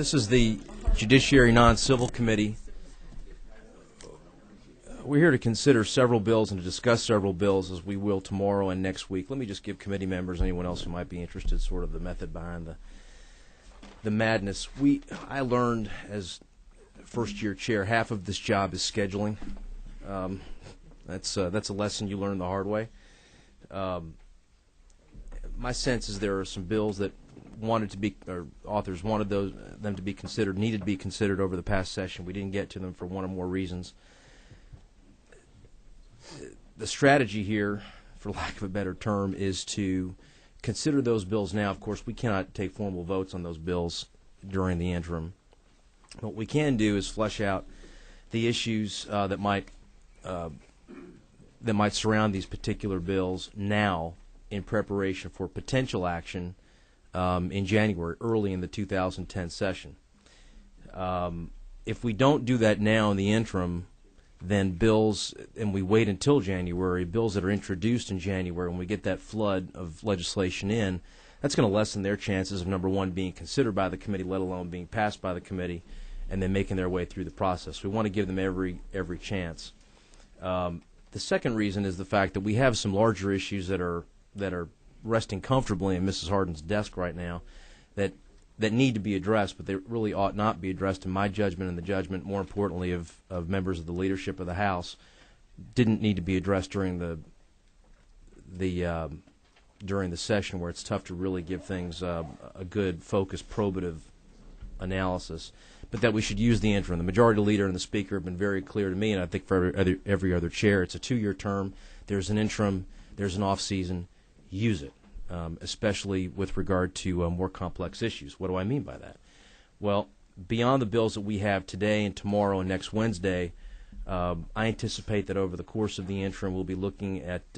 This is the Judiciary Non-Civil Committee. We're here to consider several bills and to discuss several bills, as we will tomorrow and next week. Let me just give committee members, anyone else who might be interested, sort of the method behind the madness. I learned as first-year chair, half of this job is scheduling. That's a lesson you learn the hard way. My sense is there are some bills that authors wanted them to be considered, needed to be considered over the past session. We didn't get to them for one or more reasons. The strategy here, for lack of a better term, is to consider those bills now. Of course, we cannot take formal votes on those bills during the interim. What we can do is flesh out the issues that might surround these particular bills now in preparation for potential action in January, early in the 2010 session. If we don't do that now in the interim, then bills, and we wait until January, bills that are introduced in January, when we get that flood of legislation in, that's going to lessen their chances of, number one, being considered by the committee, let alone being passed by the committee, and then making their way through the process. We want to give them every chance. The second reason is the fact that we have some larger issues that are resting comfortably in Mrs. Hardin's desk right now that need to be addressed, but they really ought not be addressed, in my judgment and the judgment, more importantly, of members of the leadership of the House. Didn't need to be addressed during the session, where it's tough to really give things a good, focused, probative analysis, but that we should use the interim. The majority leader and the speaker have been very clear to me, and I think for every other chair, it's a 2-year term. There's an interim. There's an off-season. Use it. Especially with regard to more complex issues. What do I mean by that? Well, beyond the bills that we have today and tomorrow and next Wednesday, I anticipate that over the course of the interim we'll be looking at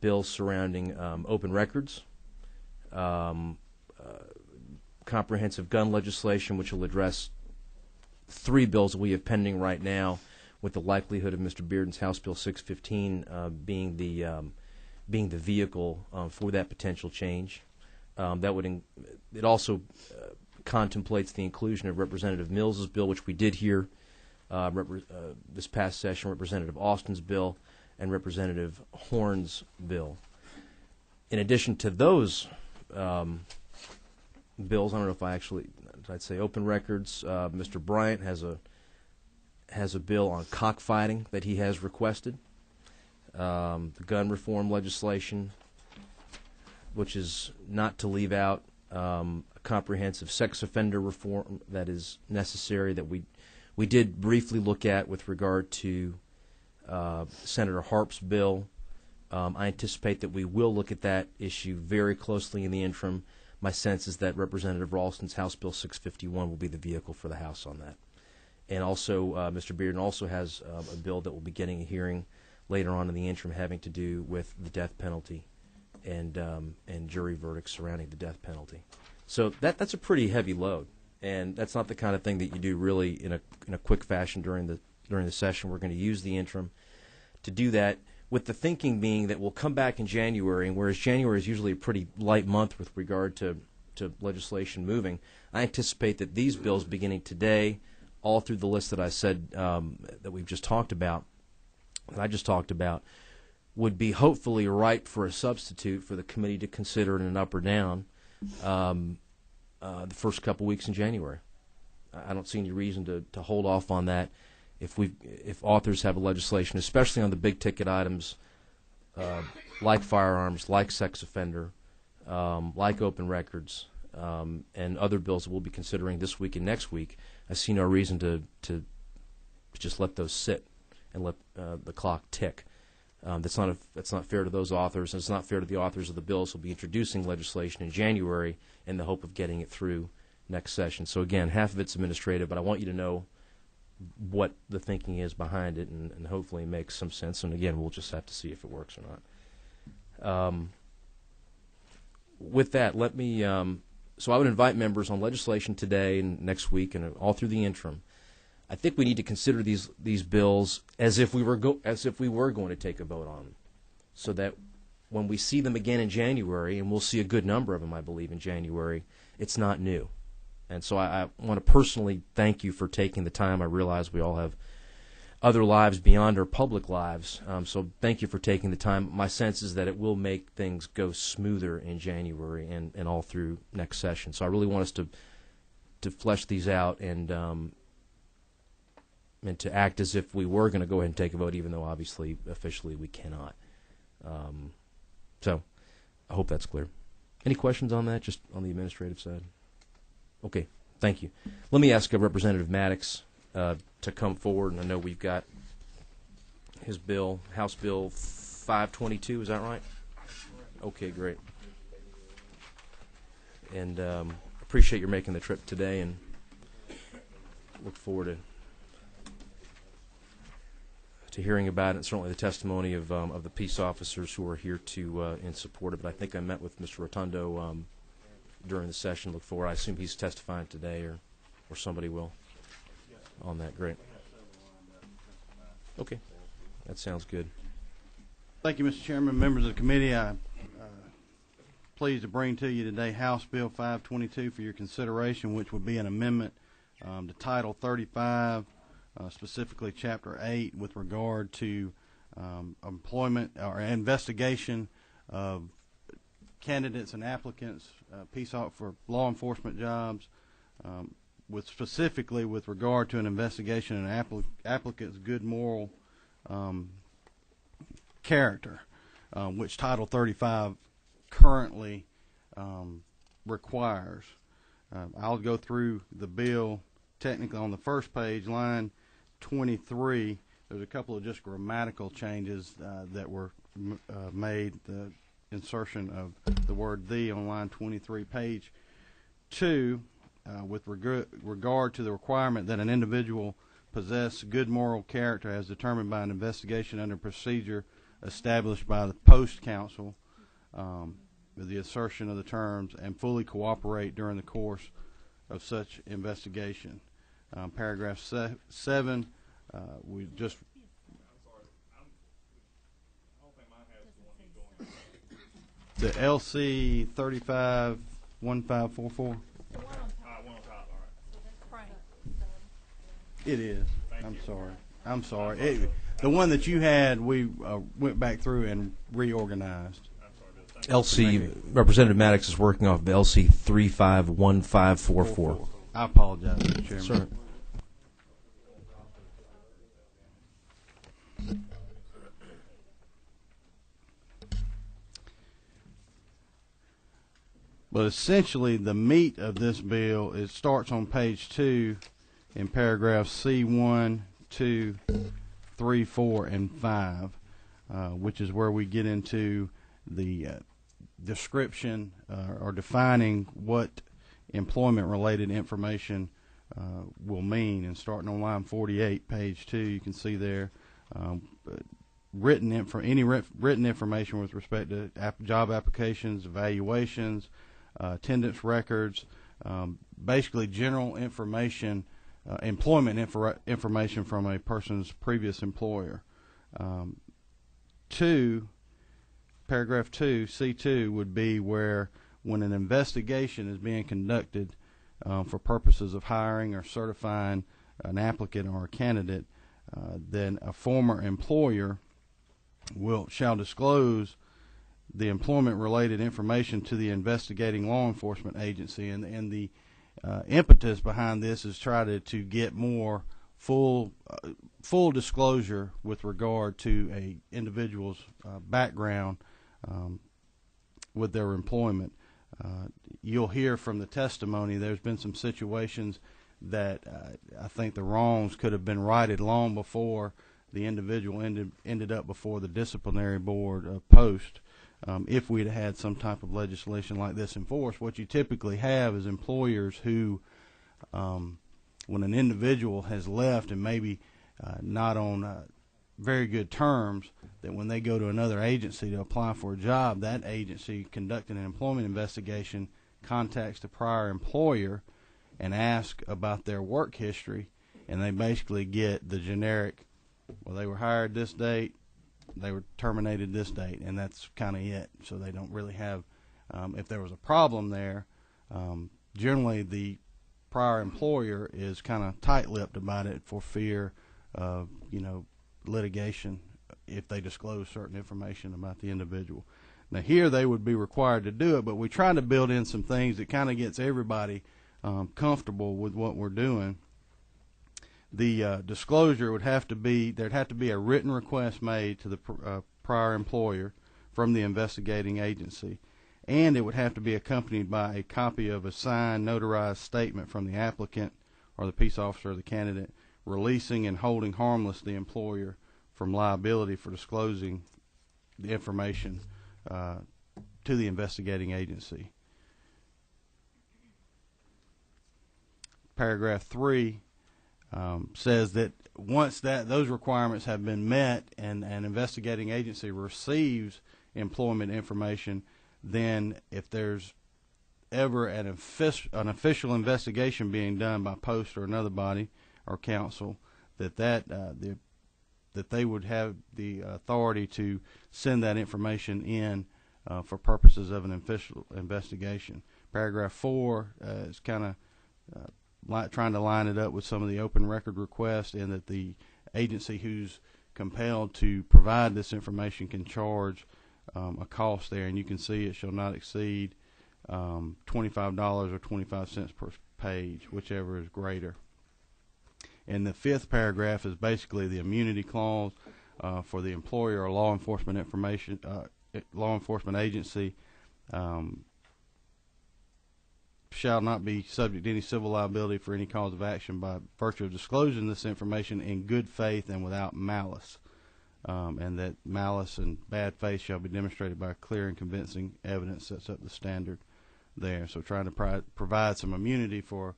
bills surrounding open records, comprehensive gun legislation, which will address 3 bills that we have pending right now, with the likelihood of Mr. Bearden's House Bill 615 being the vehicle for that potential change. It also contemplates the inclusion of Representative Mills's bill, which we did hear this past session, Representative Austin's bill, and Representative Horn's bill. In addition to those bills, I don't know if I'd say open records. Mr. Bryant has a bill on cockfighting that he has requested. The gun reform legislation, which is not to leave out a comprehensive sex offender reform that is necessary, that we did briefly look at with regard to Senator Harp's bill. I anticipate that we will look at that issue very closely in the interim. My sense is that Representative Ralston's House Bill 651 will be the vehicle for the House on that. And also, Mr. Bearden also has a bill that will be getting a hearing later on in the interim, having to do with the death penalty and jury verdicts surrounding the death penalty. So that's a pretty heavy load, and that's not the kind of thing that you do really in a quick fashion during the session. We're going to use the interim to do that, with the thinking being that we'll come back in January, and whereas January is usually a pretty light month with regard to legislation moving, I anticipate that these bills beginning today, all through the list that I said that we've just talked about, that I just talked about, would be hopefully ripe for a substitute for the committee to consider in an up or down the first couple weeks in January. I don't see any reason to hold off on that if authors have a legislation, especially on the big ticket items like firearms, like sex offender, like open records, and other bills that we'll be considering this week and next week. I see no reason to just let those sit and let the clock tick. That's not fair to those authors, and it's not fair to the authors of the bills who will be introducing legislation in January in the hope of getting it through next session. So again, half of it's administrative, but I want you to know what the thinking is behind it, and hopefully it makes some sense. And again, we'll just have to see if it works or not. With that, let me. So I would invite members on legislation today and next week and all through the interim. I think we need to consider these bills as if we were going to take a vote on them, so that when we see them again in January, and we'll see a good number of them, I believe, in January, it's not new. And so I want to personally thank you for taking the time. I realize we all have other lives beyond our public lives, so thank you for taking the time. My sense is that it will make things go smoother in January and all through next session. So I really want us to flesh these out and to act as if we were going to go ahead and take a vote, even though obviously officially we cannot. So I hope that's clear. Any questions on that, just on the administrative side? Okay, thank you. Let me ask Representative Maddox to come forward, and I know we've got his bill, House Bill 522, is that right? Okay, great. And appreciate your making the trip today, and look forward to hearing about it, and certainly the testimony of the peace officers who are here to in support of it. I think I met with Mr. Rotundo during the session. Look forward. I assume he's testifying today, or somebody will on that. Great. Okay, that sounds good. Thank you, Mr. Chairman, members of the committee. I'm pleased to bring to you today House Bill 522 for your consideration, which would be an amendment to Title 35. Specifically Chapter 8 with regard to employment or investigation of candidates and applicants, for law enforcement jobs, specifically with regard to an investigation of applicant's good moral character, which Title 35 currently requires. I'll go through the bill technically on the first page, line 23. There's a couple of just grammatical changes that were made. The insertion of the word "the" on line 23, page 2, with regard to the requirement that an individual possess good moral character as determined by an investigation under procedure established by the Post Council, with the assertion of the terms "and fully cooperate during the course of such investigation." Paragraph 7, we just. The LC 351544. One on top, all right. It is. I'm sorry. The one that you had, we went back through and reorganized. LC, Representative Maddox is working off of LC 351544. I apologize, Mr. Chairman. Sir. But essentially, the meat of this bill, it starts on page 2 in paragraphs C1, 2, 3, 4, and 5, which is where we get into the description or defining what employment-related information will mean. And starting on line 48, page 2, you can see there written information with respect to job applications, evaluations, attendance records, basically general information, employment information from a person's previous employer. Paragraph 2, C2, would be where when an investigation is being conducted for purposes of hiring or certifying an applicant or a candidate, then a former employer shall disclose the employment-related information to the investigating law enforcement agency, and the impetus behind this is try to get more full disclosure with regard to a individual's background with their employment. You'll hear from the testimony there's been some situations that I think the wrongs could have been righted long before the individual ended up before the disciplinary board of Post. If we'd had some type of legislation like this enforced, what you typically have is employers who, when an individual has left and maybe not on very good terms, that when they go to another agency to apply for a job, that agency conducting an employment investigation contacts the prior employer and asks about their work history, and they basically get the generic, well, they were hired this date, they were terminated this date, and that's kind of it. So they don't really have, if there was a problem there, generally the prior employer is kind of tight-lipped about it for fear of, litigation if they disclose certain information about the individual. Now here they would be required to do it, but we try to build in some things that kind of gets everybody comfortable with what we're doing. The disclosure would have to be, there'd have to be a written request made to the prior employer from the investigating agency, and it would have to be accompanied by a copy of a signed, notarized statement from the applicant or the peace officer or the candidate releasing and holding harmless the employer from liability for disclosing the information to the investigating agency. Paragraph 3 says that once those requirements have been met and an investigating agency receives employment information, then if there's ever an official investigation being done by post or another body or council, that they would have the authority to send that information in for purposes of an official investigation. Paragraph 4 is kind of trying to line it up with some of the open record requests, and that the agency who's compelled to provide this information can charge a cost there, and you can see it shall not exceed $25 or 25 cents per page, whichever is greater. And the 5th paragraph is basically the immunity clause for the employer or law enforcement agency shall not be subject to any civil liability for any cause of action by virtue of disclosing this information in good faith and without malice, and that malice and bad faith shall be demonstrated by clear and convincing evidence. Sets up the standard there. So trying to provide some immunity for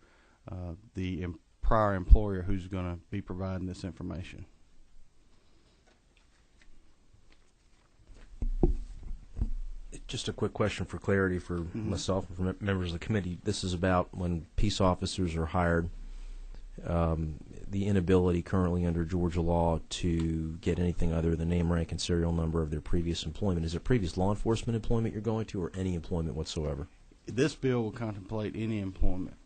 the prior employer who's going to be providing this information. Just a quick question for clarity for myself and for members of the committee. This is about when peace officers are hired, the inability currently under Georgia law to get anything other than name, rank, and serial number of their previous employment. Is it previous law enforcement employment you're going to, or any employment whatsoever? This bill will contemplate any employment.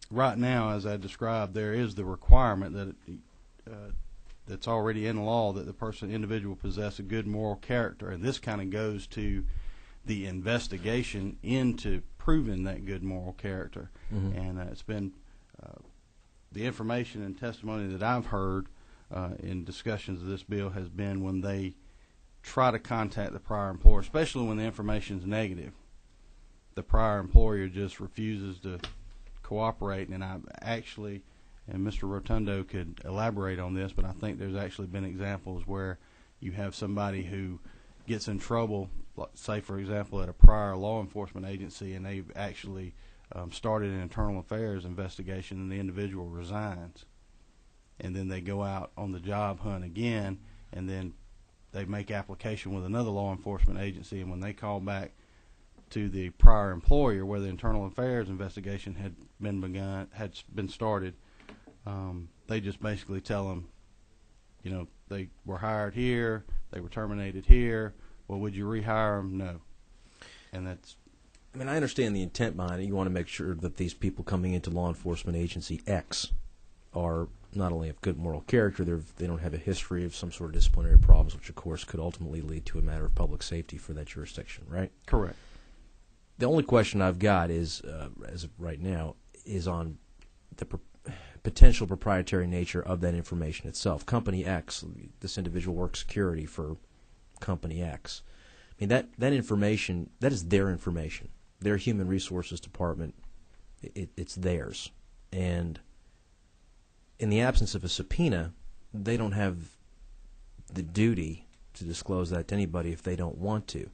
Right now, as I described, there is the requirement that that's already in law that the individual possess a good moral character, and this kind of goes to the investigation into proving that good moral character. And it's been the information and testimony that I've heard in discussions of this bill has been when they try to contact the prior employer, especially when the information is negative, the prior employer just refuses to cooperate. And I actually, and Mr. Rotundo could elaborate on this, but I think there's actually been examples where you have somebody who gets in trouble, say for example at a prior law enforcement agency, and they've actually started an internal affairs investigation, and the individual resigns, and then they go out on the job hunt again, and then they make application with another law enforcement agency, and when they call back to the prior employer where the internal affairs investigation had been started, they just basically tell them, they were hired here, they were terminated here. Well, would you rehire them? No. And that's. I mean, I understand the intent behind it. You want to make sure that these people coming into law enforcement agency X are not only of good moral character, they don't have a history of some sort of disciplinary problems, which of course could ultimately lead to a matter of public safety for that jurisdiction, right? Correct. The only question I've got is, as of right now, is on the potential proprietary nature of that information itself. Company X, this individual works security for Company X. I mean, that information, that is their information. Their human resources department, it's theirs. And in the absence of a subpoena, they don't have the duty to disclose that to anybody if they don't want to.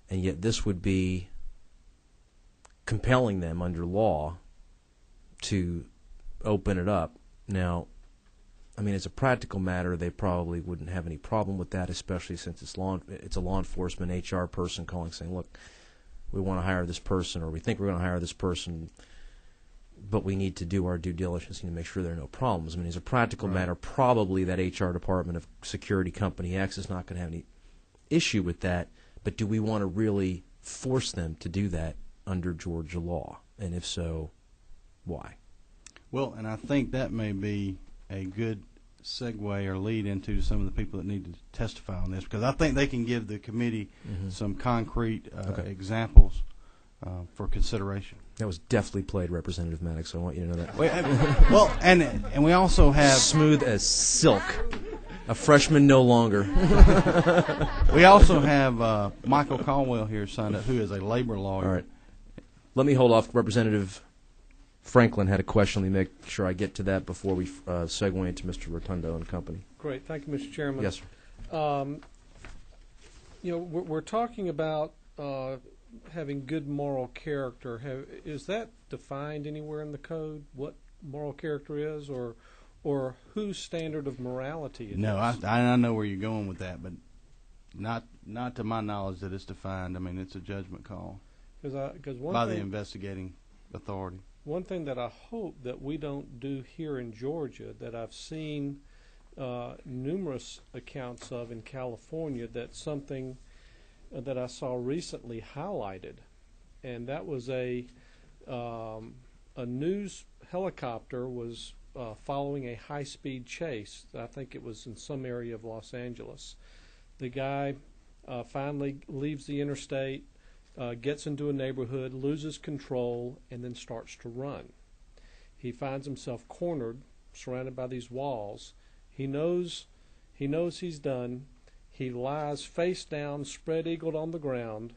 And yet this would be compelling them under law to open it up. Now, I mean, as a practical matter, they probably wouldn't have any problem with that, especially since it's a law enforcement HR person calling saying, look, we want to hire this person, or we think we're going to hire this person, but we need to do our due diligence to make sure there are no problems. I mean, as a practical matter, probably that HR department of security Company X is not going to have any issue with that, but do we want to really force them to do that under Georgia law? And if so, why? Well, and I think that may be a good segue or lead into some of the people that need to testify on this, because I think they can give the committee some concrete examples for consideration. That was deftly played, Representative Maddox. I want you to know that. Well, and we also have smooth as silk. A freshman no longer. We also have Michael Caldwell here signed up, who is a labor lawyer. All right. Let me hold off. Representative Franklin had a question. Let me make sure I get to that before we segue into Mr. Rotundo and company. Great. Thank you, Mr. Chairman. Yes, sir. We're talking about having good moral character. Is that defined anywhere in the code, what moral character is, or whose standard of morality it is? No, I know where you're going with that, but not to my knowledge that it's defined. I mean, it's a judgment call by the investigating authority. One thing that I hope that we don't do here in Georgia, that I've seen numerous accounts of in California, that's something that I saw recently highlighted, and that was a news helicopter was following a high-speed chase. I think it was in some area of Los Angeles. The guy finally leaves the interstate, gets into a neighborhood, loses control, and then starts to run. He finds himself cornered, surrounded by these walls. He knows he's done. He lies face down, spread-eagled on the ground,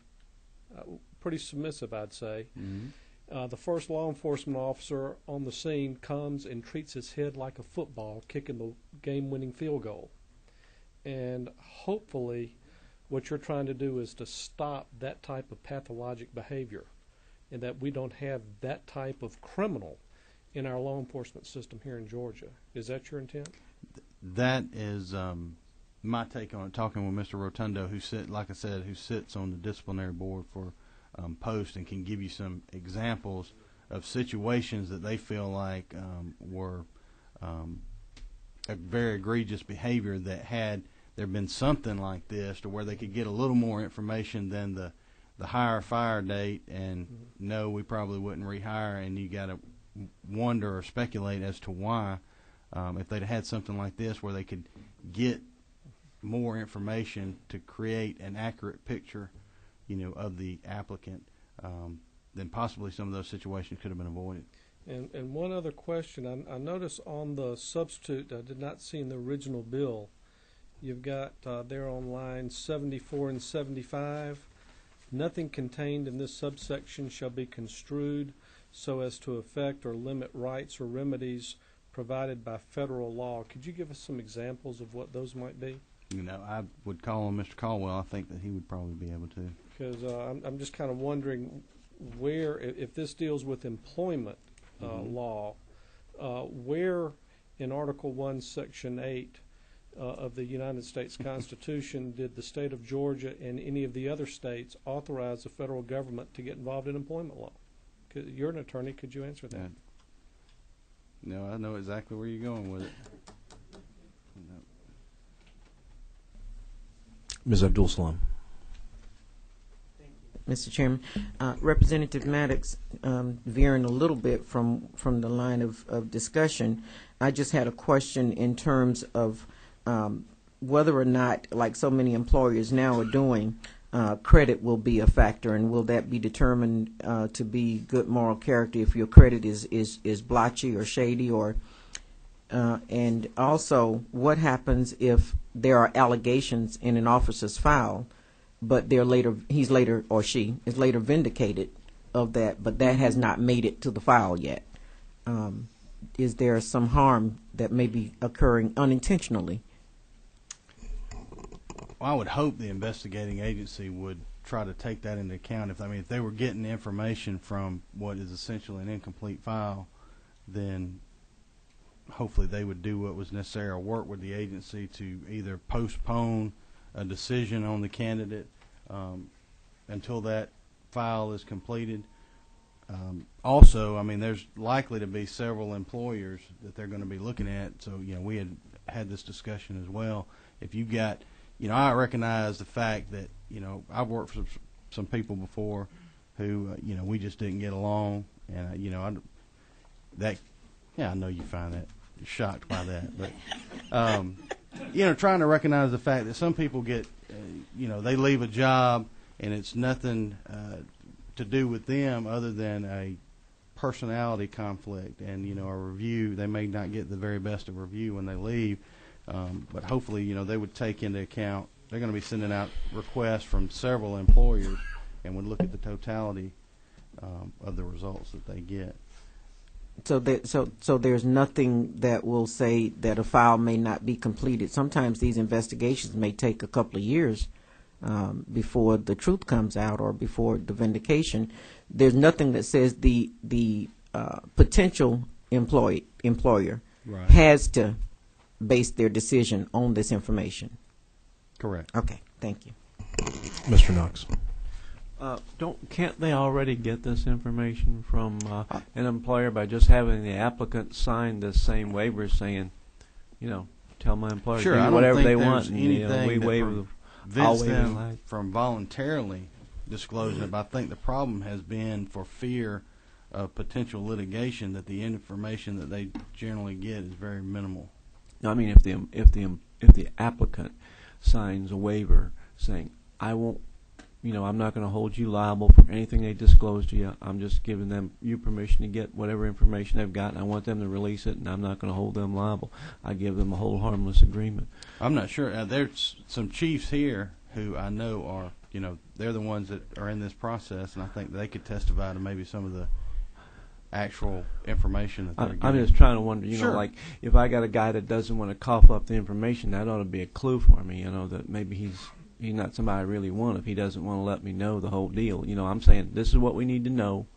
pretty submissive, I'd say. Mm-hmm. The first law enforcement officer on the scene comes and treats his head like a football, kicking the game-winning field goal. And hopefully what you're trying to do is to stop that type of pathologic behavior, and that we don't have that type of criminal in our law enforcement system here in Georgia. Is that your intent? That is my take on it, talking with Mr. Rotundo, who sits on the disciplinary board for Post, and can give you some examples of situations that they feel like were a very egregious behavior, that had there been something like this to where they could get a little more information than the hire fire date, and no, we probably wouldn't rehire, and you got to wonder or speculate as to why. If they'd had something like this where they could get more information to create an accurate picture, of the applicant, then possibly some of those situations could have been avoided. And one other question, I noticed on the substitute, I did not see in the original bill, you've got there on lines 74 and 75, nothing contained in this subsection shall be construed so as to affect or limit rights or remedies provided by federal law. Could you give us some examples of what those might be? I would call on Mr. Caldwell. I think that he would probably be able to. Because I'm just kind of wondering where, if this deals with employment law, where in Article 1, Section 8 of the United States Constitution did the state of Georgia and any of the other states authorize the federal government to get involved in employment law? You're an attorney. Could you answer that? No, I know exactly where you're going with it. No. Ms. Abdul Salam. Mr. Chairman, Representative Maddox, veering a little bit from the line of discussion, I just had a question in terms of whether or not, like so many employers now are doing, credit will be a factor, and will that be determined to be good moral character if your credit is blotchy or shady, or and also what happens if there are allegations in an officer's file, but he's later or she is later vindicated of that, but that has not made it to the file yet. Is there some harm that may be occurring unintentionally? Well, I would hope the investigating agency would try to take that into account. If they were getting information from what is essentially an incomplete file, then hopefully they would do what was necessary or work with the agency to either postpone a decision on the candidate until that file is completed. Also, there's likely to be several employers that they're going to be looking at. So, we had this discussion as well. If you've got, I recognize the fact that, I've worked for some people before who, we just didn't get along, And I know you find that you're shocked by that, but trying to recognize the fact that some people get, they leave a job and it's nothing to do with them other than a personality conflict, and a review. They may not get the very best of review when they leave, but hopefully they would take into account they're going to be sending out requests from several employers and would look at the totality of the results that they get. So there's nothing that will say that a file may not be completed. Sometimes these investigations may take a couple of years before the truth comes out or before the vindication. There's nothing that says the potential employer Right. has to base their decision on this information. Correct. Okay, thank you. Mr. Knox. Can't they already get this information from an employer by just having the applicant sign this same waiver saying, tell my employer Sure, to I do don't whatever think they there's want, and anything we that waive prevents the them from voluntarily disclosing it. But I think the problem has been for fear of potential litigation that the information that they generally get is very minimal. No, I mean if the applicant signs a waiver saying, I won't, I'm not going to hold you liable for anything they disclose to you. I'm just giving you permission to get whatever information they've got, and I want them to release it, and I'm not going to hold them liable. I give them a whole harmless agreement. I'm not sure. There's some chiefs here who I know are, they're the ones that are in this process, and I think they could testify to maybe some of the actual information that they're getting. I'm just trying to wonder, Sure. like if I got a guy that doesn't want to cough up the information, that ought to be a clue for me, that maybe he's not somebody I really want if he doesn't want to let me know the whole deal. I'm saying this is what we need to know.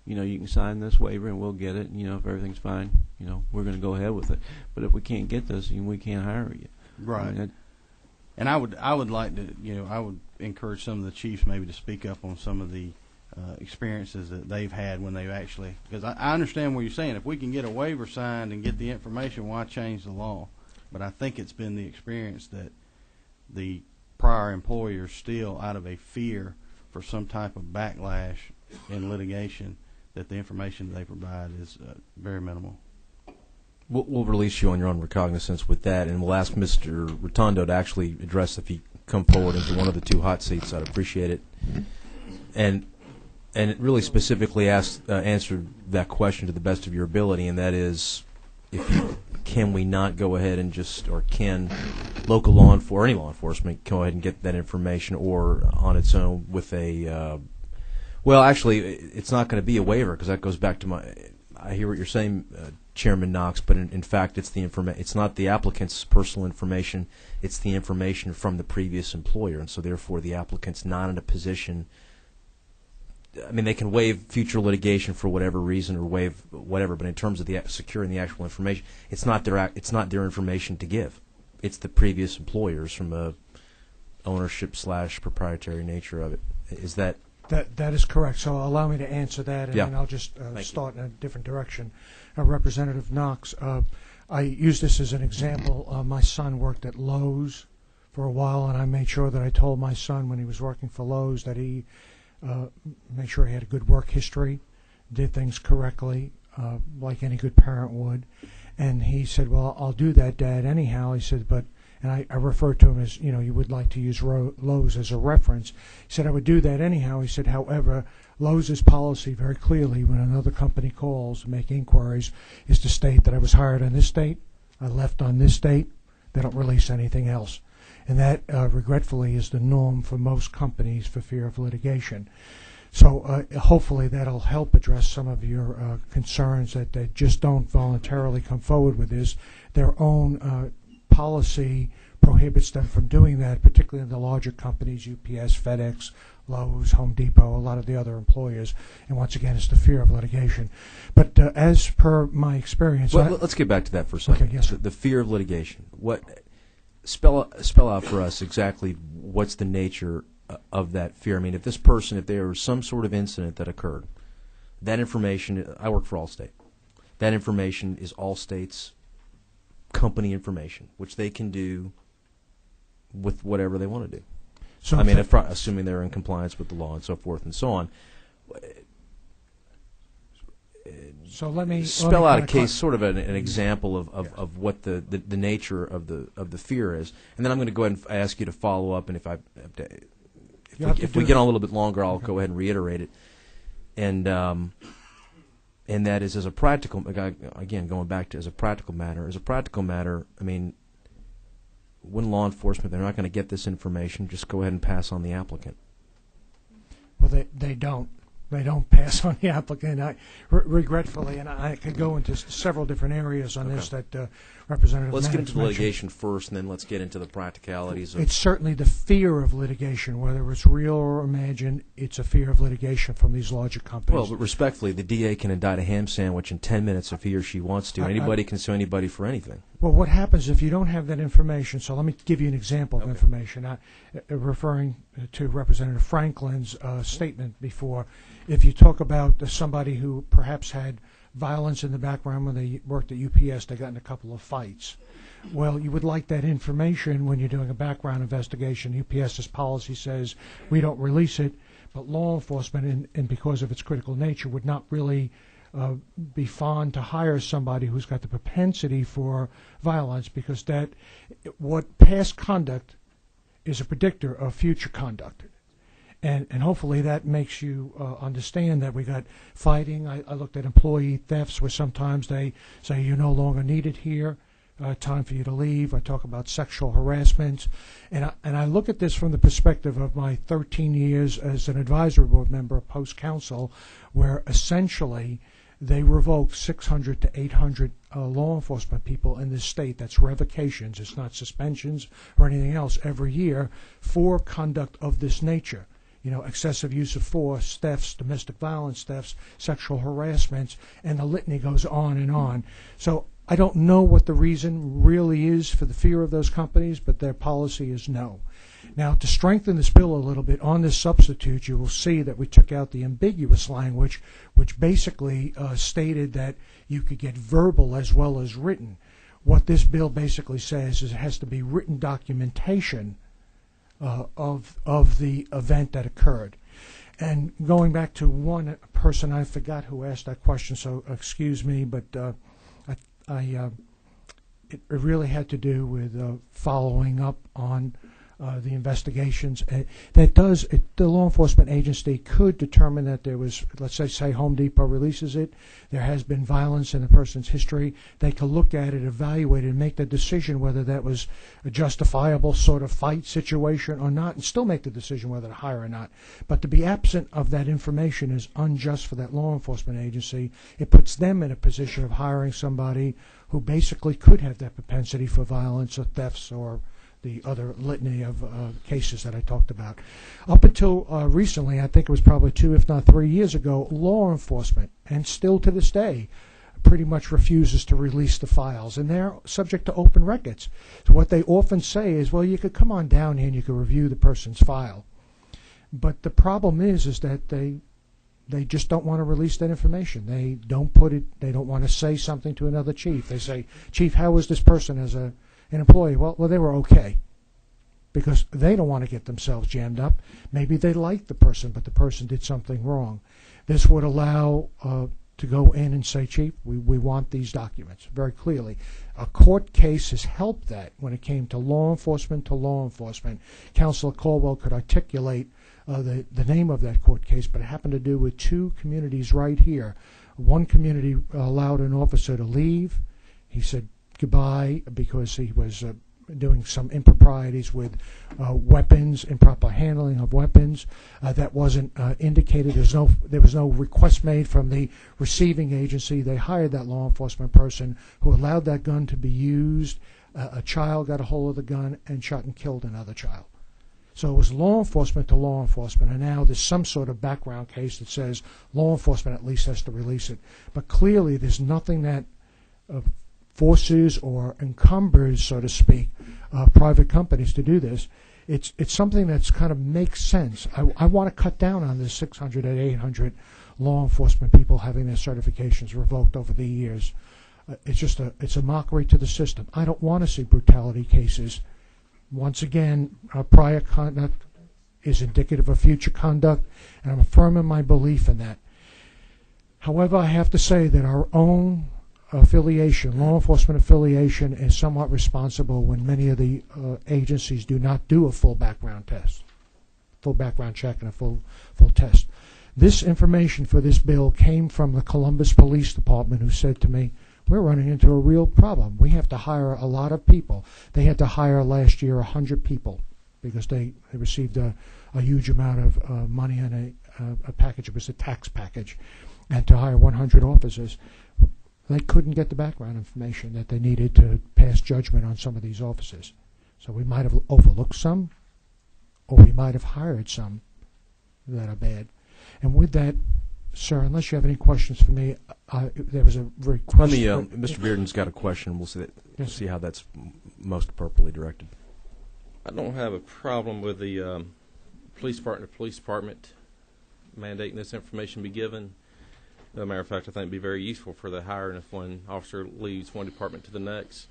You can sign this waiver and we'll get it. And, if everything's fine, we're going to go ahead with it. But if we can't get this, we can't hire you. Right. I mean, And I would like to, I would encourage some of the chiefs maybe to speak up on some of the experiences that they've had when they've actually, because I understand what you're saying. If we can get a waiver signed and get the information, why change the law? But I think it's been the experience that the prior employers still, out of a fear for some type of backlash in litigation, that the information they provide is very minimal. We'll release you on your own recognizance with that, and we'll ask Mr. Rotundo to actually address if he come forward into one of the two hot seats. I'd appreciate it. And it really specifically answered that question to the best of your ability, and that is, can we not go ahead and or can local law enforcement, any law enforcement, go ahead and get that information, or on its own with a, well, actually, it's not going to be a waiver, because that goes back to I hear what you're saying, Chairman Knox, but in fact, it's not the applicant's personal information, it's the information from the previous employer, and so therefore the applicant's not in a position. I mean, they can waive future litigation for whatever reason or waive whatever, but in terms of securing the actual information, it's not their information to give. It's the previous employers from a ownership/proprietary nature of it. Is that? That is correct. So allow me to answer that, and Yeah. then I'll just start in a different direction. Representative Knox, I use this as an example. My son worked at Lowe's for a while, and I made sure that I told my son when he was working for Lowe's that he make sure he had a good work history, did things correctly, like any good parent would. And he said, well, I'll do that, Dad, anyhow. He said, and I referred to him as, you would like to use Lowe's as a reference. He said, I would do that anyhow. He said, however, Lowe's policy very clearly when another company calls to make inquiries is to state that I was hired on this date, I left on this date. They don't release anything else. And that, regretfully, is the norm for most companies for fear of litigation. So hopefully that'll help address some of your concerns that they just don't voluntarily come forward with this. Their own policy prohibits them from doing that, particularly in the larger companies, UPS, FedEx, Lowe's, Home Depot, a lot of the other employers. And once again, it's the fear of litigation. But as per my experience... Well, let's get back to that for a second. Okay, yes, sir. The fear of litigation. Spell out for us exactly what's the nature of that fear. I mean, if there was some sort of incident that occurred, that information, I work for Allstate, that information is Allstate's company information, which they can do with whatever they want to do. So I mean, assuming they're in compliance with the law and so forth and so on. So let me spell out a kinda case, sort of an example of what the nature of the fear is, and then I'm going to go ahead and ask you to follow up, and if we get on a little bit longer, I'll go ahead and reiterate it, and that is, as a practical, again, going back to as a practical matter, I mean, when law enforcement, they're not going to get this information, just go ahead and pass on the applicant. Well, they don't. They don't pass on the applicant. Regretfully, and I could go into several different areas on this that Representative Let's get Maddox into the mentioned. litigation first, and then let's get into the practicalities of. It's certainly the fear of litigation, whether it's real or imagined. It's a fear of litigation from these larger companies. Well, but respectfully, the DA can indict a ham sandwich in 10 minutes if he or she wants to. Anybody can sue anybody for anything. Well, what happens if you don't have that information? So let me give you an example of information. Referring to Representative Franklin's statement before, if you talk about somebody who perhaps had violence in the background when they worked at UPS, they got in a couple of fights. Well, you would like that information when you're doing a background investigation. UPS's policy says we don't release it, but law enforcement, and because of its critical nature, would not really be fond to hire somebody who's got the propensity for violence, because what past conduct is a predictor of future conduct. And hopefully that makes you understand that we got fighting. I looked at employee thefts where sometimes they say you're no longer needed here, time for you to leave. I talk about sexual harassment. And I look at this from the perspective of my 13 years as an advisory board member of Post Council, where essentially they revoke 600 to 800 law enforcement people in this state. That's revocations. It's not suspensions or anything else every year for conduct of this nature. You know, excessive use of force, thefts, domestic violence thefts, sexual harassments, and the litany goes on and on. So I don't know what the reason really is for the fear of those companies, but their policy is no. Now, to strengthen this bill a little bit on this substitute, you will see that we took out the ambiguous language, which basically stated that you could get verbal as well as written. What this bill basically says is it has to be written documentation of the event that occurred. And going back to one person, I forgot who asked that question, so excuse me, but it really had to do with following up on the investigations. The law enforcement agency could determine that there was, let's say Home Depot releases it, there has been violence in the person's history. They could look at it, evaluate it, and make the decision whether that was a justifiable sort of fight situation or not, and still make the decision whether to hire or not. But to be absent of that information is unjust for that law enforcement agency. It puts them in a position of hiring somebody who basically could have that propensity for violence or thefts or the other litany of cases that I talked about. Up until recently, I think it was probably 2, if not 3 years ago, law enforcement, and still to this day, pretty much refuses to release the files, and they're subject to open records. So what they often say is, well, you could come on down here and you could review the person's file. But the problem is that they just don't want to release that information. They don't want to say something to another chief. They say, Chief, how was this person as an employee? Well, they were okay, because they don't want to get themselves jammed up. Maybe they liked the person, but the person did something wrong. This would allow to go in and say, Chief, we want these documents very clearly. A court case has helped that when it came to law enforcement. Councilor Caldwell could articulate the name of that court case, but it happened to do with 2 communities right here. One community allowed an officer to leave. He said goodbye because he was doing some improprieties with weapons, improper handling of weapons. That wasn't indicated. There was no request made from the receiving agency. They hired that law enforcement person who allowed that gun to be used. A child got a hold of the gun and shot and killed another child. So it was law enforcement to law enforcement, and now there's some sort of background case that says law enforcement at least has to release it. But clearly there's nothing that forces or encumbers, so to speak, private companies to do this. It's something that's kind of makes sense. I want to cut down on this 600 and 800 law enforcement people having their certifications revoked over the years. It's a mockery to the system. I don't want to see brutality cases. Once again, prior conduct is indicative of future conduct, and I'm firm in my belief in that. However, I have to say that our own affiliation, law enforcement affiliation, is somewhat responsible when many of the agencies do not do a full background test, full background check and a full test. This information for this bill came from the Columbus Police Department, who said to me, we're running into a real problem. We have to hire a lot of people. They had to hire last year 100 people because they received a huge amount of money in a package. It was a tax package. And to hire 100 officers, they couldn't get the background information that they needed to pass judgment on some of these officers. So we might have overlooked some, or we might have hired some that are bad. And with that, sir, unless you have any questions for me, there was a request. Let me, Mr. Bearden's got a question. We'll Yes. see how that's most appropriately directed. I don't have a problem with the police department mandating this information be given. As a matter of fact, I think it'd be very useful for the hiring if one officer leaves one department to the next.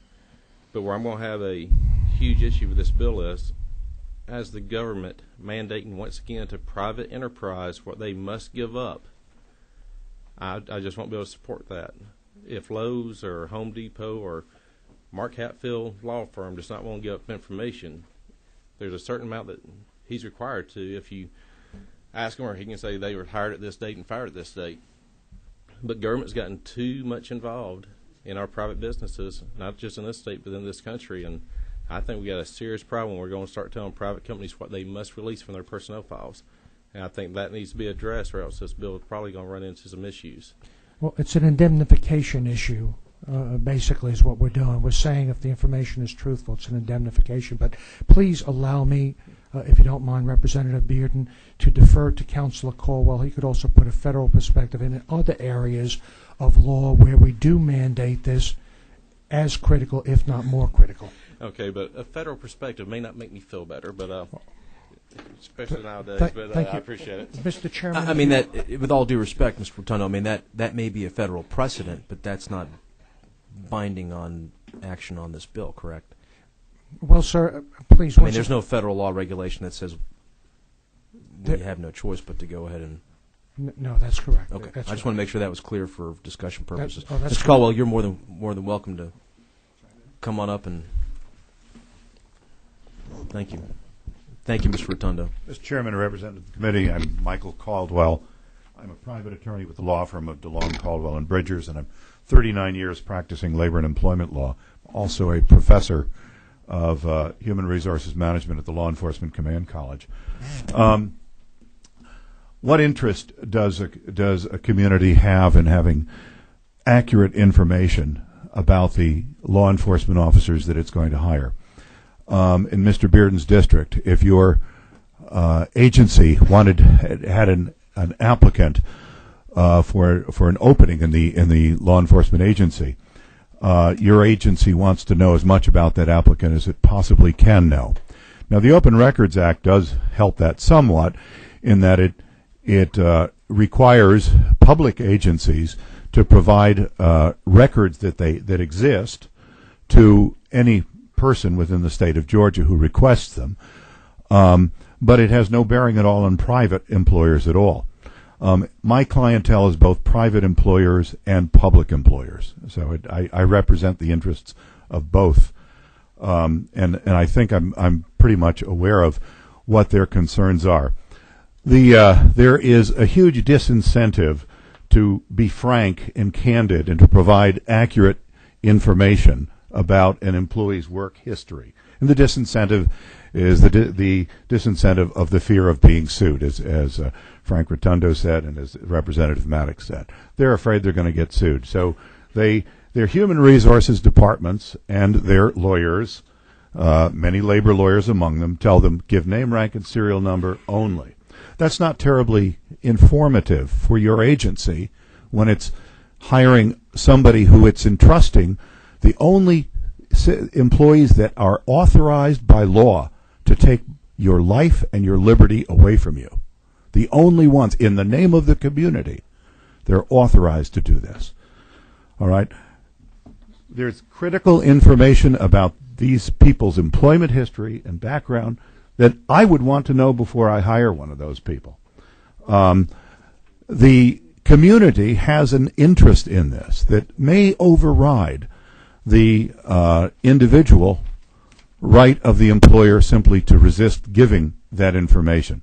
But where I'm going to have a huge issue with this bill is, as the government mandating once again to private enterprise what they must give up, I just won't be able to support that. If Lowe's or Home Depot or Mark Hatfield law firm does not want to give up information, there's a certain amount that he's required to. If you ask him, or he can say they were hired at this date and fired at this date. But government's gotten too much involved in our private businesses, not just in this state, but in this country. And I think we got a serious problem. We're going to start telling private companies what they must release from their personnel files. And I think that needs to be addressed, or else this bill is probably going to run into some issues. Well, it's an indemnification issue, basically, is what we're doing. We're saying if the information is truthful, it's an indemnification. But please allow me, if you don't mind, Representative Bearden, to defer to Councilor Caldwell. He could also put a federal perspective in other areas of law where we do mandate this as critical, if not more critical. Okay, but a federal perspective may not make me feel better, but especially nowadays. But I appreciate it. Mr. Chairman. I mean, that, with all due respect, Mr. Rotundo, I mean, that may be a federal precedent, but that's not binding on action on this bill, correct? Well, sir, please. I mean, there's no federal law regulation that says we have no choice but to go ahead and... No, that's correct. Okay, That's I just want to make sure that was clear for discussion purposes. That's Mr. Caldwell, you're more than welcome to come on up and... Thank you. Thank you, Mr. Rotundo. Mr. Chairman and Representative of the Committee, I'm Michael Caldwell. I'm a private attorney with the law firm of DeLong, Caldwell, and Bridgers, and I'm 39 years practicing labor and employment law. Also a professor of human resources management at the Law Enforcement Command College. What interest does a community have in having accurate information about the law enforcement officers that it's going to hire? In Mr. Bearden's district, if your agency had an applicant for an opening in the law enforcement agency, your agency wants to know as much about that applicant as it possibly can know. Now, the Open Records Act does help that somewhat, in that it requires public agencies to provide records that exist to any person within the state of Georgia who requests them, but it has no bearing at all on private employers at all. My clientele is both private employers and public employers, so I represent the interests of both, and I think I'm pretty much aware of what their concerns are. There is a huge disincentive to be frank and candid and to provide accurate information about an employee's work history. And the disincentive is the disincentive of the fear of being sued, as Frank Rotundo said and as Representative Maddox said. They're afraid they're going to get sued. So their human resources departments and their lawyers, many labor lawyers among them, tell them, give name, rank, and serial number only. That's not terribly informative for your agency when it's hiring somebody who it's entrusting the only employees that are authorized by law to take your life and your liberty away from you. The only ones in the name of the community, they're authorized to do this. All right? There's critical information about these people's employment history and background that I would want to know before I hire one of those people. The community has an interest in this that may override the individual right of the employer simply to resist giving that information.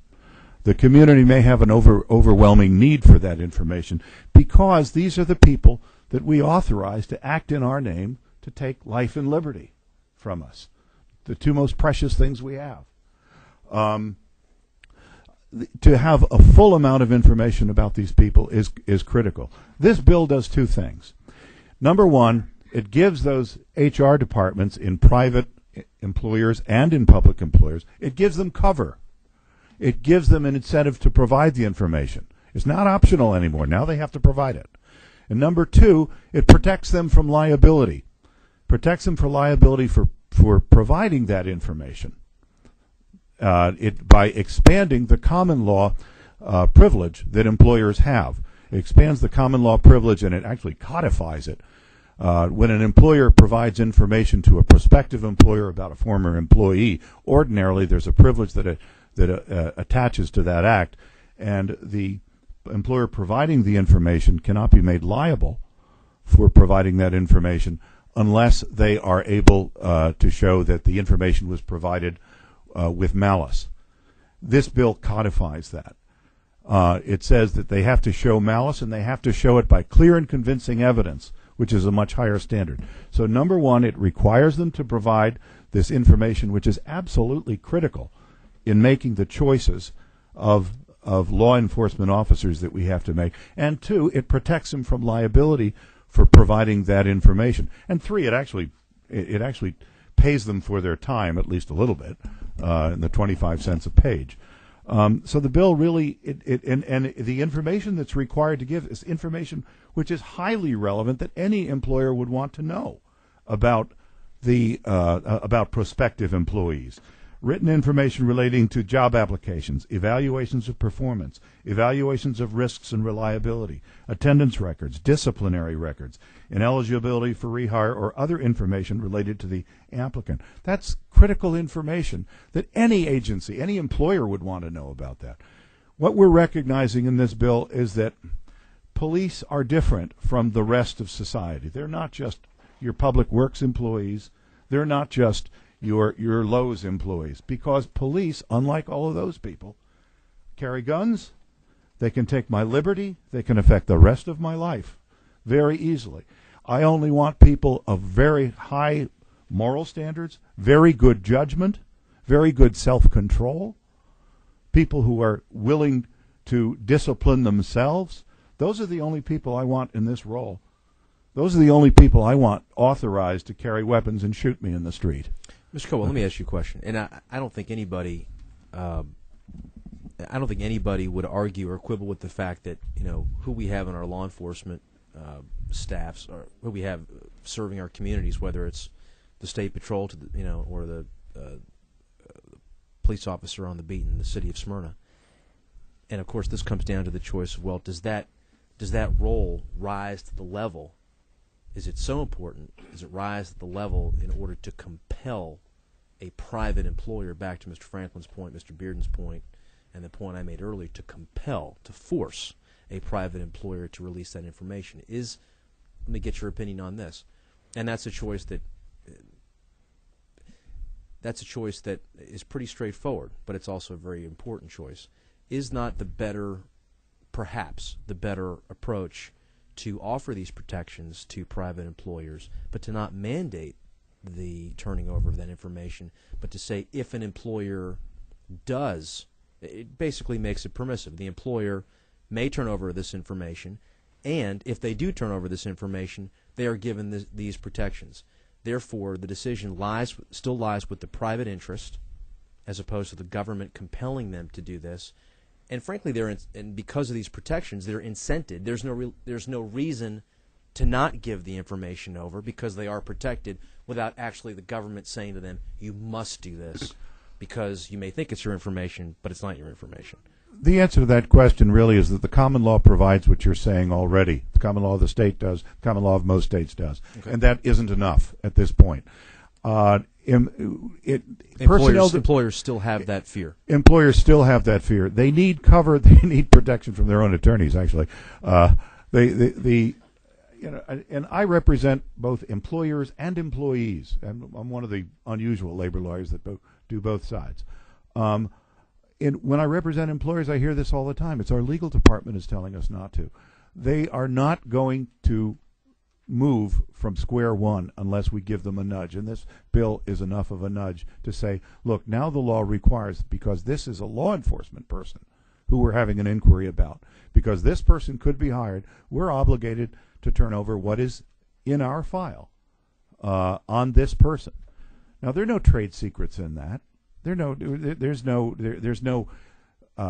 The community may have an overwhelming need for that information because these are the people that we authorize to act in our name to take life and liberty from us, the two most precious things we have. To have a full amount of information about these people is critical. This bill does two things. Number one, it gives those HR departments in private employers and in public employers, it gives them cover. It gives them an incentive to provide the information. It's not optional anymore. Now they have to provide it. And number two, it protects them from liability. Protects them from liability for providing that information. By expanding the common law privilege that employers have. It expands the common law privilege and it actually codifies it. When an employer provides information to a prospective employer about a former employee, ordinarily there's a privilege that attaches to that act, and the employer providing the information cannot be made liable for providing that information unless they are able to show that the information was provided with malice. This bill codifies that. It says that they have to show malice, and they have to show it by clear and convincing evidence, which is a much higher standard. So number one, it requires them to provide this information, which is absolutely critical in making the choices of law enforcement officers that we have to make. And two, it protects them from liability for providing that information. And three, it actually pays them for their time, at least a little bit, in the 25 cents a page. So the bill really, and the information that's required to give is information which is highly relevant that any employer would want to know about about prospective employees. Written information relating to job applications, evaluations of performance, evaluations of risks and reliability, attendance records, disciplinary records, ineligibility for rehire, or other information related to the applicant. That's critical information that any agency, any employer would want to know about that. What we're recognizing in this bill is that police are different from the rest of society. They're not just your public works employees. They're not just your Lowe's employees, because police, unlike all of those people, carry guns. They can take my liberty. They can affect the rest of my life very easily. I only want people of very high moral standards, very good judgment, very good self-control, people who are willing to discipline themselves. Those are the only people I want in this role. Those are the only people I want authorized to carry weapons and shoot me in the street. Mr. Caldwell, let me ask you a question, and I don't think anybody, would argue or quibble with the fact that who we have in our law enforcement staffs, or who we have serving our communities, whether it's the state patrol to or the police officer on the beat in the city of Smyrna, and of course this comes down to the choice of, well, does that role rise to the level? Is it so important? Does it rise to the level in order to compel a private employer, back to Mr. Franklin's point, Mr. Bearden's point, and the point I made earlier, to compel, to force a private employer to release that information? Let me get your opinion on this. And that's a choice that is pretty straightforward, but it's also a very important choice. Is not perhaps the better approach to offer these protections to private employers, but to not mandate the turning over of that information, but to say if an employer does, it basically makes it permissive. The employer may turn over this information, and if they do turn over this information, they are given these protections. Therefore, the decision still lies with the private interest, as opposed to the government compelling them to do this. And frankly, and because of these protections, they're incented. There's no reason to not give the information over, because they are protected, without actually the government saying to them, you must do this, because you may think it's your information, but it's not your information. The answer to that question really is that the common law provides what you're saying already. The common law of the state does. The common law of most states does. Okay. And that isn't enough at this point. Employers still have that fear. Employers still have that fear. They need cover. They need protection from their own attorneys. Actually, and I represent both employers and employees. I'm one of the unusual labor lawyers that do both sides. And when I represent employers, I hear this all the time. It's our legal department is telling us not to. They are not going to move from square one unless we give them a nudge. And this bill is enough of a nudge to say, look, now the law requires, because this is a law enforcement person who we're having an inquiry about, because this person could be hired, we're obligated to turn over what is in our file on this person. Now, there are no trade secrets in that. There's no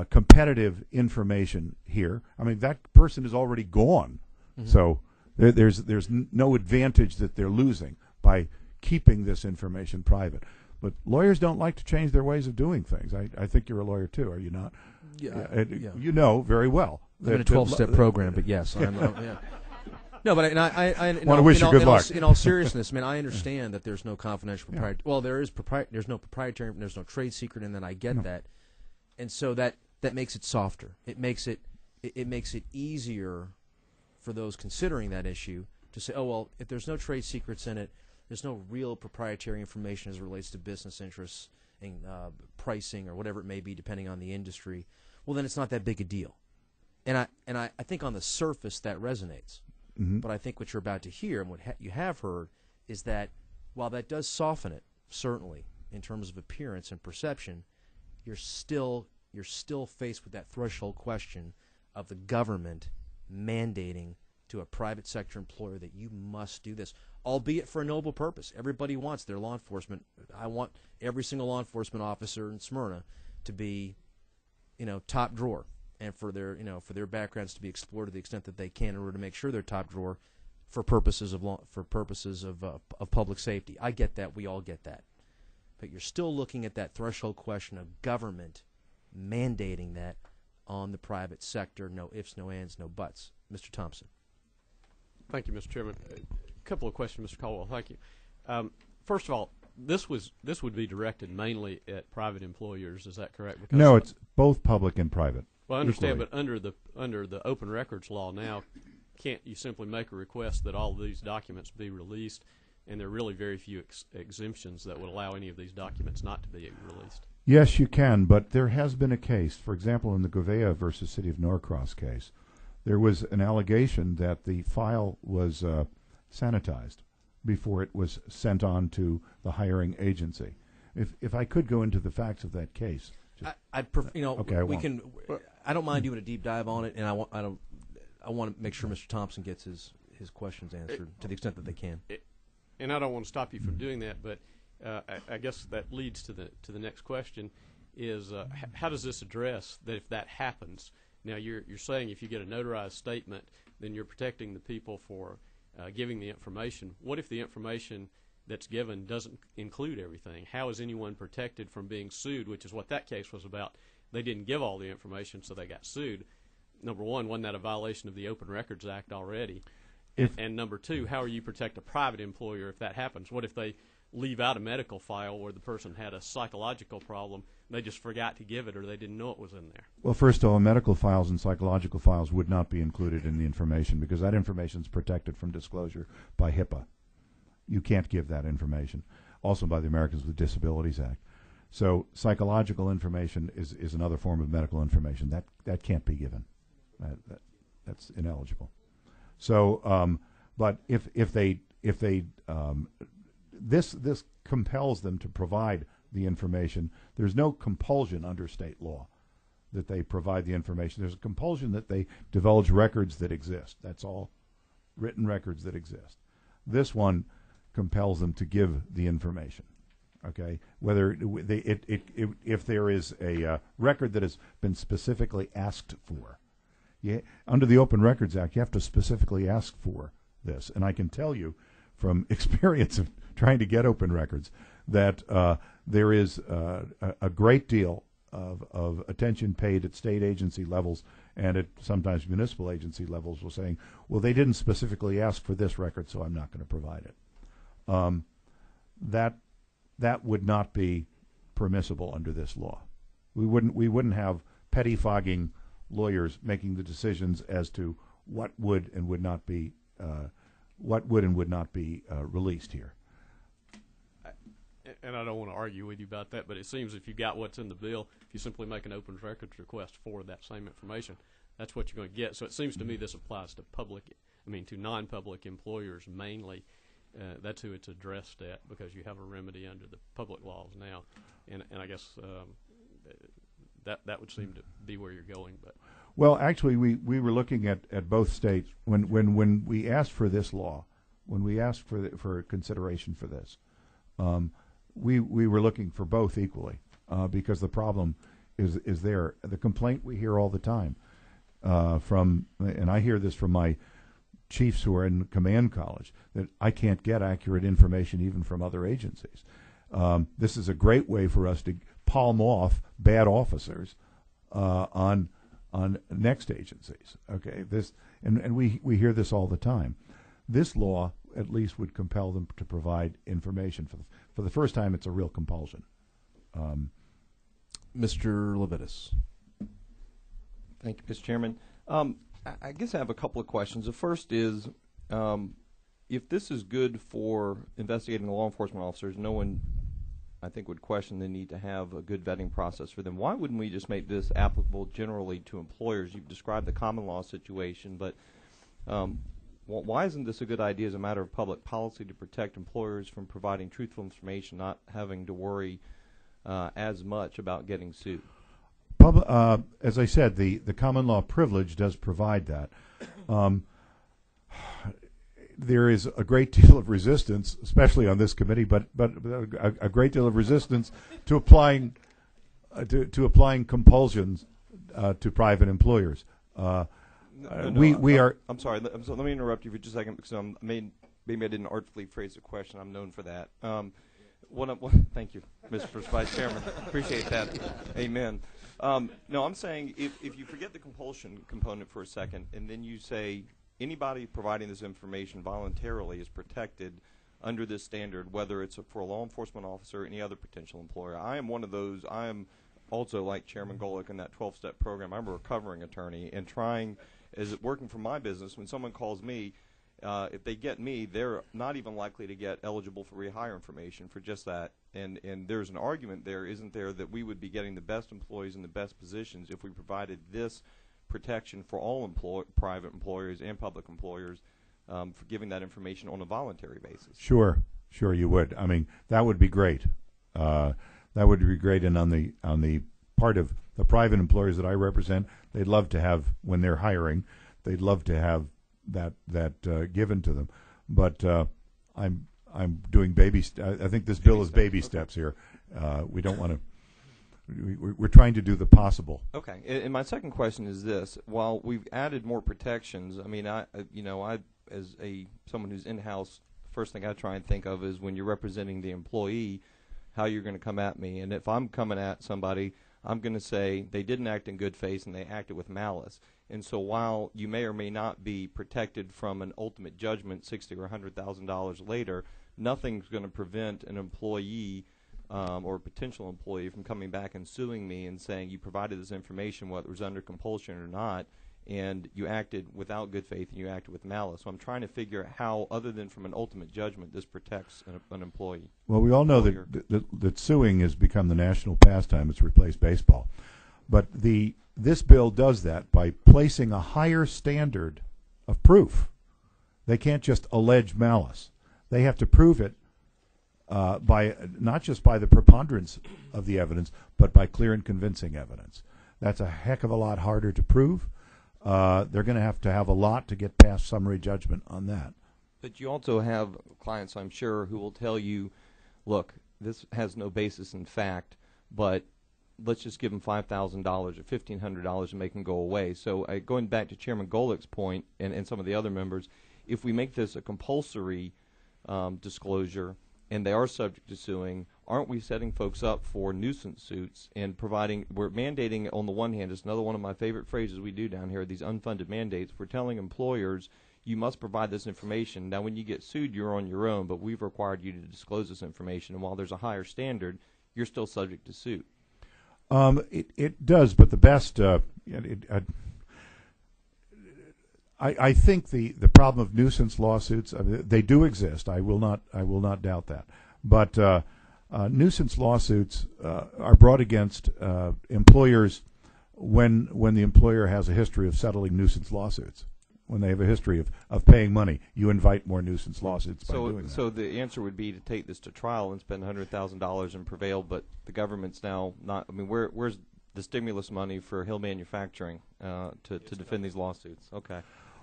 competitive information here. I mean, that person is already gone. Mm-hmm. So there's no advantage that they're losing by keeping this information private. But lawyers don't like to change their ways of doing things. I think you're a lawyer too, are you not? Yeah. You know very well. I'm in a 12-step program, but yes, I'm yeah. No, but I want to wish you good luck. In all seriousness, man, I understand that there's no confidential proprietary. Yeah. Well, there's no proprietary. There's no trade secret, and then I get that, and so that makes it softer. It makes it easier for those considering that issue to say, oh well, if there's no trade secrets in it, there's no real proprietary information as it relates to business interests and pricing or whatever it may be, depending on the industry. Well, then it's not that big a deal, and I think on the surface that resonates. Mm-hmm. But I think what you're about to hear and what you have heard is that while that does soften it, certainly, in terms of appearance and perception, you're still faced with that threshold question of the government mandating to a private sector employer that you must do this, albeit for a noble purpose. Everybody wants their law enforcement. I want every single law enforcement officer in Smyrna to be, top drawer, and for their backgrounds to be explored to the extent that they can in order to make sure they're top drawer for purposes of public safety. I get that. We all get that. But you're still looking at that threshold question of government mandating that on the private sector. No ifs, no ands, no buts. Mr. Thompson. Thank you, Mr. Chairman. A couple of questions, Mr. Caldwell. Thank you. First of all, this would be directed mainly at private employers. Is that correct? Because no, it's both public and private. Well, I understand, but under the open records law now, can't you simply make a request that all of these documents be released? And there are really very few exemptions that would allow any of these documents not to be released. Yes, you can, but there has been a case. For example, in the Govea versus City of Norcross case, there was an allegation that the file was sanitized before it was sent on to the hiring agency. If I could go into the facts of that case. I don't mind doing a deep dive on it, and I want to make sure Mr. Thompson gets his questions answered to the extent that they can. And I don't want to stop you from doing that, but I guess that leads to the next question: is how does this address that if that happens? Now you're saying if you get a notarized statement, then you're protecting the people for giving the information. What if the information that's given doesn't include everything? How is anyone protected from being sued, which is what that case was about? They didn't give all the information, so they got sued. Number one, wasn't that a violation of the Open Records Act already? And number two, how are you protect a private employer if that happens? What if they leave out a medical file where the person had a psychological problem, they just forgot to give it or they didn't know it was in there? Well, first of all, medical files and psychological files would not be included in the information because that information is protected from disclosure by HIPAA. You can't give that information. Also by the Americans with Disabilities Act. So psychological information is another form of medical information. That can't be given. That's ineligible. So, but if this compels them to provide the information, there's no compulsion under state law that they provide the information. There's a compulsion that they divulge records that exist. That's all, written records that exist. This one compels them to give the information. Okay, whether if there is a record that has been specifically asked for, under the Open Records Act, you have to specifically ask for this. And I can tell you from experience of trying to get open records that there is a great deal of attention paid at state agency levels and at sometimes municipal agency levels, was saying, well, they didn't specifically ask for this record, so I'm not going to provide it. that would not be permissible under this law. We wouldn't have pettifogging lawyers making the decisions as to what would and would not be released here. And I don't want to argue with you about that, but it seems if you got what's in the bill, if you simply make an open records request for that same information, that's what you're going to get. So it seems to me this applies to to non-public employers mainly. That's who it's addressed at, because you have a remedy under the public laws now, and I guess that would seem to be where you're going. But well, actually, we were looking at both states when we asked for this law, when we asked for consideration for this. We were looking for both equally, because the problem is there. The complaint we hear all the time and I hear this from my chiefs who are in command college, that I can't get accurate information even from other agencies. This is a great way for us to palm off bad officers on next agencies. Okay, and we hear this all the time. This law at least would compel them to provide information. For the first time, it's a real compulsion. Mr. Levitas. Thank you, Mr. Chairman. I guess I have a couple of questions. The first is, if this is good for investigating law enforcement officers, no one, I think, would question the need to have a good vetting process for them. Why wouldn't we just make this applicable generally to employers? You've described the common law situation, but why isn't this a good idea as a matter of public policy to protect employers from providing truthful information, not having to worry as much about getting sued? As I said, the common law privilege does provide that. There is a great deal of resistance, especially on this committee, but a great deal of resistance to applying compulsions to private employers. We are. I'm sorry. Let me interrupt you for just a second, because maybe I didn't artfully phrase the question. I'm known for that. Thank you, Mr. Vice Chairman. Appreciate that. Amen. No, I'm saying if you forget the compulsion component for a second, and then you say anybody providing this information voluntarily is protected under this standard, whether it's for a law enforcement officer or any other potential employer. I am one of those. I am also, like Chairman Golick in that 12-step program, I'm a recovering attorney, and working for my business, when someone calls me, if they get me, they're not even likely to get eligible for rehire information for just that. And there's an argument there, isn't there, that we would be getting the best employees in the best positions if we provided this protection for all private employers and public employers for giving that information on a voluntary basis. Sure, you would. I mean, that would be great. That would be great. And on the part of the private employers that I represent, they'd love to have, when they're hiring, they'd love to have that given to them. But I'm doing I think this bill is baby steps here. We don't want to. We're trying to do the possible. Okay. And my second question is this: while we've added more protections, I mean, I as someone who's in-house, first thing I try and think of is when you're representing the employee, how you're going to come at me. And if I'm coming at somebody, I'm going to say they didn't act in good faith and they acted with malice. And so while you may or may not be protected from an ultimate judgment $60,000 or $100,000 later, nothing's going to prevent an employee or a potential employee from coming back and suing me and saying you provided this information, whether it was under compulsion or not, and you acted without good faith and you acted with malice. So I'm trying to figure out how, other than from an ultimate judgment, this protects an employee. Well, we all know that suing has become the national pastime. It's replaced baseball. But this bill does that by placing a higher standard of proof. They can't just allege malice. They have to prove it by not just by the preponderance of the evidence, but by clear and convincing evidence. That's a heck of a lot harder to prove. They're going to have a lot to get past summary judgment on that. But you also have clients, I'm sure, who will tell you, look, this has no basis in fact, but let's just give them $5,000 or $1,500 and make them go away. So going back to Chairman Golick's point and some of the other members, if we make this a compulsory disclosure and they are subject to suing, aren't we setting folks up for nuisance suits and we're mandating on the one hand, it's another one of my favorite phrases we do down here, these unfunded mandates. We're telling employers you must provide this information. Now, when you get sued, you're on your own, but we've required you to disclose this information. And while there's a higher standard, you're still subject to suit. It does, but the best. I think the problem of nuisance lawsuits, they do exist. I will not doubt that. But nuisance lawsuits are brought against employers when the employer has a history of settling nuisance lawsuits. When they have a history of paying money, you invite more nuisance lawsuits by doing that. So the answer would be to take this to trial and spend $100,000 and prevail, but the government's now not. I mean, where's the stimulus money for Hill Manufacturing to defend these lawsuits? Okay.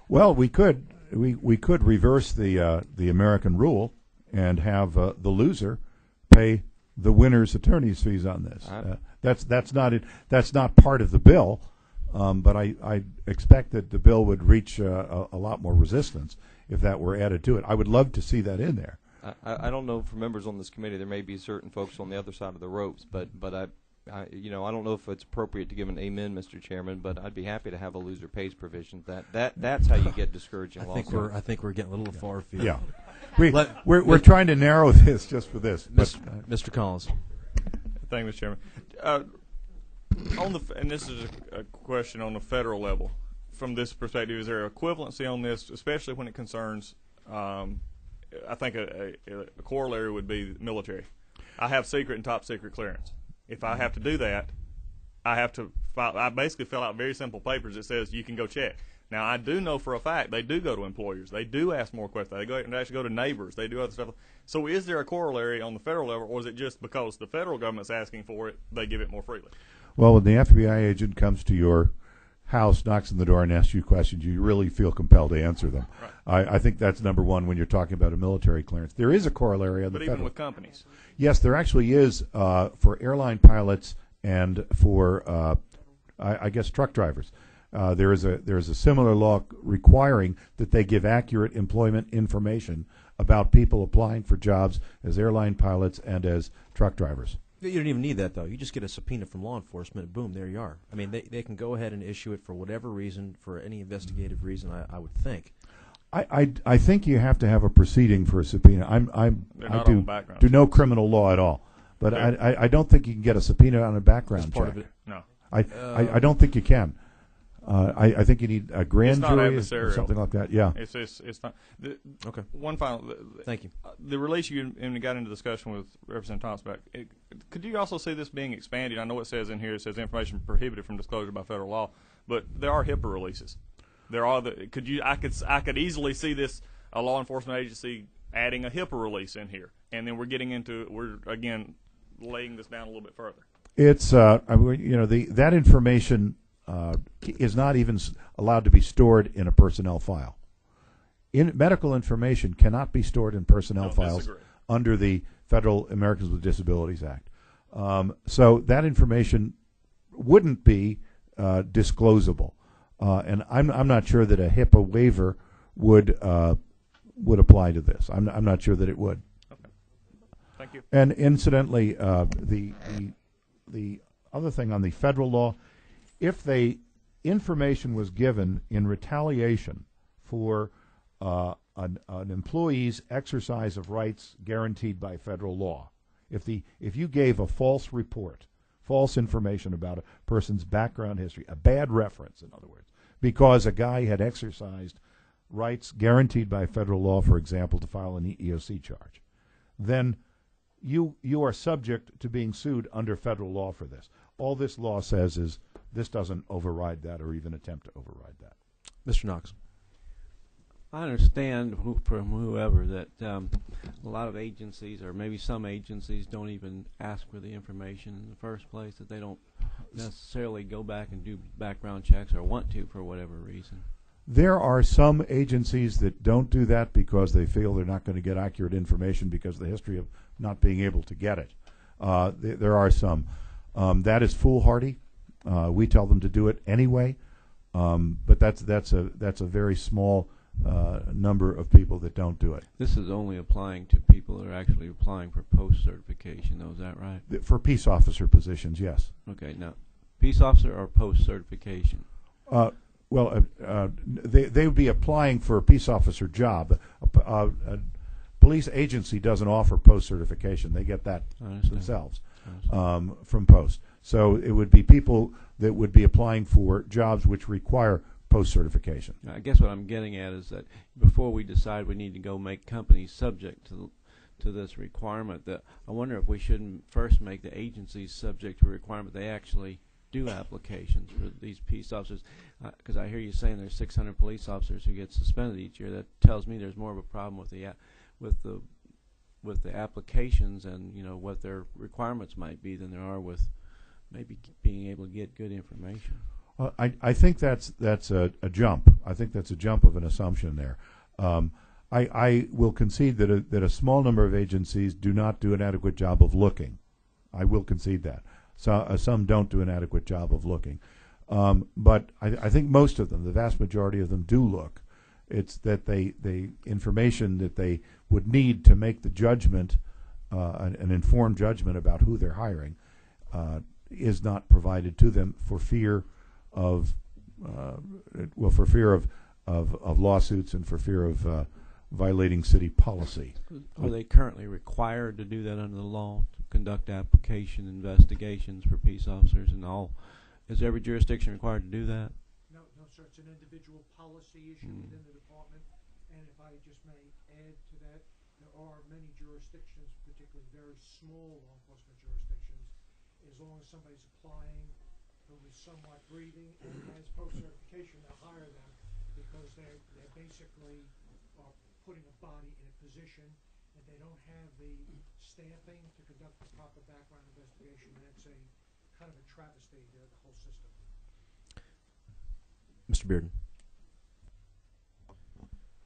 Well, we could reverse the American rule and have the loser pay the winner's attorney's fees on this. That's not part of the bill. But I expect that the bill would reach a lot more resistance if that were added to it. I would love to see that in there. I don't know, for members on this committee, there may be certain folks on the other side of the ropes, but I don't know if it's appropriate to give an amen, Mr. Chairman, but I'd be happy to have a loser pays provision. That's how you get discouraging lawsuits. I think we're getting a little far afield. Yeah, we're trying to narrow this just for this. Mr. Collins. Thank you, Mr. Chairman. And this is a question on the federal level. From this perspective, is there equivalency on this, especially when it concerns, I think a corollary would be military. I have secret and top secret clearance. If I have to do that, I have to I basically fill out very simple papers that says you can go check. Now, I do know for a fact they do go to employers. They do ask more questions. They actually go to neighbors. They do other stuff. So is there a corollary on the federal level, or is it just because the federal government's asking for it, they give it more freely? Well, when the FBI agent comes to your house, knocks on the door, and asks you questions, you really feel compelled to answer them. Right. I think that's number one when you're talking about a military clearance. There is a corollary on the federal. But even with companies? Yes, there actually is for airline pilots and for, I guess, truck drivers. There is a similar law requiring that they give accurate employment information about people applying for jobs as airline pilots and as truck drivers. You don't even need that, though. You just get a subpoena from law enforcement, and boom, there you are. I mean, they can go ahead and issue it for whatever reason, for any investigative reason, I would think. I think you have to have a proceeding for a subpoena. I do no criminal law at all, but I don't think you can get a subpoena on a background check. Of it? No. I don't think you can. I think you need a grand jury or something like that. Yeah. It's not. Okay. One final. Thank you. The release you got into discussion with Representative Thompson, could you also see this being expanded? I know it says in here, it says information prohibited from disclosure by federal law, but there are HIPAA releases. There are I could easily see this, a law enforcement agency adding a HIPAA release in here, and then we're again laying this down a little bit further. It's that information is not even allowed to be stored in a personnel file. Medical information cannot be stored in personnel files under the Federal Americans with Disabilities Act. So that information wouldn't be disclosable, and I'm not sure that a HIPAA waiver would apply to this. I'm not sure that it would. Okay. Thank you. And incidentally, the other thing on the federal law, if the information was given in retaliation for an employee's exercise of rights guaranteed by federal law, if you gave a false report, false information about a person's background history, a bad reference, in other words, because a guy had exercised rights guaranteed by federal law, for example, to file an EEOC charge, then you are subject to being sued under federal law for this. All this law says is this doesn't override that or even attempt to override that. Mr. Knox. I understand from whoever that a lot of agencies, or maybe some agencies, don't even ask for the information in the first place, that they don't necessarily go back and do background checks or want to for whatever reason. There are some agencies that don't do that because they feel they're not going to get accurate information because of the history of not being able to get it. There are some. That is foolhardy. We tell them to do it anyway, but that's a very small number of people that don't do it. This is only applying to people that are actually applying for post-certification, though, is that right? For peace officer positions, yes. Okay, now, peace officer or post-certification? Well, they would be applying for a peace officer job. A police agency doesn't offer post certification; they get that themselves from post. So it would be people that would be applying for jobs which require post certification. I guess what I'm getting at is that before we decide we need to go make companies subject to this requirement, that I wonder if we shouldn't first make the agencies subject to a requirement they actually do applications for these peace officers, because I hear you saying there's 600 police officers who get suspended each year. That tells me there's more of a problem with the applications and what their requirements might be than there are with maybe being able to get good information. Well, I think that's a jump. I think that's a jump of an assumption there. I will concede that a small number of agencies do not do an adequate job of looking. I will concede that. So, some don't do an adequate job of looking. But I think most of them, the vast majority of them, do look. It's that the information that they would need to make the judgment, an informed judgment about who they're hiring, is not provided to them for fear of lawsuits and for fear of violating city policy. Are they currently required to do that under the law, to conduct application investigations for peace officers and all? Is every jurisdiction required to do that? No, sir. It's an individual policy issue within the department. And if I just may add to that, there are many jurisdictions, particularly very small law enforcement jurisdictions, as long as somebody's applying who is somewhat breathing and has post-certification, they'll hire them because they're basically putting a body in a position and they don't have the staffing to conduct the proper background investigation. That's a kind of a travesty to the whole system. Mr. Bearden.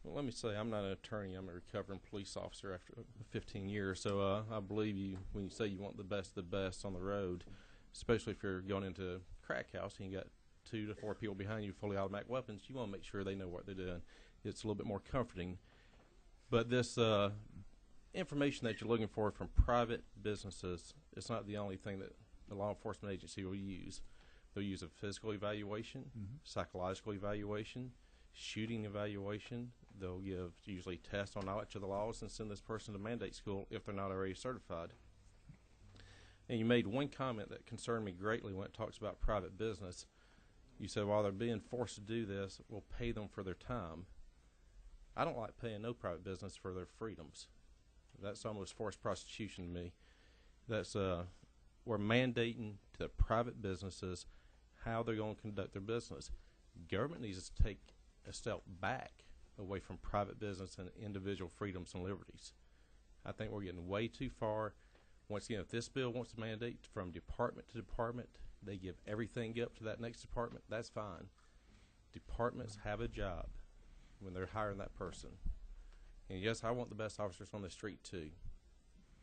Well, let me say, I'm not an attorney. I'm a recovering police officer after 15 years. So I believe you when you say you want the best of the best on the road, especially if you're going into a crack house and you got 2 to 4 people behind you, fully automatic weapons. You want to make sure they know what they're doing. It's a little bit more comforting. But this information that you're looking for from private businesses, it's not the only thing that the law enforcement agency will use. They'll use a physical evaluation, psychological evaluation, shooting evaluation. They'll give usually tests on knowledge of the laws and send this person to mandate school if they're not already certified. And you made one comment that concerned me greatly when it talks about private business. You said while they're being forced to do this, we'll pay them for their time. I don't like paying no private business for their freedoms. That's almost forced prostitution to me. That's we're mandating to private businesses how they're going to conduct their business. Government needs to take a step back away from private business and individual freedoms and liberties. I think we're getting way too far. Once again, if this bill wants to mandate from department to department, they give everything up to that next department, that's fine. Departments have a job when they're hiring that person. And yes, I want the best officers on the street too,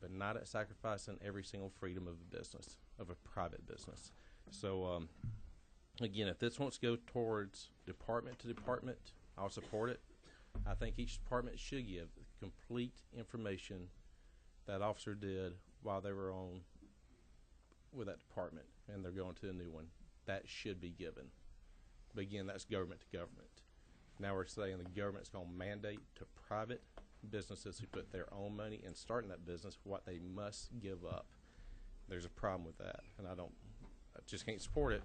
but not at sacrificing every single freedom of a business, of a private business. So again, if this wants to go towards department to department, I'll support it. I think each department should give complete information that officer did while they were on with that department and they're going to a new one. That should be given. But again, that's government to government. Now we're saying the government's going to mandate to private businesses who put their own money in starting that business what they must give up. There's a problem with that, and I just can't support it.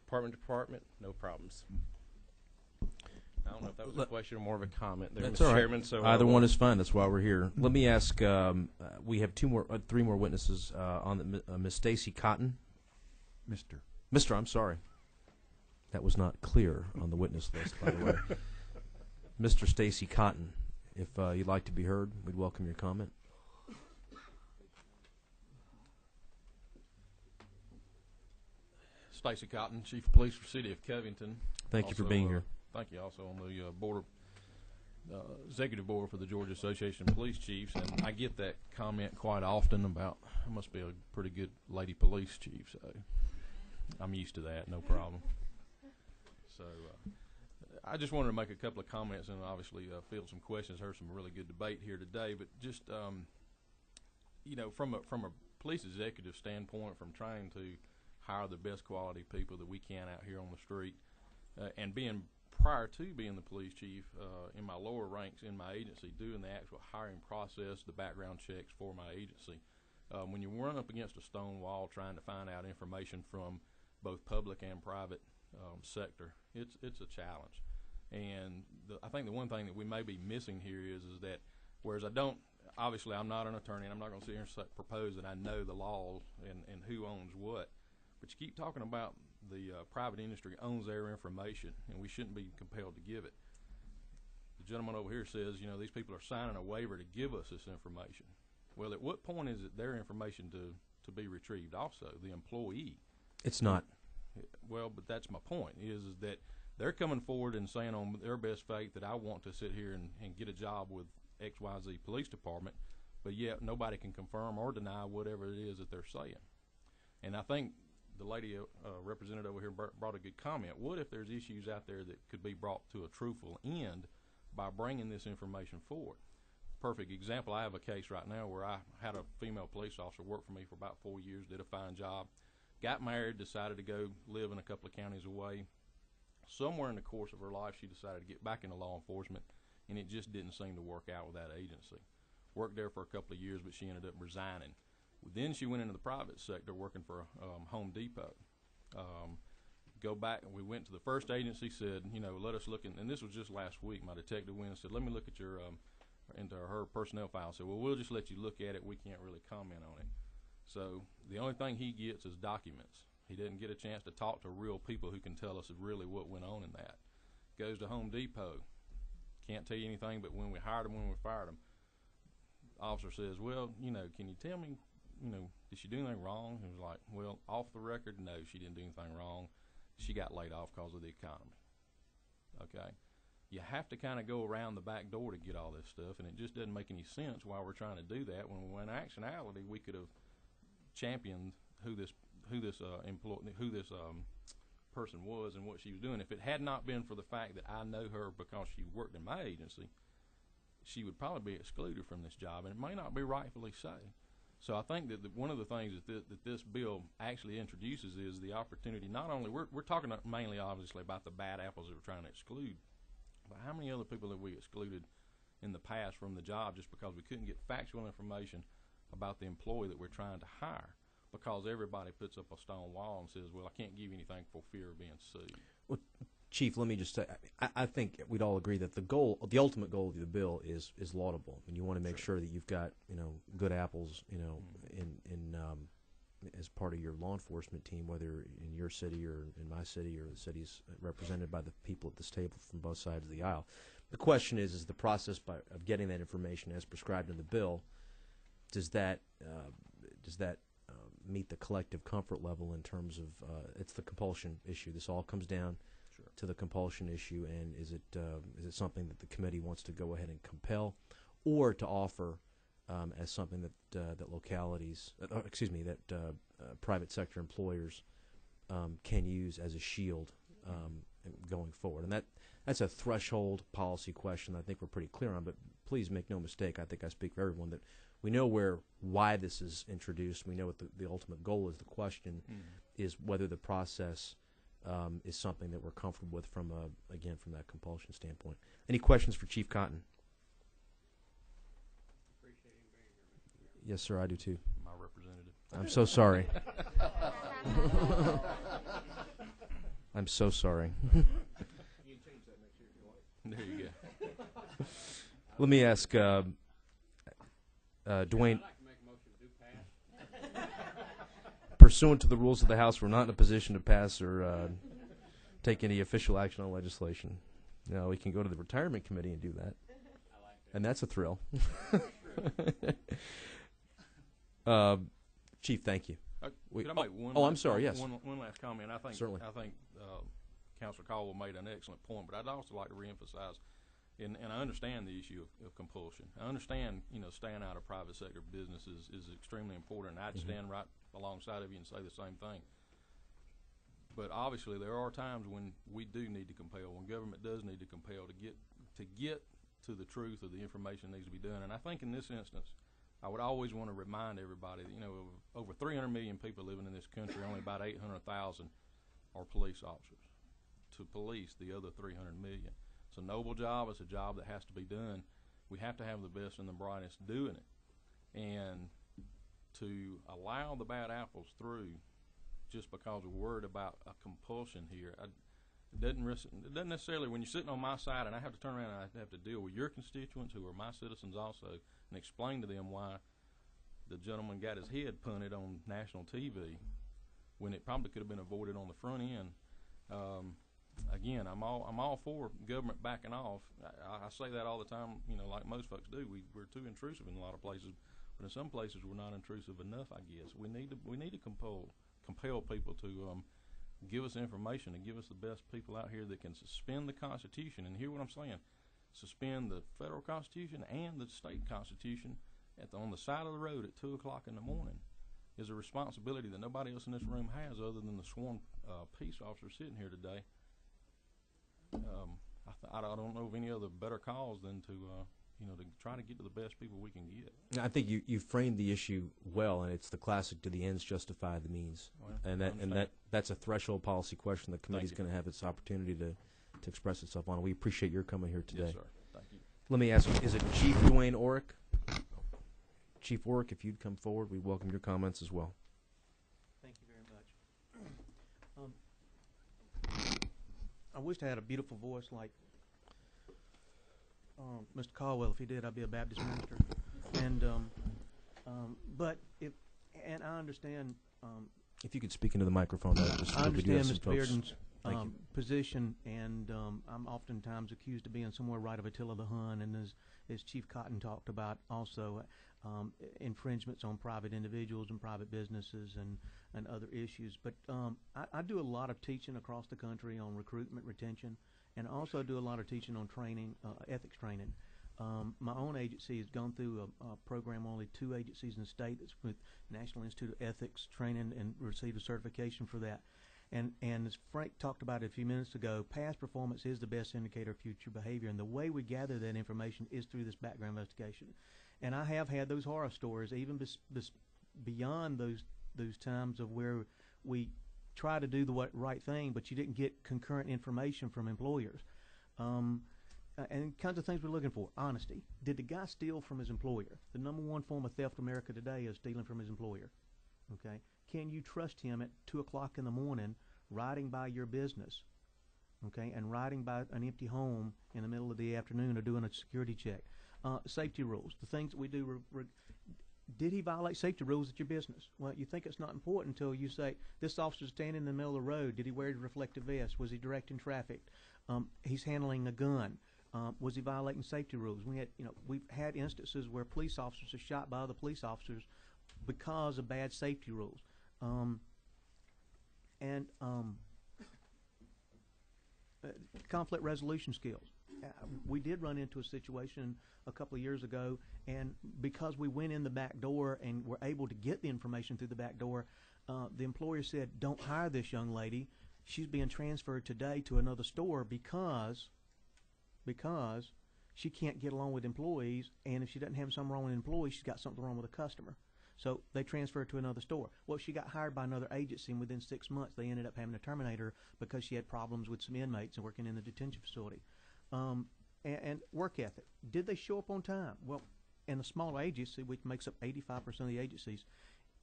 Department to department, no problems. I don't know if that was a question or more of a comment there, Mr. Chairman. So either one is fine. That's why we're here. Let me ask. We have three more witnesses on the Miss Stacy Cotton. Mr. I'm sorry. That was not clear on the witness list, by the way. Mr. Stacy Cotton, if you'd like to be heard, we'd welcome your comment. Stacy Cotton, Chief of Police for the City of Covington. Thank you for being here. Thank you. Also on the executive board for the Georgia Association of Police Chiefs, and I get that comment quite often about I must be a pretty good lady police chief, so I'm used to that, no problem. So I just wanted to make a couple of comments and obviously field some questions. Heard some really good debate here today, but just you know, from a police executive standpoint, from trying to hire the best quality people that we can out here on the street, and being prior to being the police chief, in my lower ranks in my agency, doing the actual hiring process, the background checks for my agency, when you run up against a stone wall trying to find out information from both public and private sector, it's a challenge. And I think the one thing that we may be missing here is that, whereas obviously I'm not an attorney, and I'm not going to sit here and propose that I know the laws and who owns what, but you keep talking about the private industry owns their information, and we shouldn't be compelled to give it. The gentleman over here says, these people are signing a waiver to give us this information. Well, at what point is it their information to be retrieved also, the employee? It's not. Well, but that's my point, is that they're coming forward and saying on their best faith that I want to sit here and get a job with XYZ Police Department, but yet nobody can confirm or deny whatever it is that they're saying. And I think the lady represented over here brought a good comment. What if there's issues out there that could be brought to a truthful end by bringing this information forward? Perfect example, I have a case right now where I had a female police officer work for me for about 4 years, did a fine job, got married, decided to go live in a couple of counties away. Somewhere in the course of her life, she decided to get back into law enforcement, and it just didn't seem to work out with that agency. Worked there for a couple of years, but she ended up resigning. Then she went into the private sector working for Home Depot. Go back, and we went to the first agency, said, let us look and this was just last week. My detective went and said, let me look at your into her personnel file. Said, well, we'll just let you look at it. We can't really comment on it. So the only thing he gets is documents. He didn't get a chance to talk to real people who can tell us really what went on in that. Goes to Home Depot. Can't tell you anything but when we hired him, when we fired him. Officer says, well, can you tell me, did she do anything wrong? He was like, well, off the record, no, she didn't do anything wrong. She got laid off because of the economy. Okay? You have to kind of go around the back door to get all this stuff, and it just doesn't make any sense why we're trying to do that when in actuality we could have championed who this person was and what she was doing. If it had not been for the fact that I know her because she worked in my agency, she would probably be excluded from this job, and it may not be rightfully so. So I think that one of the things that this bill actually introduces is the opportunity. Not only we're talking mainly obviously about the bad apples that we're trying to exclude, but how many other people have we excluded in the past from the job just because we couldn't get factual information about the employee that we're trying to hire, because everybody puts up a stone wall and says, well, I can't give you anything for fear of being sued. Well, Chief, let me just say, I think we'd all agree that the ultimate goal of the bill is laudable, and you want to make sure that you've got good apples, in as part of your law enforcement team, whether in your city or in my city or the cities represented by the people at this table from both sides of the aisle. The question is the process of getting that information as prescribed in the bill, does that meet the collective comfort level in terms of it's the compulsion issue? This all comes down to the compulsion issue, and is it something that the committee wants to go ahead and compel, or to offer as something that localities, private sector employers can use as a shield going forward? And that's a threshold policy question I think we're pretty clear on. But please make no mistake, I think I speak for everyone, that we know why this is introduced. We know what the ultimate goal is. The question is whether the process is something that we're comfortable with from that compulsion standpoint. Any questions for Chief Cotton? Yes, sir, I do too. My representative. I'm so sorry. I'm so sorry. There you go. Let me ask Dwayne. Pursuant to the rules of the House, we're not in a position to pass or take any official action on legislation. No, we can go to the retirement committee and do that, and that's a thrill. Chief, thank you. Could I make one I'm sorry. Yes. One last comment. I think Certainly. Councilor Caldwell made an excellent point, but I'd also like to reemphasize, and I understand the issue of compulsion. I understand, staying out of private sector business is extremely important. I'd stand right alongside of you and say the same thing. But obviously, there are times when we do need to compel, when government does need to compel to get to the truth of the information that needs to be done. And I think in this instance, I would always want to remind everybody that, of over 300 million people living in this country, only about 800,000 are police officers. to police the other 300 million. It's a noble job. It's a job that has to be done. We have to have the best and the brightest doing it. And to allow the bad apples through just because we're worried about a compulsion here, it doesn't necessarily, when you're sitting on my side and I have to turn around and I have to deal with your constituents who are my citizens also and explain to them why the gentleman got his head punted on national TV when it probably could have been avoided on the front end. Again, I'm all for government backing off. I say that all the time, you know, like most folks do. We're too intrusive in a lot of places, but in some places we're not intrusive enough, I guess. We need to compel people to give us information and give us the best people out here that can suspend the Constitution. And hear what I'm saying: suspend the federal Constitution and the state Constitution on the side of the road at 2 o'clock in the morning is a responsibility that nobody else in this room has other than the sworn peace officers sitting here today. I don't know of any other better cause than to try to get to the best people we can get. I think you framed the issue well, and it's the classic: do the ends justify the means? Well, that's a threshold policy question the committee's going to have its opportunity to express itself on. We appreciate your coming here today. Yes, sir. Thank you. Let me ask: is it Chief Dwayne Orrick? Chief Orrick, if you'd come forward, we welcome your comments as well. Thank you very much. I wished I had a beautiful voice like Mr. Caldwell. If he did, I'd be a Baptist minister. And I understand. If you could speak into the microphone, just I understand Mr. Bearden's Thank you. position, and I'm oftentimes accused of being somewhere right of Attila the Hun, and as Chief Cotton talked about, also infringements on private individuals and private businesses and other issues. But I do a lot of teaching across the country on recruitment, retention, and also do a lot of teaching on training, ethics training. My own agency has gone through a program, only 2 agencies in the state, that's with National Institute of Ethics Training, and received a certification for that. And as Frank talked about it a few minutes ago, past performance is the best indicator of future behavior, and the way we gather that information is through this background investigation. And I have had those horror stories, even beyond those times of where we try to do the right thing, but you didn't get concurrent information from employers. And kinds of things we're looking for. Honesty. Did the guy steal from his employer? The #1 form of theft in America today is stealing from his employer. Okay? Can you trust him at 2 o'clock in the morning riding by your business, okay, and riding by an empty home in the middle of the afternoon or doing a security check? Safety rules, the things that we do. Did he violate safety rules at your business? Well, you think it's not important until you say, this officer's standing in the middle of the road. Did he wear a reflective vest? Was he directing traffic? He's handling a gun. Was he violating safety rules? We've had instances where police officers are shot by other police officers because of bad safety rules. Conflict resolution skills. We did run into a situation a couple of years ago, and because we went in the back door and were able to get the information through the back door, the employer said, don't hire this young lady. She's being transferred today to another store because she can't get along with employees, and if she doesn't have something wrong with employees, she's got something wrong with a customer. So they transferred to another store. Well, she got hired by another agency, and within 6 months they ended up having to terminate her because she had problems with some inmates and working in the detention facility. And work ethic. Did they show up on time? Well, in a smaller agency, which makes up 85% of the agencies,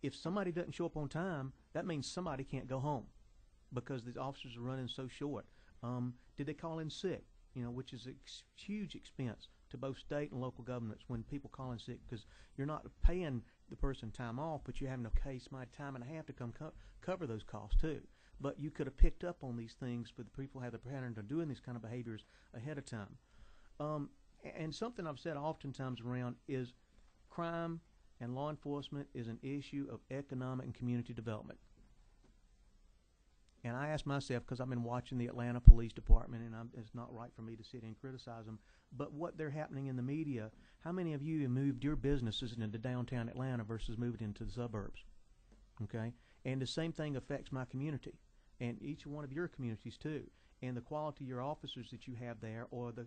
if somebody doesn't show up on time, that means somebody can't go home because the officers are running so short. Did they call in sick? Which is a huge expense to both state and local governments when people call in sick, because you're not paying the person time off, but you're having to pay somebody time and a half to come cover those costs too. But you could have picked up on these things, but the people have the pattern of doing these kind of behaviors ahead of time. And something I've said oftentimes around is crime and law enforcement is an issue of economic and community development. And I ask myself, because I've been watching the Atlanta Police Department, and it's not right for me to sit and criticize them, but what they're happening in the media, how many of you have moved your businesses into downtown Atlanta versus moved into the suburbs? Okay? And the same thing affects my community, and each one of your communities too. And the quality of your officers that you have there, or the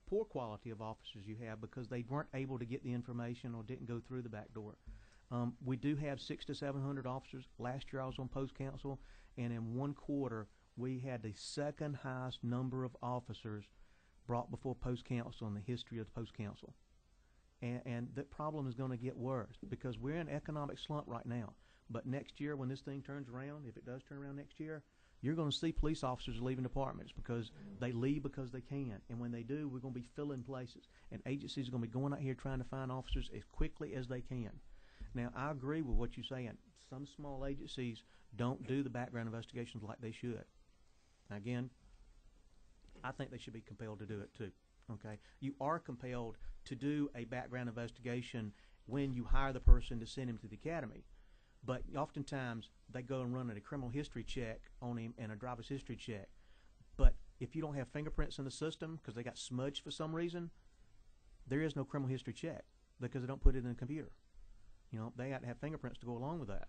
poor quality of officers you have because they weren't able to get the information or didn't go through the back door. We do have 600 to 700 officers. Last year I was on post council, and in 1 quarter we had the second highest number of officers brought before post council in the history of the post council. And the problem is going to get worse because we're in economic slump right now. But next year, when this thing turns around, if it does turn around next year, you're going to see police officers leaving departments because they leave because they can. And when they do, we're going to be filling places. And agencies are going to be going out here trying to find officers as quickly as they can. Now, I agree with what you're saying. Some small agencies don't do the background investigations like they should. Now, again, I think they should be compelled to do it too. Okay, you are compelled to do a background investigation when you hire the person to send him to the academy, but oftentimes they go and run a criminal history check on him and a driver's history check. But if you don't have fingerprints in the system because they got smudged for some reason, there is no criminal history check because they don't put it in the computer. You know, they got to have fingerprints to go along with that,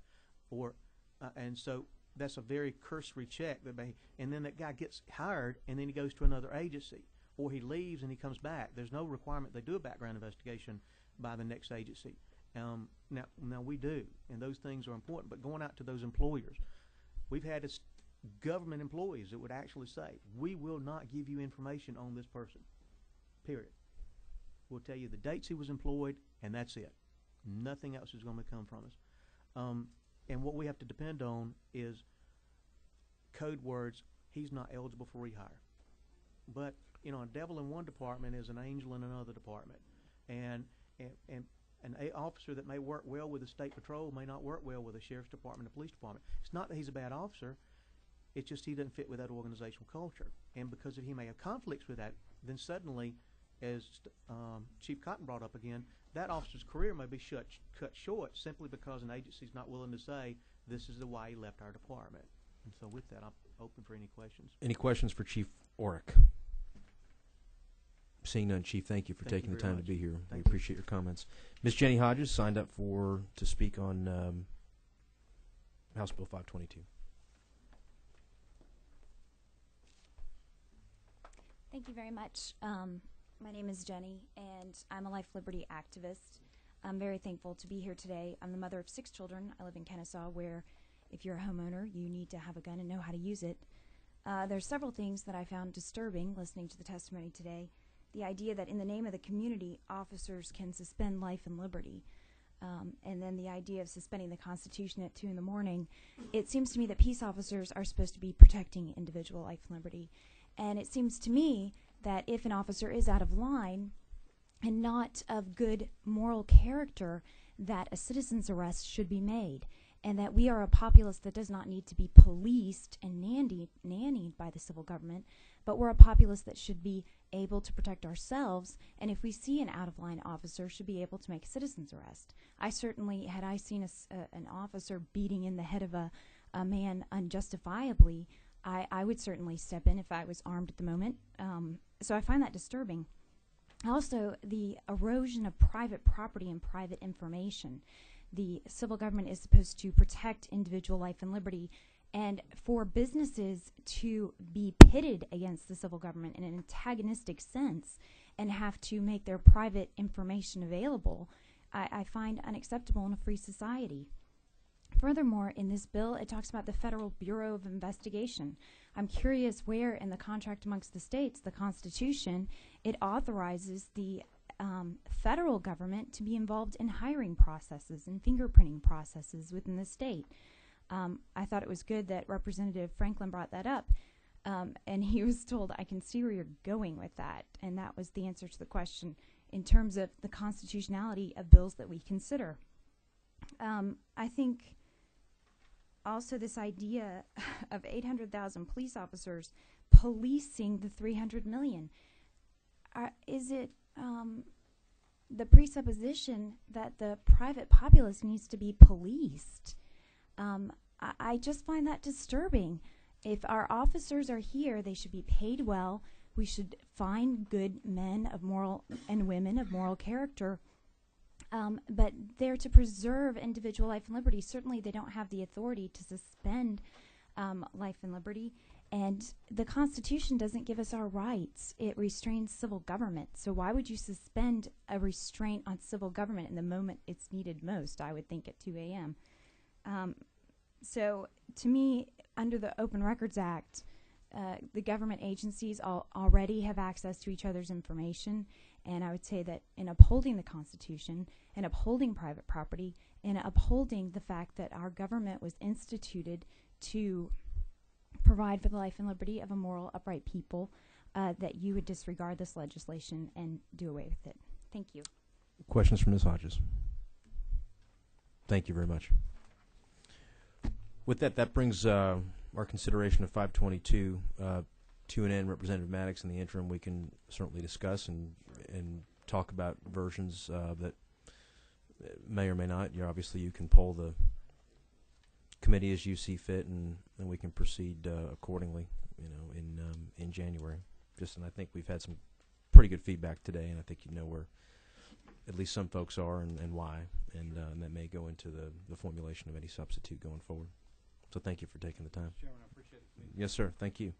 and so that's a very cursory check that and then that guy gets hired and then he goes to another agency. Or he leaves and he comes back. There's no requirement they do a background investigation by the next agency. Now we do, and those things are important. But going out to those employers, we've had government employees that would actually say, we will not give you information on this person, period. We'll tell you the dates he was employed, and that's it. Nothing else is going to come from us. And what we have to depend on is code words, he's not eligible for rehire. But you know, a devil in one department is an angel in another department, and an officer that may work well with the state patrol may not work well with the sheriff's department, the police department. It's not that he's a bad officer; it's just he doesn't fit with that organizational culture. And because he may have conflicts with that, then suddenly, as Chief Cotton brought up again, that officer's career may be cut short simply because an agency's not willing to say this is the why he left our department. And so, with that, I'm open for any questions. Any questions for Chief Orrick? Seeing none, Chief, thank you for taking the time to be here. We appreciate your comments. Ms. Jenny Hodges signed up to speak on House Bill 522. Thank you very much. My name is Jenny, and I'm a life liberty activist. I'm very thankful to be here today. I'm the mother of 6 children. I live in Kennesaw, where if you're a homeowner, you need to have a gun and know how to use it. There's several things that I found disturbing listening to the testimony today. The idea that in the name of the community, officers can suspend life and liberty. And then the idea of suspending the Constitution at 2 in the morning. It seems to me that peace officers are supposed to be protecting individual life and liberty. And it seems to me that if an officer is out of line and not of good moral character, that a citizen's arrest should be made. And that we are a populace that does not need to be policed and nannied by the civil government, but we're a populace that should be able to protect ourselves, and if we see an out-of-line officer, should be able to make a citizen's arrest. I certainly, had I seen an officer beating in the head of a man unjustifiably, I would certainly step in if I was armed at the moment. So I find that disturbing. Also, the erosion of private property and private information. The civil government is supposed to protect individual life and liberty, and for businesses to be pitted against the civil government in an antagonistic sense and have to make their private information available, I find unacceptable in a free society. Furthermore, in this bill, it talks about the Federal Bureau of Investigation. I'm curious where in the contract amongst the states, the Constitution, it authorizes the federal government to be involved in hiring processes and fingerprinting processes within the state. I thought it was good that Representative Franklin brought that up, and he was told, I can see where you're going with that, and that was the answer to the question in terms of the constitutionality of bills that we consider. I think also this idea of 800,000 police officers policing the 300 million. Is it the presupposition that the private populace needs to be policed? I just find that disturbing. If our officers are here, they should be paid well. We should find good men of moral and women of moral character. But they're to preserve individual life and liberty. Certainly they don't have the authority to suspend life and liberty. And the Constitution doesn't give us our rights. It restrains civil government. So why would you suspend a restraint on civil government in the moment it's needed most? I would think at 2 a.m. So to me, under the Open Records Act, the government agencies already have access to each other's information, and I would say that in upholding the Constitution and upholding private property and upholding the fact that our government was instituted to provide for the life and liberty of a moral, upright people, that you would disregard this legislation and do away with it. Thank you. Questions from Ms. Hodges? Thank you very much. With that, that brings our consideration of 522 to an end. Representative Maddox, in the interim, we can certainly discuss and talk about versions that may or may not. Obviously, you can poll the committee as you see fit, and we can proceed accordingly. In January. And I think we've had some pretty good feedback today, and I think you know where at least some folks are and why, and that may go into the formulation of any substitute going forward. So thank you for taking the time. Chairman, I appreciate it. Yes, sir. Thank you.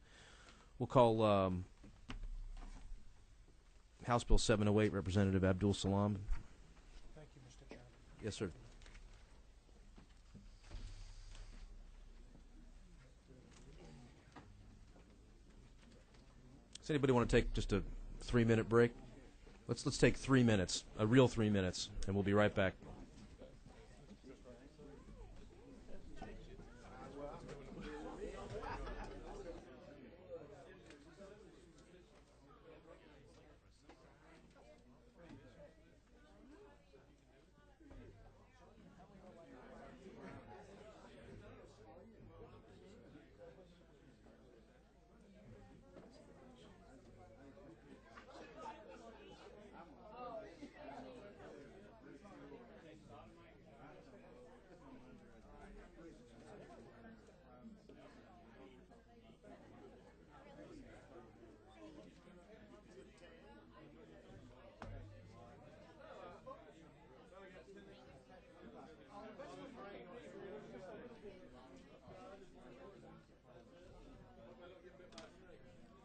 We'll call House Bill 708, Representative Abdul Salam. Thank you, Mr. Chairman. Yes, sir. Does anybody want to take just a 3-minute break? Let's take 3 minutes, a real 3 minutes, and we'll be right back.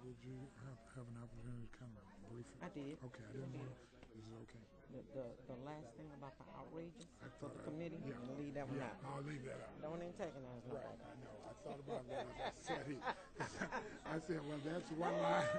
Did you have an opportunity to kind of brief it? I did. Okay, I didn't know. Is it okay? The last thing about the outrageous I for the thought committee, yeah. I'm gonna leave that one Yeah, out. I'll leave that out. Don't antagonize Right, nobody. I know. I thought about that as I said it. I said, well, that's one line.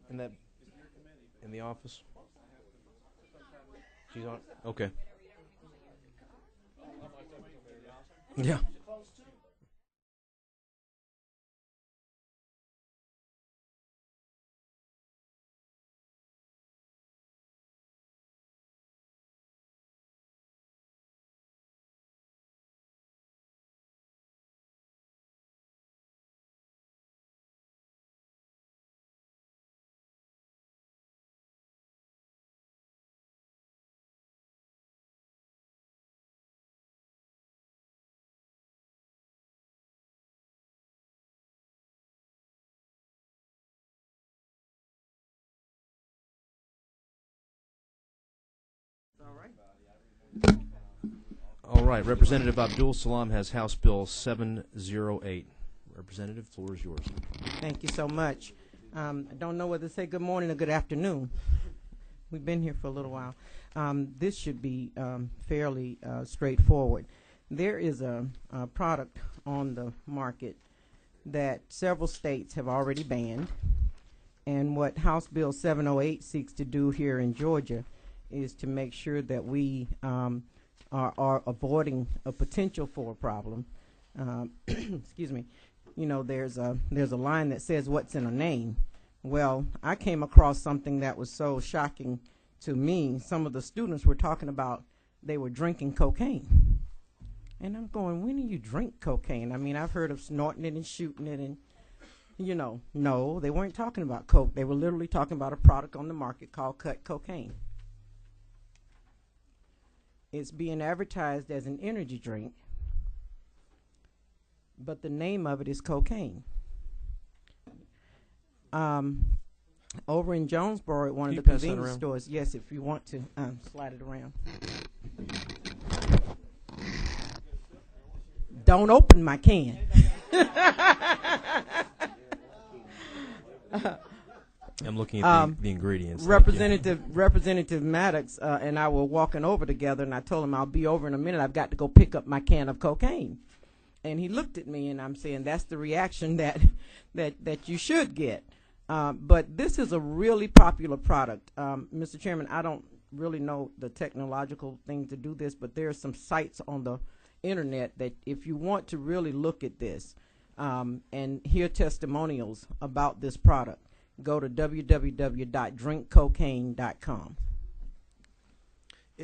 In that, in the office? She's on. Okay. Yeah. All right. Representative Abdul Salam has House Bill 708. Representative, the floor is yours. Thank you so much. I don't know whether to say good morning or good afternoon. We've been here for a little while. This should be fairly straightforward. There is a product on the market that several states have already banned, and what House Bill 708 seeks to do here in Georgia is to make sure that we are avoiding a potential for a problem. Excuse me. You know, there's a line that says what's in a name. Well, I came across something that was so shocking to me. Some of the students were talking about they were drinking cocaine. And I'm going, when do you drink cocaine? I mean, I've heard of snorting it and shooting it and, you know, no, they weren't talking about coke. They were literally talking about a product on the market called cut cocaine. It's being advertised as an energy drink, but the name of it is cocaine. Over in Jonesboro at one of the convenience stores, yes, if you want to slide it around. Don't open my can. I'm looking at the ingredients. Representative Maddox and I were walking over together, and I told him I'll be over in a minute. I've got to go pick up my can of cocaine. And he looked at me, and I'm saying that's the reaction that you should get. But this is a really popular product. Mr. Chairman, I don't really know the technological thing to do this, but there are some sites on the internet that if you want to really look at this and hear testimonials about this product, go to www.drinkcocaine.com.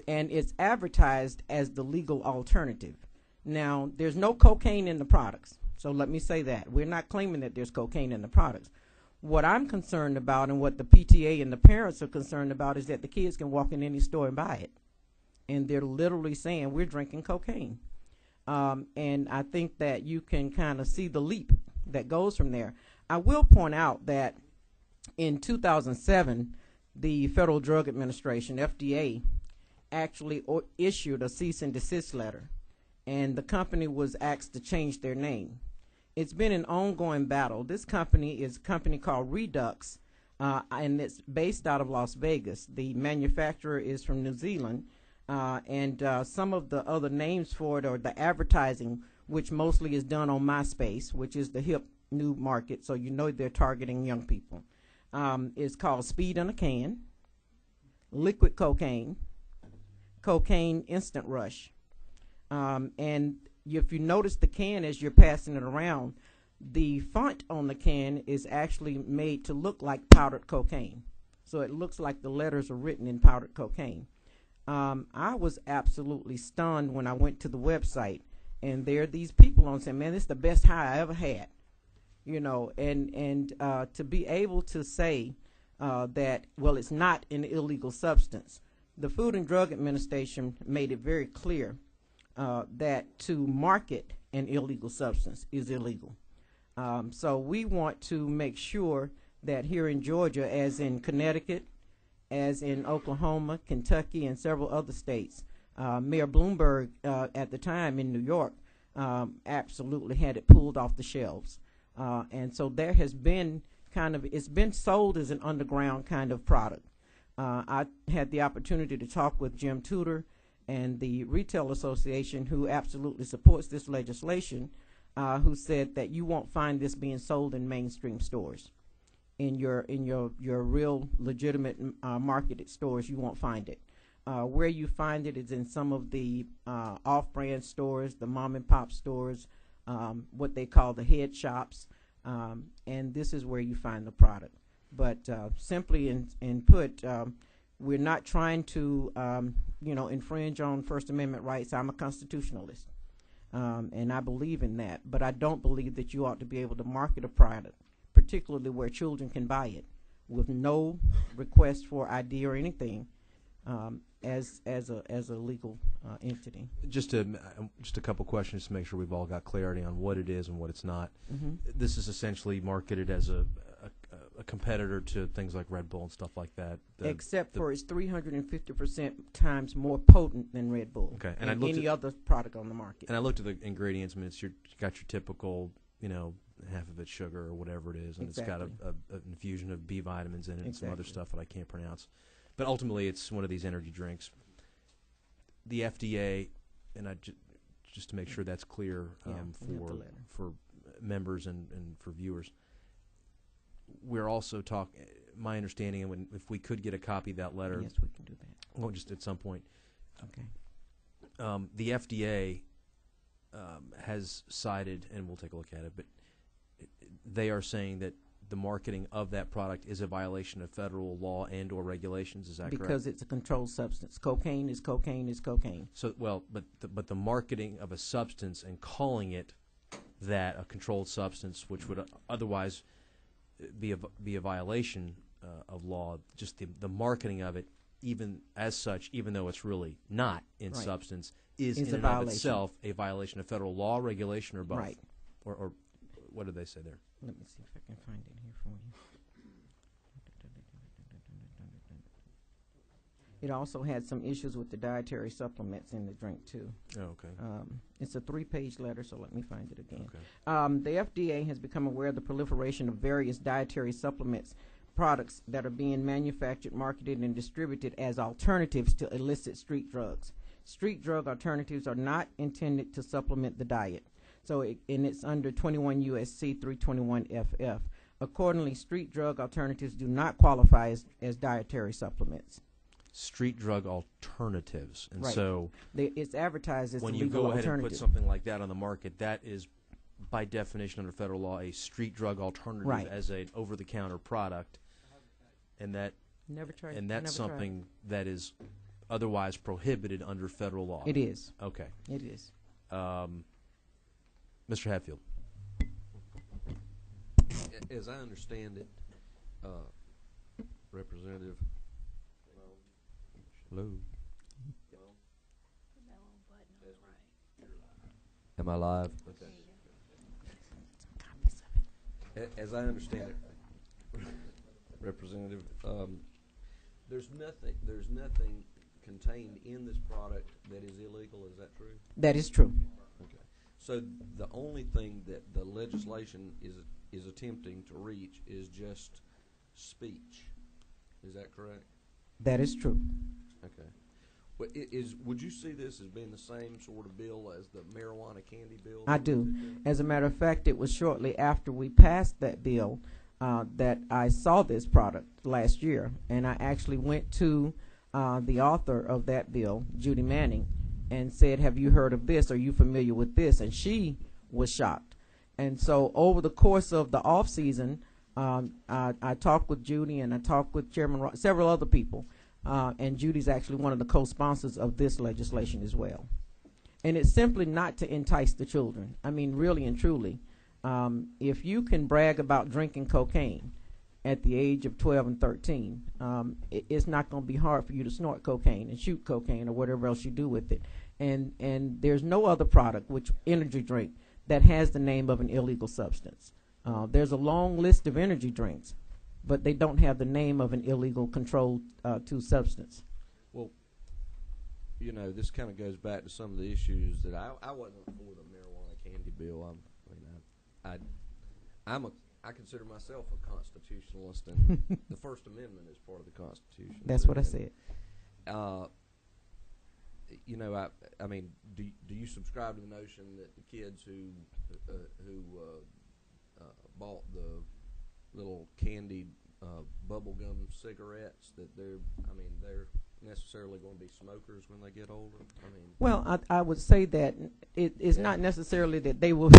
And it's advertised as the legal alternative. Now, there's no cocaine in the products, so let me say that. We're not claiming that there's cocaine in the products. What I'm concerned about and what the PTA and the parents are concerned about is that the kids can walk in any store and buy it. And they're literally saying, we're drinking cocaine. And I think that you can kind of see the leap that goes from there. I will point out that in 2007, the Federal Drug Administration, FDA, actually issued a cease and desist letter, and the company was asked to change their name. It's been an ongoing battle. This company is a company called Redux, and it's based out of Las Vegas. The manufacturer is from New Zealand, and some of the other names for it are the advertising, which mostly is done on MySpace, which is the hip new market, so you know they're targeting young people. It's called Speed in a Can, Liquid Cocaine, Cocaine Instant Rush. And if you notice the can as you're passing it around, the font on the can is actually made to look like powdered cocaine. So it looks like the letters are written in powdered cocaine. I was absolutely stunned when I went to the website, and there are these people on saying, man, this is the best high I ever had. You know, and to be able to say that, well, it's not an illegal substance. The Food and Drug Administration made it very clear that to market an illegal substance is illegal. So we want to make sure that here in Georgia, as in Connecticut, as in Oklahoma, Kentucky, and several other states, Mayor Bloomberg at the time in New York absolutely had it pulled off the shelves. And so there has been it's been sold as an underground kind of product. I had the opportunity to talk with Jim Tudor and the Retail Association, who absolutely supports this legislation, who said that you won't find this being sold in mainstream stores. in your real legitimate marketed stores, you won't find it. Where you find it is in some of the off-brand stores, the mom and pop stores, what they call the head shops, and this is where you find the product. But simply in put, we're not trying to infringe on First Amendment rights. I'm a constitutionalist, and I believe in that. But I don't believe that you ought to be able to market a product, particularly where children can buy it, with no request for ID or anything, as a legal entity. Just a couple questions to make sure we've all got clarity on what it is and what it's not. Mm-hmm. This is essentially marketed as a competitor to things like Red Bull and stuff like that. Except for it's 350% times more potent than Red Bull. Okay, and any other product on the market. And I looked at the ingredients. I mean, you got your typical, half of it's sugar or whatever it is, and Exactly. It's got an infusion of B vitamins in it and some other Exactly. stuff that I can't pronounce. But ultimately, it's one of these energy drinks. The FDA, and just to make sure that's clear for members and for viewers, we're also talking. My understanding, and if we could get a copy of that letter, yes, we can do that. Well, just at some point. Okay. The FDA has cited, and we'll take a look at it, but they are saying that the marketing of that product is a violation of federal law and or regulations. Is that correct? Because it's a controlled substance. Cocaine is cocaine is cocaine. So, but the marketing of a substance and calling it that, a controlled substance, which would otherwise be a violation of law, just the marketing of it, even as such, even though it's really not in Right. substance, is Is in a and of violation. itself a violation of federal law, regulation, or both. Right. Or what did they say there? Let me see if I can find it here for you. It also had some issues with the dietary supplements in the drink, too. Oh, okay. It's a 3-page letter, so let me find it again. Okay. The FDA has become aware of the proliferation of various dietary supplements products that are being manufactured, marketed, and distributed as alternatives to illicit street drugs. Street drug alternatives are not intended to supplement the diet. So, it's under 21 U.S.C. 321 FF. Accordingly, street drug alternatives do not qualify as dietary supplements. Street drug alternatives, and Right. so it's advertised as when a you legal go ahead alternative. and put something like that on the market, that is by definition under federal law a street drug alternative Right. as an over-the-counter product, and that's Never tried something that is otherwise prohibited under federal law. It is. Okay. It is. Mr. Hatfield. As I understand it, Representative. Hello. Am I live? Okay. As I understand it, Representative, there's nothing contained in this product that is illegal. Is that true? That is true. Okay. So the only thing that the legislation is attempting to reach is just speech. Is that correct? That is true. Okay. Well, would you see this as being the same sort of bill as the marijuana candy bill? I do. As a matter of fact, it was shortly after we passed that bill that I saw this product last year, and I actually went to the author of that bill, Judy Manning, and said, "Have you heard of this? Are you familiar with this?" And she was shocked. And so over the course of the off season, I talked with Judy and I talked with Chairman several other people, and Judy's actually one of the co-sponsors of this legislation as well. And it's simply not to entice the children. I mean, really and truly, if you can brag about drinking cocaine at the age of 12 and 13, it's not going to be hard for you to snort cocaine and shoot cocaine or whatever else you do with it. And there's no other product, which energy drink, that has the name of an illegal substance. There's a long list of energy drinks, but they don't have the name of an illegal controlled substance. Well, this kind of goes back to some of the issues that I wasn't for the marijuana candy bill. I consider myself a constitutionalist, and the First Amendment is part of the Constitution. That's what I said. I mean, do you subscribe to the notion that the kids who bought the little candied bubblegum cigarettes that they're necessarily going to be smokers when they get older? Well, I would say that it is not necessarily that they will,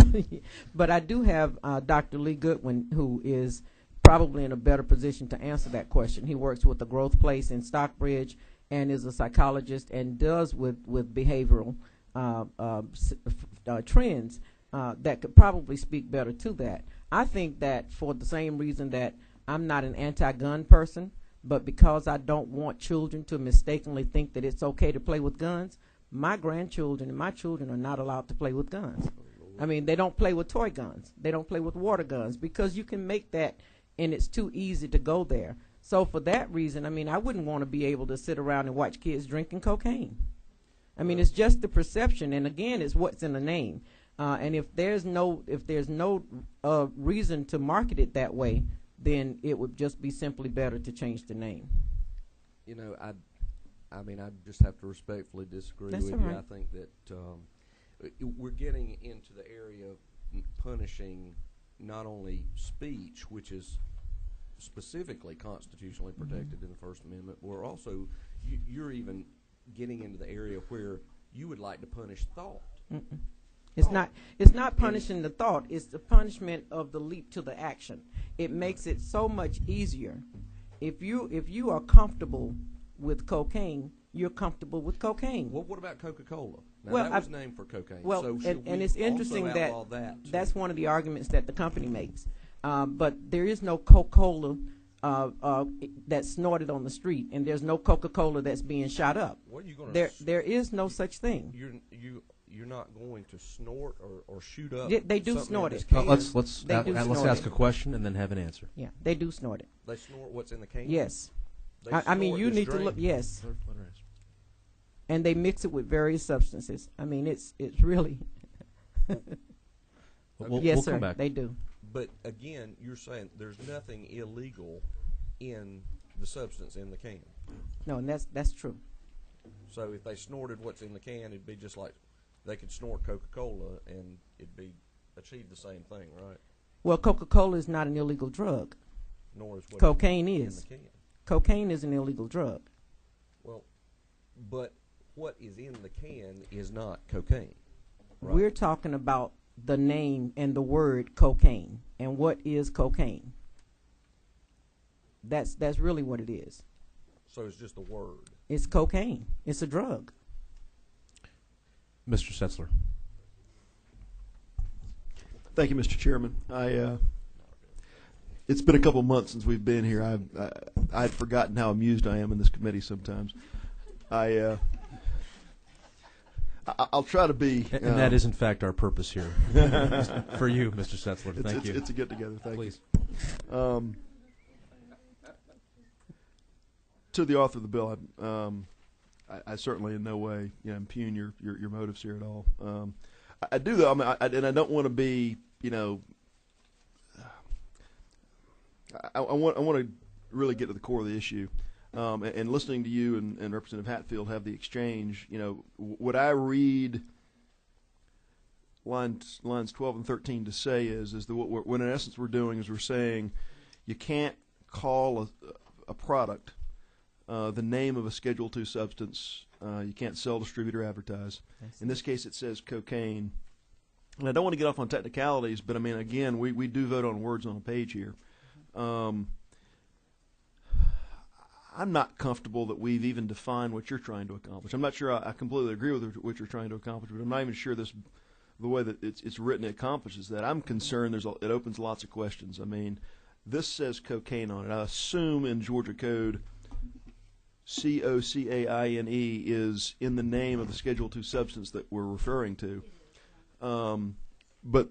but I do have Dr. Lee Goodwin, who is probably in a better position to answer that question. He works with the Growth Place in Stockbridge and is a psychologist and does with behavioral trends that could probably speak better to that. I think that for the same reason that I'm not an anti-gun person, but because I don't want children to mistakenly think that it's okay to play with guns, my grandchildren and my children are not allowed to play with guns. I mean, they don't play with toy guns. They don't play with water guns because you can make that, and it's too easy to go there. So for that reason, I mean, I wouldn't want to be able to sit around and watch kids drinking cocaine. I mean, it's just the perception, and again, it's what's in the name. And if there's no reason to market it that way, then it would just be simply better to change the name. You know, I just have to respectfully disagree That's with all you. right. I think that we're getting into the area of punishing not only speech, which is specifically constitutionally protected in the First Amendment, but we're also, you're even getting into the area where you would like to punish thought. Mm-mm. It's not punishing the thought. It's the punishment of the leap to the action. It makes it so much easier. If you are comfortable with cocaine, you're comfortable with cocaine. Well, what about Coca-Cola? Now, Well, that was named for cocaine. Well, so and it's interesting that that's one of the arguments that the company makes. But there is no Coca-Cola that's snorted on the street, and there's no Coca-Cola that's being shot up. What are you gonna there is no such thing. You're not going to snort or shoot up. They do something snort in it. this Let's can? ask a question and then have an answer. Yeah, they do snort it. They snort what's in the can? Yes. They I mean, snort you this need to drink? look. Yes. And they mix it with various substances. I mean, it's really. Yes, sir. They do. But again, you're saying there's nothing illegal in the substance in the can. No, and that's true. So if they snorted what's in the can, it'd be just like they could snort Coca-Cola and it'd be achieve the same thing, right? Well, Coca-Cola is not an illegal drug. Nor is what cocaine in is. the can. Cocaine is an illegal drug. Well, but what is in the can is not cocaine. Right? We're talking about the name and the word cocaine. And what is cocaine? That's really what it is. So it's just a word. It's cocaine. It's a drug. Mr. Setzler. Thank you, Mr. Chairman. It's been a couple months since we've been here. I'd forgotten how amused I am in this committee sometimes. I'll try to be. And that is, in fact, our purpose here. For you, Mr. Setzler. Thank you. It's a get-together. Thank Please. you. To the author of the bill, I certainly in no way impugn your motives here at all. I do, though. And I don't want to be, I want to really get to the core of the issue. And listening to you and Representative Hatfield have the exchange, what I read lines 12 and 13 to say is that what in essence we're doing is we're saying you can't call a product the name of a Schedule II substance. You can't sell, distribute, or advertise. In this case, it says cocaine. And I don't want to get off on technicalities, but again, we do vote on words on a page here. I'm not comfortable that we've even defined what you're trying to accomplish. I'm not sure I completely agree with what you're trying to accomplish, but I'm not even sure the way that it's written accomplishes that. I'm concerned it opens lots of questions. This says cocaine on it. I assume in Georgia code, cocaine is in the name of the Schedule II substance that we're referring to. But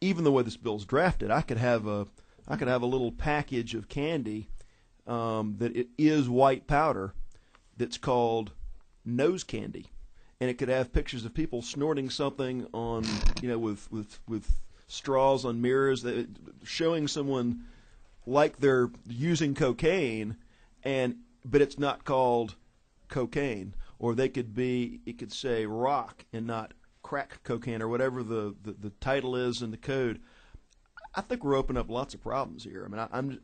even the way this bill's drafted, I could have a little package of candy that it is white powder that's called nose candy, and it could have pictures of people snorting something on with straws on mirrors, showing someone like they're using cocaine, but it's not called cocaine. Or it could say rock and not crack cocaine, or whatever the title is in the code. I think we're opening up lots of problems here. I mean,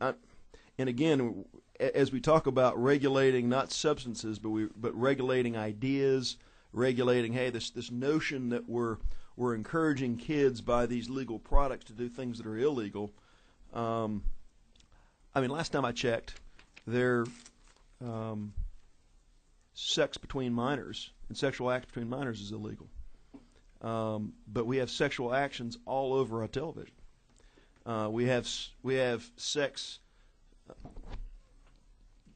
and again, as we talk about regulating not substances, but regulating ideas, regulating, hey, this notion that we're encouraging kids by these legal products to do things that are illegal. I mean, last time I checked, sex between minors and sexual acts between minors is illegal. But we have sexual actions all over our television. We have sex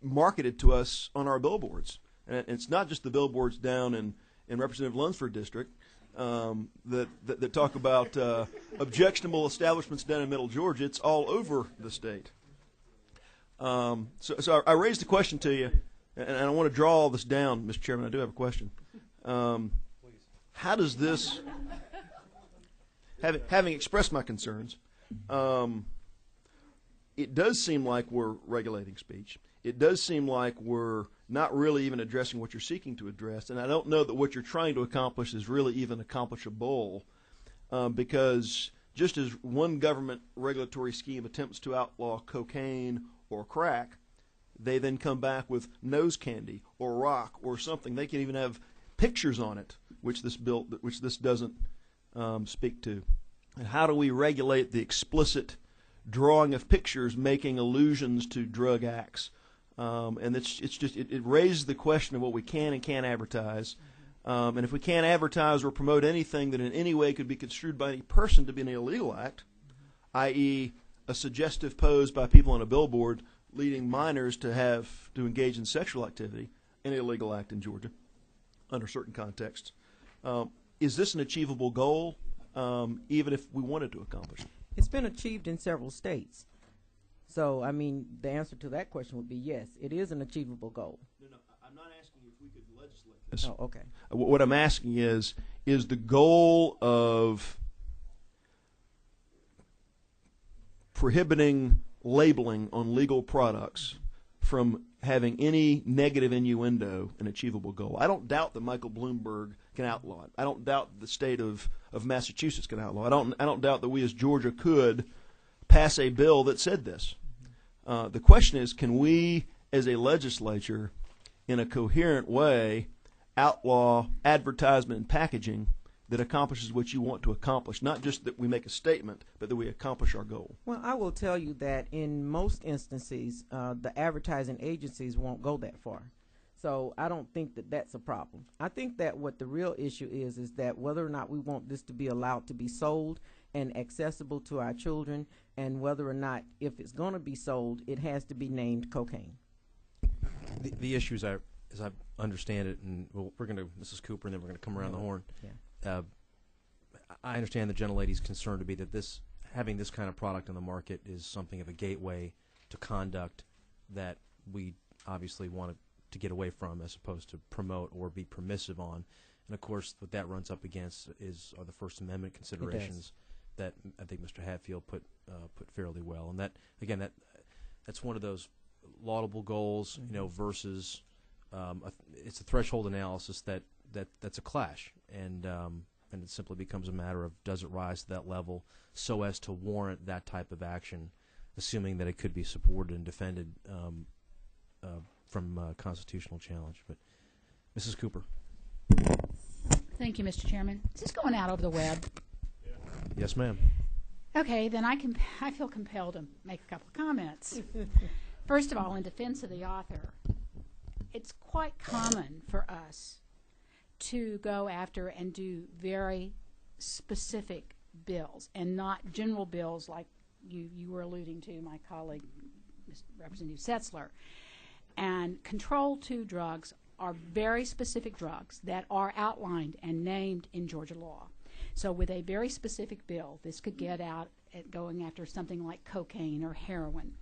marketed to us on our billboards, and it's not just the billboards down in Representative Lunsford District that talk about objectionable establishments down in Middle Georgia. It's all over the state. So I raised the question to you, and I want to draw all this down, Mr. Chairman. I do have a question. How does this, having expressed my concerns, it does seem like we're regulating speech. It does seem like we're not really even addressing what you're seeking to address, and I don't know that what you're trying to accomplish is really even accomplishable, because just as one government regulatory scheme attempts to outlaw cocaine or crack, they then come back with nose candy or rock or something. They can even have pictures on it, which this doesn't speak to. And how do we regulate the explicit drawing of pictures making allusions to drug acts? And it raises the question of what we can and can't advertise. And if we can't advertise or promote anything that in any way could be construed by any person to be an illegal act, i.e. a suggestive pose by people on a billboard leading minors to engage in sexual activity, an illegal act in Georgia under certain contexts. Is this an achievable goal, even if we wanted to accomplish it? It's been achieved in several states. So, I mean, the answer to that question would be yes, it is an achievable goal. No, I'm not asking if we could legislate this. Oh, okay. What I'm asking is the goal of prohibiting labeling on legal products from having any negative innuendo an achievable goal? I don't doubt that Michael Bloomberg can outlaw it. I don't doubt the state of Massachusetts can outlaw it. I don't doubt that we as Georgia could pass a bill that said this. The question is, can we as a legislature in a coherent way outlaw advertisement and packaging that accomplishes what you want to accomplish, not just that we make a statement, but that we accomplish our goal? Well, I will tell you that in most instances, the advertising agencies won't go that far. So I don't think that that's a problem. I think that what the real issue is that whether or not we want this to be allowed to be sold and accessible to our children, and whether or not, if it's going to be sold, it has to be named cocaine. The issue, as I understand it, and we're going to, Mrs. Cooper, and then we're going to come around the horn. Yeah. I understand the gentlelady's concern to be that having this kind of product on the market is something of a gateway to conduct that we obviously want to get away from, as opposed to promote or be permissive on. And of course, what that runs up against are the First Amendment considerations that I think Mr. Hatfield put fairly well. And that, again, that's one of those laudable goals, versus it's a threshold analysis that's a clash, and it simply becomes a matter of, does it rise to that level so as to warrant that type of action, assuming that it could be supported and defended from constitutional challenge. But Mrs. Cooper. Thank you, Mr. Chairman. Is this going out over the web? Yes, ma'am. Okay, then I feel compelled to make a couple of comments. First of all, in defense of the author, it's quite common for us to go after and do very specific bills and not general bills like you were alluding to, my colleague, Representative Setzler. And Control 2 drugs are very specific drugs that are outlined and named in Georgia law. So with a very specific bill, this could get out at going after something like cocaine or heroin.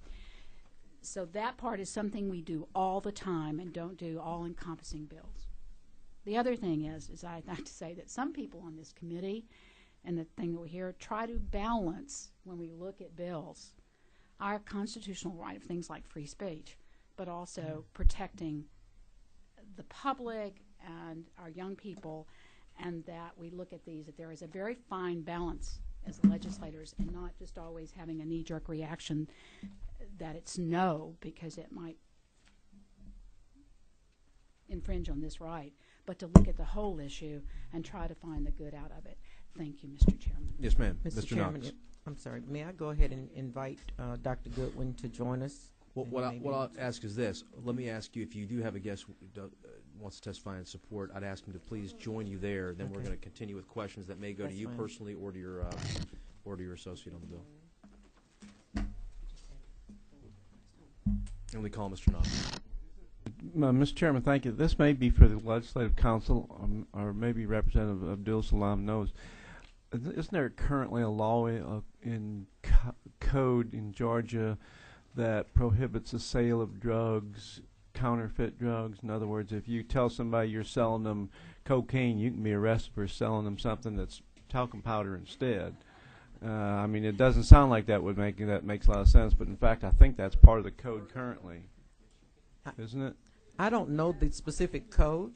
So that part is something we do all the time and don't do all-encompassing bills. The other thing is I'd like to say that some people on this committee, and the thing that we hear, try to balance, when we look at bills, our constitutional right of things like free speech, but also protecting the public and our young people, and that we look at these, that there is a very fine balance as legislators, and not just always having a knee-jerk reaction that it's no because it might infringe on this right, but to look at the whole issue and try to find the good out of it. Thank you, Mr. Chairman. Yes, ma'am. Mr. Mr. Chairman, Knox. I'm sorry. May I go ahead and invite Dr. Goodwin to join us? What I'll ask is this. Let me ask you, if you do have a guest who wants to testify in support, I'd ask him to please join you there. Then we're going to continue with questions that may go That's to you fine. personally or to your associate on the bill. And we call Mr. Knox. Mr. Chairman, thank you. This may be for the Legislative Council, or maybe Representative Abdul Salam knows. Isn't there currently a law in code in Georgia that prohibits the sale of drugs, counterfeit drugs? In other words, if you tell somebody you're selling them cocaine, you can be arrested for selling them something that's talcum powder instead. I mean, it doesn't sound like that makes a lot of sense, but in fact, I think that's part of the code currently, isn't it? I don't know the specific code,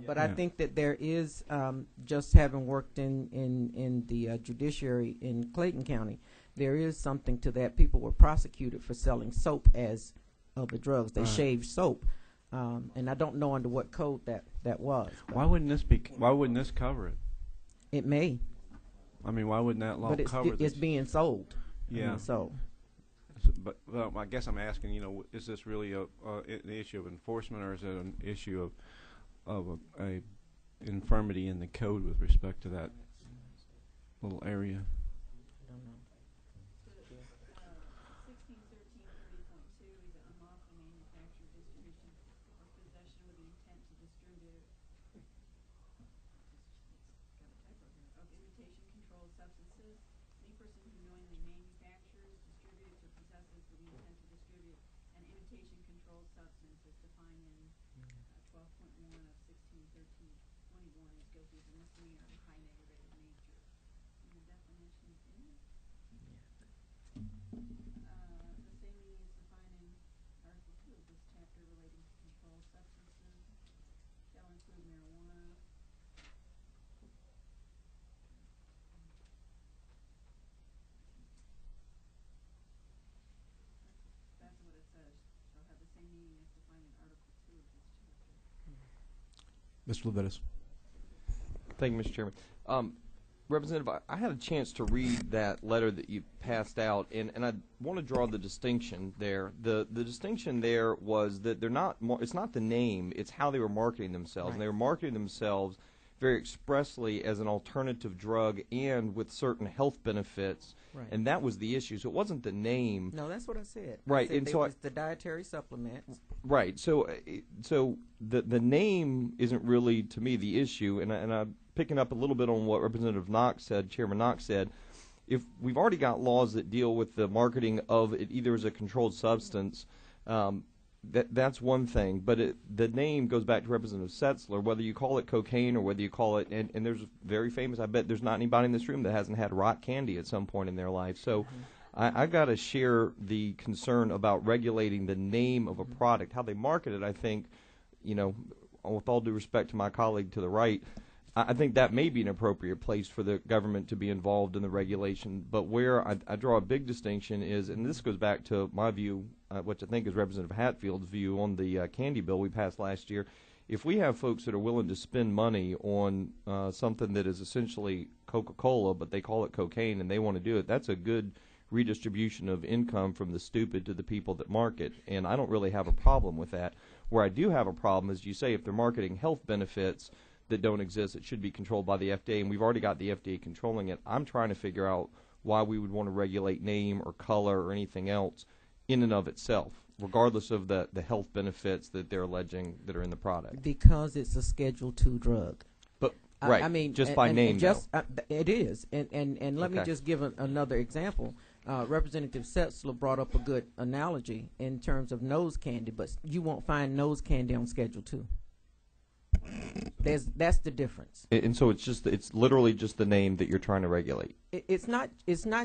but I Yeah. think that there is, just having worked in the judiciary in Clayton County, there is something to that. People were prosecuted for selling soap as other drugs. They shaved soap, and I don't know under what code that was. Why wouldn't this cover it? It may. I mean, why wouldn't that law But cover this? it's being sold. Yeah. So. But I guess I'm asking, is this really an issue of enforcement, or is it an issue of a infirmity in the code with respect to that little area? I don't know. Mr. Levitas. Thank you, Mr. Chairman. Representative, I had a chance to read that letter that you passed out, and I want to draw the distinction there. The distinction there was that it's not the name, it's how they were marketing themselves. Right. And they were marketing themselves very expressly as an alternative drug and with certain health benefits. Right. And that was the issue. So it wasn't the name. No, that's what I said. Right, I said and they so was the dietary supplements. Right. So the name isn't really, to me, the issue. And I'm picking up a little bit on what Representative Knox said, Chairman Knox said. If we've already got laws that deal with the marketing of it either as a controlled substance, that's one thing. But the name goes back to Representative Setzler, whether you call it cocaine or whether you call it, and there's very famous, I bet there's not anybody in this room that hasn't had rock candy at some point in their life. So I got to share the concern about regulating the name of a product. How they market it, I think, with all due respect to my colleague to the right, I think that may be an appropriate place for the government to be involved in the regulation. But where I draw a big distinction is, and this goes back to my view, which I think is Representative Hatfield's view on the candy bill we passed last year. If we have folks that are willing to spend money on something that is essentially Coca-Cola, but they call it cocaine and they want to do it, that's a good redistribution of income from the stupid to the people that market. And I don't really have a problem with that. Where I do have a problem is, you say, if they're marketing health benefits that don't exist, it should be controlled by the FDA, and we've already got the FDA controlling it. I'm trying to figure out why we would want to regulate name or color or anything else in and of itself, regardless of the health benefits that they're alleging that are in the product. Because it's a Schedule II drug. But right, I mean, just by name, it is. And let me Okay. just give another example. Representative Setzler brought up a good analogy in terms of nose candy, but you won't find nose candy on Schedule II. That's the difference. And so it's literally just the name that you're trying to regulate. It's not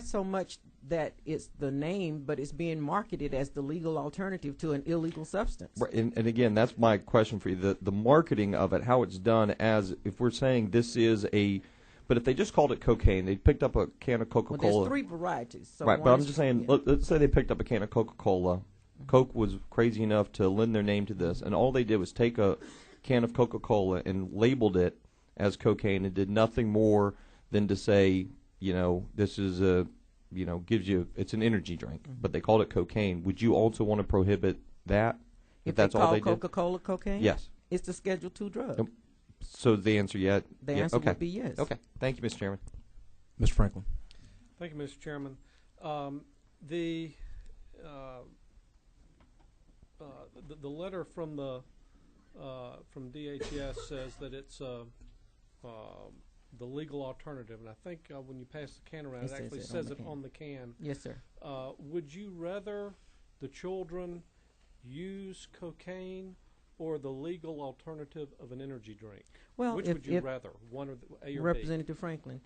so much that it's the name, but it's being marketed as the legal alternative to an illegal substance. Right, and again, that's my question for you. The marketing of it, how it's done, as if we're saying this is a But if they just called it cocaine, they picked up a can of Well, Coca-Cola. there's 3 varieties. So Right, one but I'm is- just saying, yeah. let's say they picked up a can of Coca-Cola. Coke was crazy enough to lend their name to this, and all they did was take a can of Coca-Cola and labeled it as cocaine and did nothing more than to say, this is gives you, it's an energy drink, but they called it cocaine. Would you also want to prohibit that? If that's they all call they did? Coca-Cola cocaine? Yes. It's the Schedule II drug. Nope. So the answer yet? The yeah, answer okay. would be yes. Okay. Thank you, Mr. Chairman. Mr. Franklin. Thank you, Mr. Chairman. The letter from from DHS says that it's the legal alternative, and I think when you pass the can around, it actually says it on the can. Yes, sir. Would you rather the children use cocaine or the legal alternative of an energy drink? Well, which would you rather, one or A or B? Representative Franklin,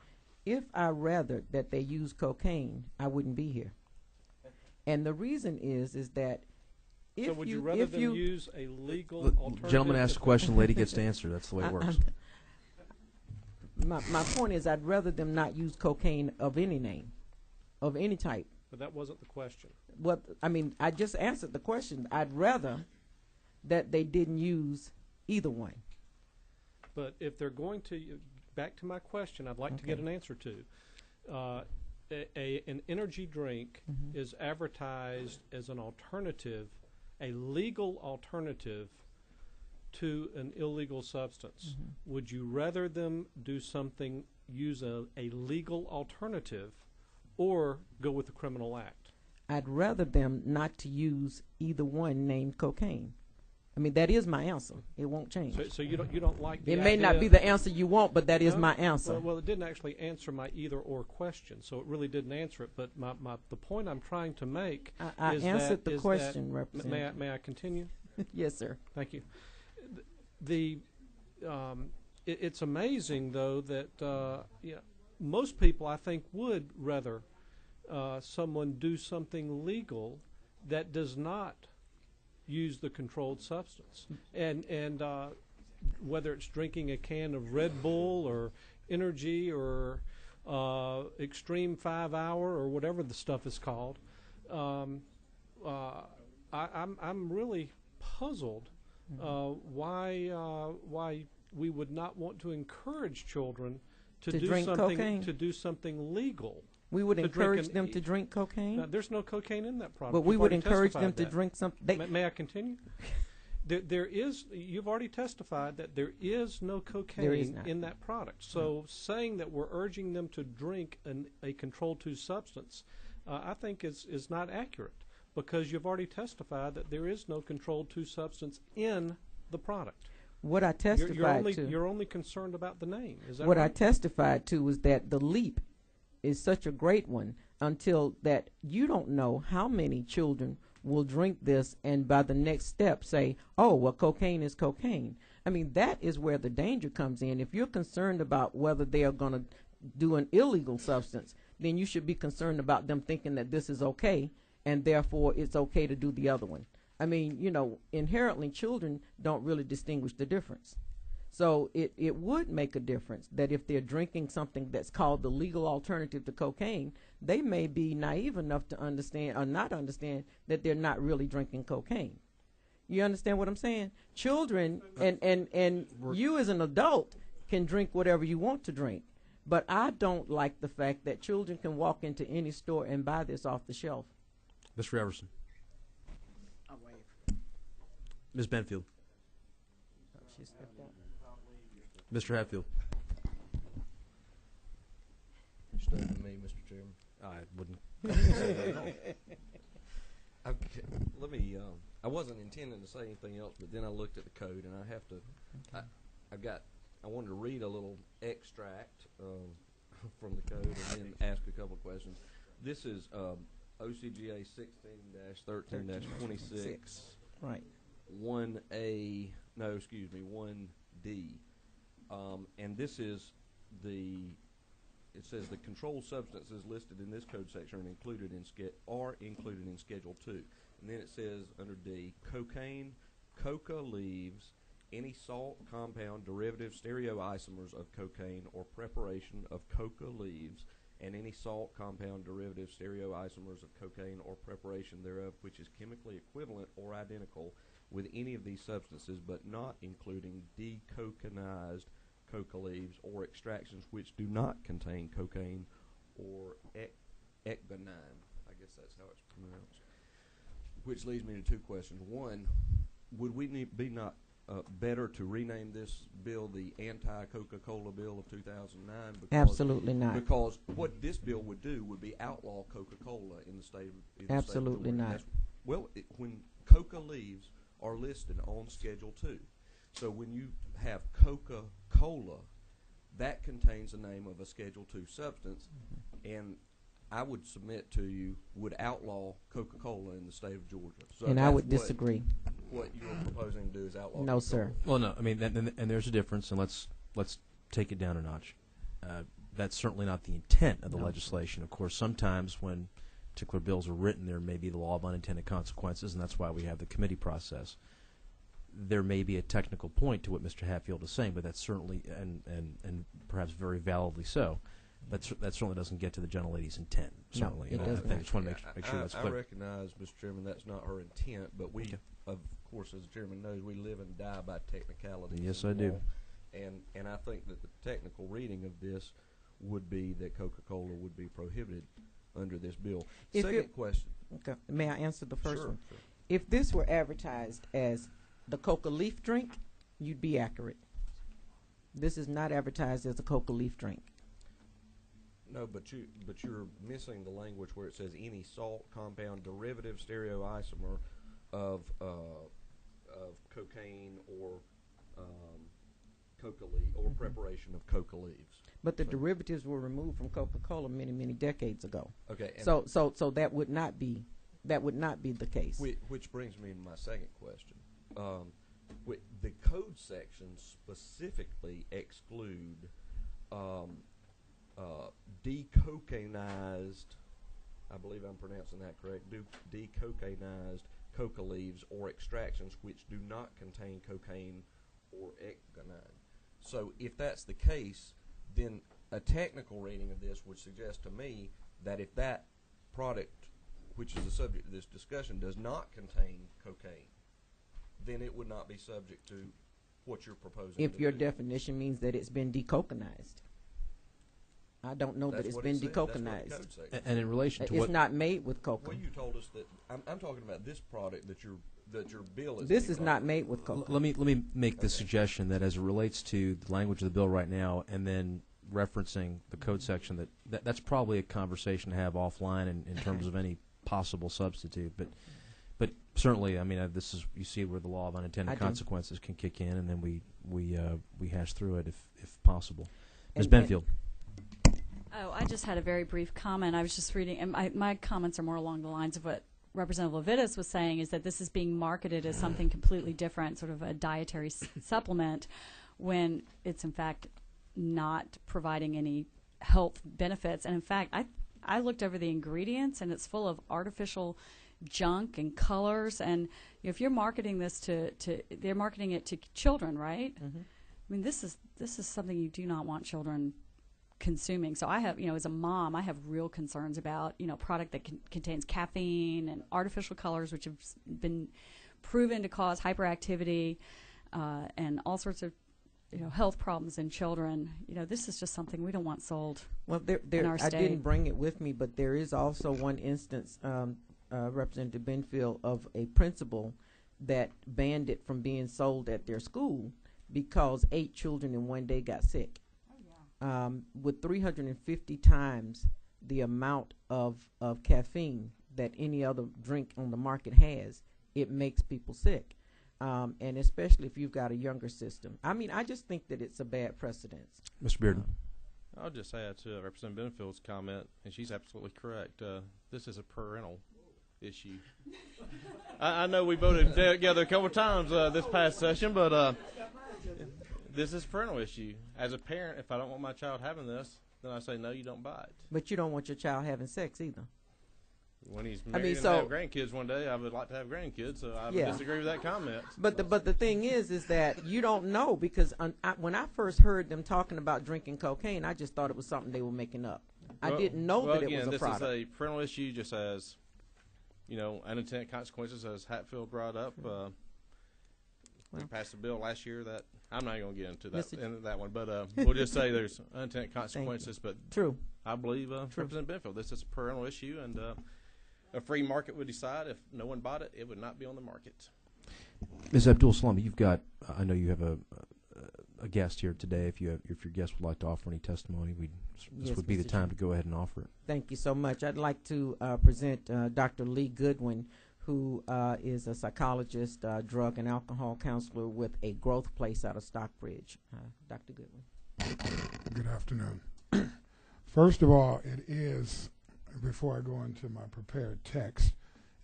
if I rather that they use cocaine, I wouldn't be here. And the reason is that if so would you rather them use a legal alternative? Gentleman asks a question, lady gets to answer. That's the way it works. My point is I'd rather them not use cocaine of any name, of any type. But that wasn't the question. What I mean, I just answered the question. I'd rather that they didn't use either one. But if they're going to, back to my question, I'd like to get an answer to. An energy drink is advertised as an alternative, a legal alternative to an illegal substance. Would you rather them do something, use a legal alternative, or go with the criminal act? I'd rather them not to use either one named cocaine. I mean, that is my answer. It won't change. So you don't like the It may not idea be the answer you want, but that is my answer. Well, it didn't actually answer my either or question, so it really didn't answer it. But the point I'm trying to make I is answered that, the question, Representative. May I continue? Yes, sir. Thank you. It's amazing though that most people I think would rather someone do something legal that does not use the controlled substance, and whether it's drinking a can of Red Bull or energy or Extreme 5 Hour or whatever the stuff is called. I'm really puzzled why we would not want to encourage children to do drink something cocaine? to do something legal. We would to encourage them to drink cocaine? No, there's no cocaine in that product. But we You've would already encourage them testified to drink something. May I continue? There is. You've already testified that there is no cocaine in that product. So saying that we're urging them to drink a controlled 2 substance, I think is not accurate, because you've already testified that there is no controlled 2 substance in the product. What I testified to. You're only concerned about the name. Is that what right? I testified to was that the leap is such a great one until that you don't know how many children will drink this and by the next step say, oh, well, cocaine is cocaine. I mean, that is where the danger comes in. If you're concerned about whether they are going to do an illegal substance, then you should be concerned about them thinking that this is okay and therefore it's okay to do the other one. I mean, inherently children don't really distinguish the difference. So it would make a difference that if they're drinking something that's called the legal alternative to cocaine, they may be naive enough to understand or not understand that they're not really drinking cocaine. You understand what I'm saying? Children and you as an adult can drink whatever you want to drink. But I don't like the fact that children can walk into any store and buy this off the shelf. Mr. Everson. I'll waive. Ms. Benfield. She stepped out. Mr. Hatfield. Stay with me, Mr. Chairman. I wouldn't. Let me. I wasn't intending to say anything else, but then I looked at the code, and I have to. I wanted to read a little extract from the code, and then ask a couple of questions. This is OCGA 16-13-26. Right. 1A. No, excuse me. 1D. And this is it says the controlled substances listed in this code section are included in Schedule 2. And then it says under D, cocaine, coca leaves, any salt, compound, derivative, stereoisomers of cocaine or preparation of coca leaves, and any salt, compound, derivative, stereoisomers of cocaine or preparation thereof which is chemically equivalent or identical with any of these substances, but not including decocainized coca leaves or extractions which do not contain cocaine or ecgonine. I guess that's how it's pronounced. Which leads me to two questions. One, would we be not better to rename this bill the Anti-Coca-Cola Bill of 2009? Absolutely not. Because what this bill would do would be outlaw Coca-Cola in the state of Absolutely Georgia. not. Well, when coca leaves are listed on Schedule 2, so when you have Coca-Cola, that contains the name of a Schedule 2 substance, and I would submit to you would outlaw Coca-Cola in the state of Georgia. So and I would disagree. What you're proposing to do is outlaw No, Coca-Cola. sir. Well, no, I mean, and there's a difference, and let's take it down a notch. That's certainly not the intent of the legislation. Of course, sometimes when particular bills are written, there may be the law of unintended consequences, and that's why we have the committee process. There may be a technical point to what Mr. Hatfield is saying, but that's certainly, and perhaps very validly so, but that certainly doesn't get to the gentlelady's intent. Certainly, it doesn't. I just want to make sure that's clear. I recognize, Mr. Chairman, that's not her intent, but we, of course, as the chairman knows, we live and die by technicalities. Yes, I do. And I think that the technical reading of this would be that Coca-Cola would be prohibited under this bill. Second question. Okay. May I answer the first one? Sure. If this were advertised as the coca leaf drink, you'd be accurate. This is not advertised as a coca leaf drink. No, but you're missing the language where it says any salt, compound, derivative, stereoisomer of cocaine or coca leaf or preparation of coca leaves. But the derivatives were removed from Coca-Cola many, many decades ago. Okay. So that would not be the case. Which brings me to my second question. The code sections specifically exclude decocainized, I believe I'm pronouncing that correct, decocainized coca leaves or extractions which do not contain cocaine or ecgonine. So if that's the case, then a technical reading of this would suggest to me that if that product, which is the subject of this discussion, does not contain cocaine, then it would not be subject to what you're proposing. If your definition means that it's been decocainized. I don't know that it's been decocainized. And in relation to it's not made with coca. Well, you told us that I'm talking about this product that your bill is. This is not made with coca. Let me make the suggestion that as it relates to the language of the bill right now, and then referencing the code section, that's probably a conversation to have offline in terms of any possible substitute. But certainly, I mean, this is, you see where the law of unintended consequences can kick in, and then we hash through it if possible. Ms. Benfield. Oh, I just had a very brief comment. I was just reading, and my comments are more along the lines of what Representative Levitas was saying, is that this is being marketed as something completely different, sort of a dietary supplement, when it's in fact not providing any health benefits. And in fact, I looked over the ingredients, and it's full of artificial junk and colors. And if you're marketing this they're marketing it to children, right? Mm-hmm. I mean, this is something you do not want children consuming. So I have, as a mom, I have real concerns about, product that contains caffeine and artificial colors, which have been proven to cause hyperactivity and all sorts of, health problems in children. This is just something we don't want sold. Well, in our state. I didn't bring it with me, but there is also one instance, Representative Benfield, of a principal that banned it from being sold at their school because 8 children in one day got sick. With 350 times the amount of caffeine that any other drink on the market has, it makes people sick. And especially if you've got a younger system. I mean, I just think that it's a bad precedence. Mr. Bearden. I'll just add to Representative Benfield's comment, and she's absolutely correct. This is a parental issue. I know we voted together a couple of times this past session, but this is a parental issue. As a parent, if I don't want my child having this, then I say, no, you don't buy it. But you don't want your child having sex either. When he's I married mean, and so have grandkids one day, I would like to have grandkids, so I would Yeah. disagree with that comment. But the thing is that you don't know, because when I first heard them talking about drinking cocaine, I just thought it was something they were making up. I didn't know that again, it was a this product. is a parental issue, just as, unintended consequences, as Hatfield brought up. We passed a bill last year that I'm not going to get into that one, but we'll just say there's unintended consequences. But true, I believe Representative Benfield, this is a parental issue, and a free market would decide if no one bought it, it would not be on the market. Ms. Abdul Salam, you've got. I know you have a guest here today. If your guest would like to offer any testimony, this would be the time to go ahead and offer it. Thank you so much. I'd like to present Dr. Lee Goodwin, who is a psychologist, drug and alcohol counselor with a growth place out of Stockbridge. Dr. Goodwin. Good afternoon. First of all, it is, before I go into my prepared text,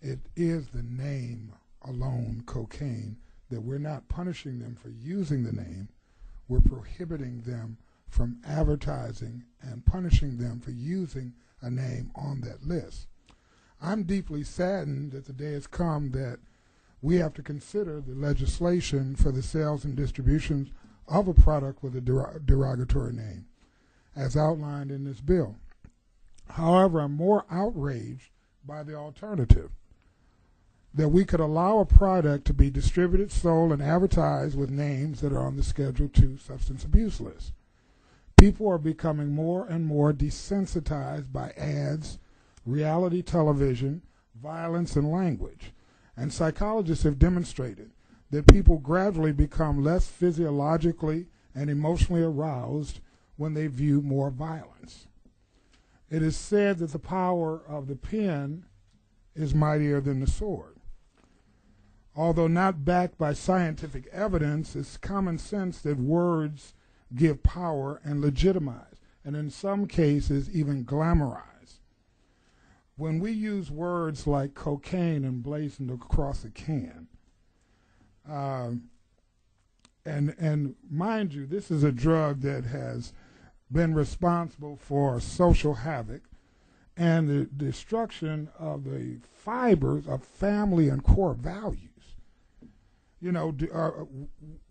it is the name alone, cocaine, that we're not punishing them for using the name. We're prohibiting them from advertising and punishing them for using a name on that list. I'm deeply saddened that the day has come that we have to consider the legislation for the sales and distribution of a product with a derogatory name, as outlined in this bill. However, I'm more outraged by the alternative, that we could allow a product to be distributed, sold, and advertised with names that are on the Schedule II substance abuse list. People are becoming more and more desensitized by ads, reality television, violence, and language. And psychologists have demonstrated that people gradually become less physiologically and emotionally aroused when they view more violence. It is said that the power of the pen is mightier than the sword. Although not backed by scientific evidence, it's common sense that words give power and legitimize, and in some cases even glamorize. When we use words like cocaine emblazoned across a can, and mind you, this is a drug that has been responsible for social havoc and the destruction of the fibers of family and core values.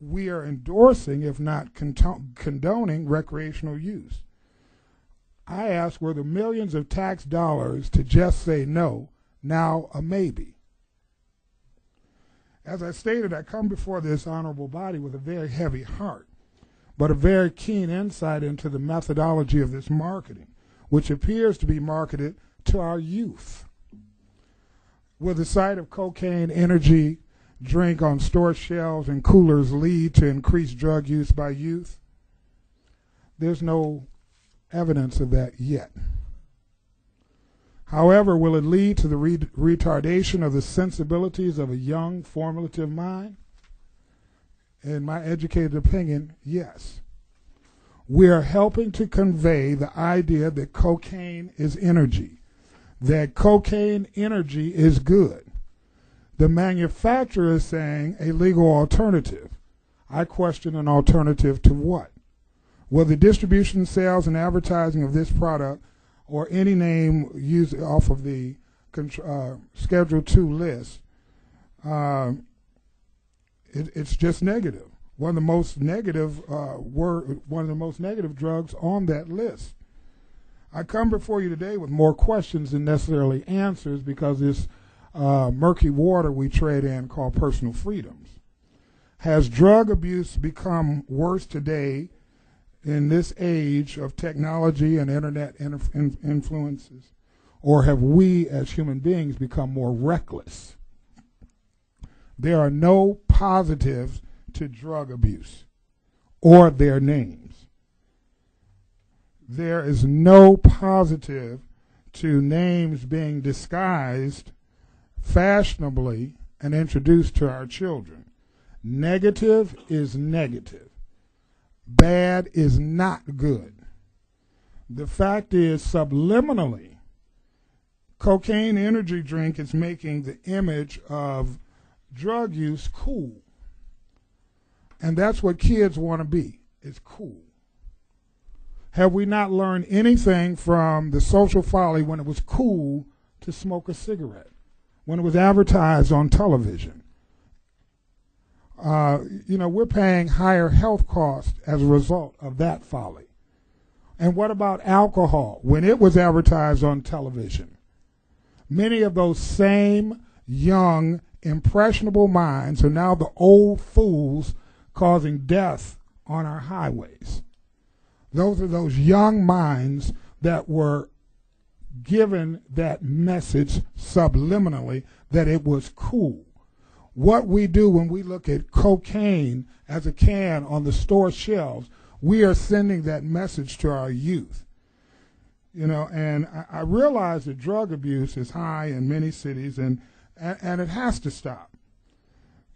We are endorsing, if not condoning, recreational use. I ask, were the millions of tax dollars to just say no now a maybe? As I stated, I come before this honorable body with a very heavy heart, but a very keen insight into the methodology of this marketing, which appears to be marketed to our youth. Will the sight of cocaine energy drink on store shelves and coolers lead to increased drug use by youth? There's no evidence of that yet. However, will it lead to the retardation of the sensibilities of a young, formative mind? In my educated opinion, yes. We are helping to convey the idea that cocaine is energy, that cocaine energy is good. The manufacturer is saying a legal alternative. I question an alternative to what? Will the distribution, sales, and advertising of this product or any name used off of the Schedule II list, it's just negative. One of the most negative drugs on that list. I come before you today with more questions than necessarily answers, because this murky water we tread in called personal freedoms. Has drug abuse become worse today in this age of technology and internet influences, or have we as human beings become more reckless? There are no positives to drug abuse or their names. There is no positive to names being disguised fashionably and introduced to our children. Negative is negative. Bad is not good. The fact is, subliminally, cocaine energy drink is making the image of drug use cool. And that's what kids want to be. It's cool. Have we not learned anything from the social folly when it was cool to smoke a cigarette when it was advertised on television. We're paying higher health costs as a result of that folly. And what about alcohol when it was advertised on television? Many of those same young, impressionable minds are now the old fools causing death on our highways. Those are those young minds that were given that message subliminally that it was cool. What we do when we look at cocaine as a can on the store shelves, we are sending that message to our youth. And I realize that drug abuse is high in many cities, and it has to stop.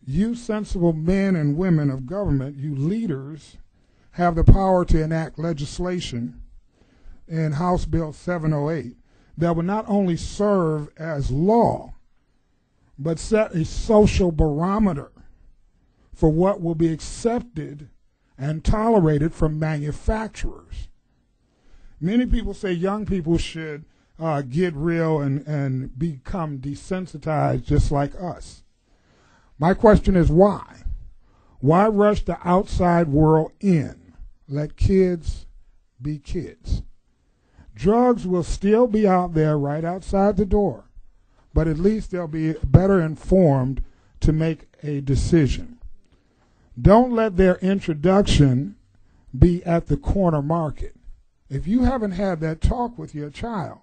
You sensible men and women of government, you leaders, have the power to enact legislation in House Bill 708 that will not only serve as law, but set a social barometer for what will be accepted and tolerated from manufacturers. Many people say young people should get real and become desensitized just like us. My question is why? Why rush the outside world in? Let kids be kids. Drugs will still be out there right outside the door, but at least they'll be better informed to make a decision. Don't let their introduction be at the corner market. If you haven't had that talk with your child,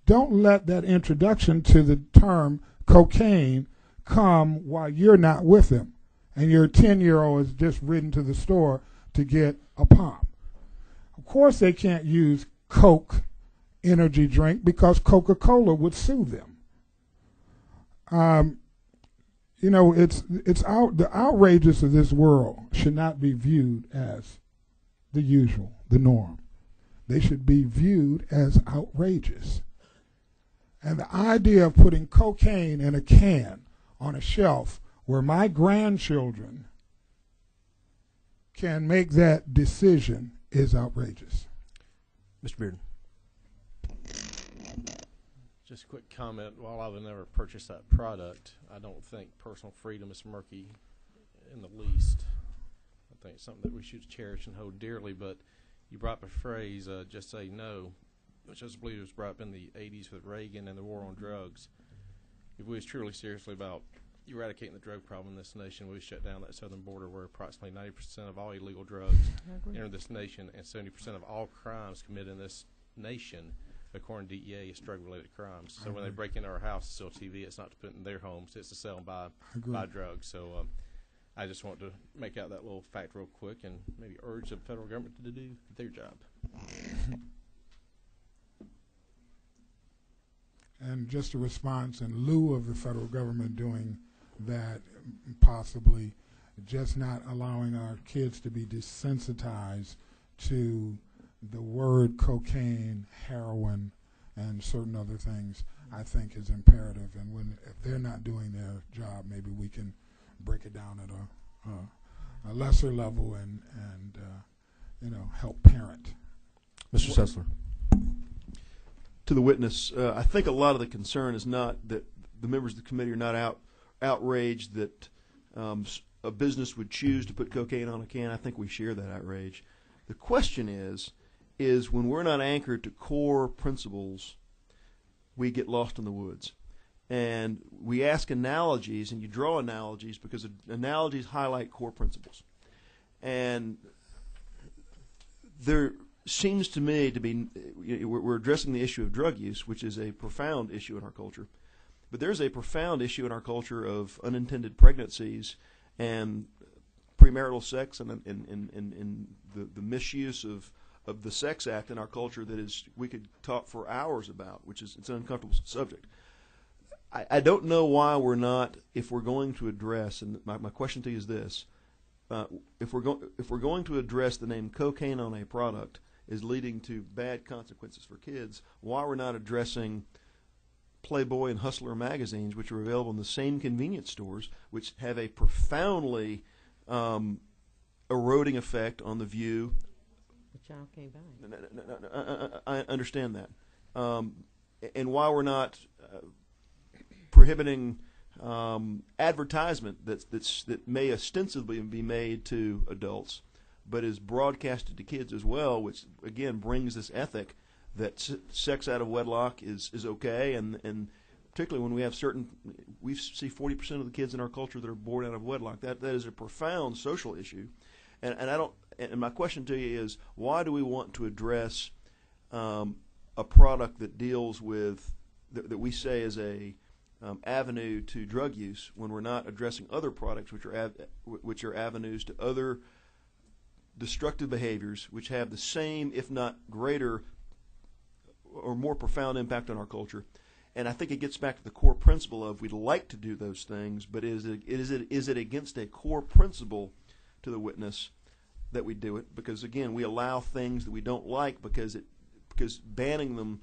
don't let that introduction to the term cocaine come while you're not with them and your 10-year-old is just ridden to the store to get a pop. Of course they can't use Coke energy drink because Coca-Cola would sue them. The outrages of this world should not be viewed as the usual, the norm. They should be viewed as outrageous. And the idea of putting cocaine in a can on a shelf where my grandchildren can make that decision is outrageous. Mr. Bearden. Just a quick comment. While I would never purchase that product, I don't think personal freedom is murky in the least. I think it's something that we should cherish and hold dearly. But you brought up a phrase, just say no, which I believe was brought up in the 80s with Reagan and the war on drugs. If we was truly seriously about eradicating the drug problem in this nation, we would shut down that southern border where approximately 90% of all illegal drugs enter this nation and 70% of all crimes committed in this nation, according to DEA, is drug-related crimes. So when they break into our house to sell TV, it's not to put in their homes, it's to sell and buy drugs. So I just want to make out that little fact real quick and maybe urge the federal government to do their job. And just a response in lieu of the federal government doing that, possibly just not allowing our kids to be desensitized to the word cocaine, heroin, and certain other things, I think is imperative. And if they're not doing their job, maybe we can break it down at a lesser level and help parent. Mr. Sessler. To the witness, I think a lot of the concern is not that the members of the committee are not outraged that a business would choose to put cocaine on a can. I think we share that outrage. The question is when we're not anchored to core principles, we get lost in the woods. And we ask analogies, and you draw analogies because analogies highlight core principles. And there seems to me to be, we're addressing the issue of drug use, which is a profound issue in our culture. But there's a profound issue in our culture of unintended pregnancies and premarital sex and the misuse of the sex act in our culture that is we could talk for hours about, which is it's an uncomfortable subject. I don't know why we're not, if we're going to address, and my question to you is this, if we're going to address the name cocaine on a product is leading to bad consequences for kids, why we're not addressing Playboy and Hustler magazines, which are available in the same convenience stores, which have a profoundly eroding effect on the view. The child can't buy it. I understand that. and why we're not prohibiting advertisement that may ostensibly be made to adults, but is broadcasted to kids as well, which again brings this ethic that sex out of wedlock is okay, and particularly when we see 40% of the kids in our culture that are born out of wedlock. That is a profound social issue, and my question to you is, why do we want to address a product that deals with that we say is a avenue to drug use when we're not addressing other products which are avenues to other destructive behaviors which have the same, if not greater or more profound impact on our culture? And I think it gets back to the core principle of we'd like to do those things, but is it against a core principle to the witness that we do it? Because again, we allow things that we don't like because banning them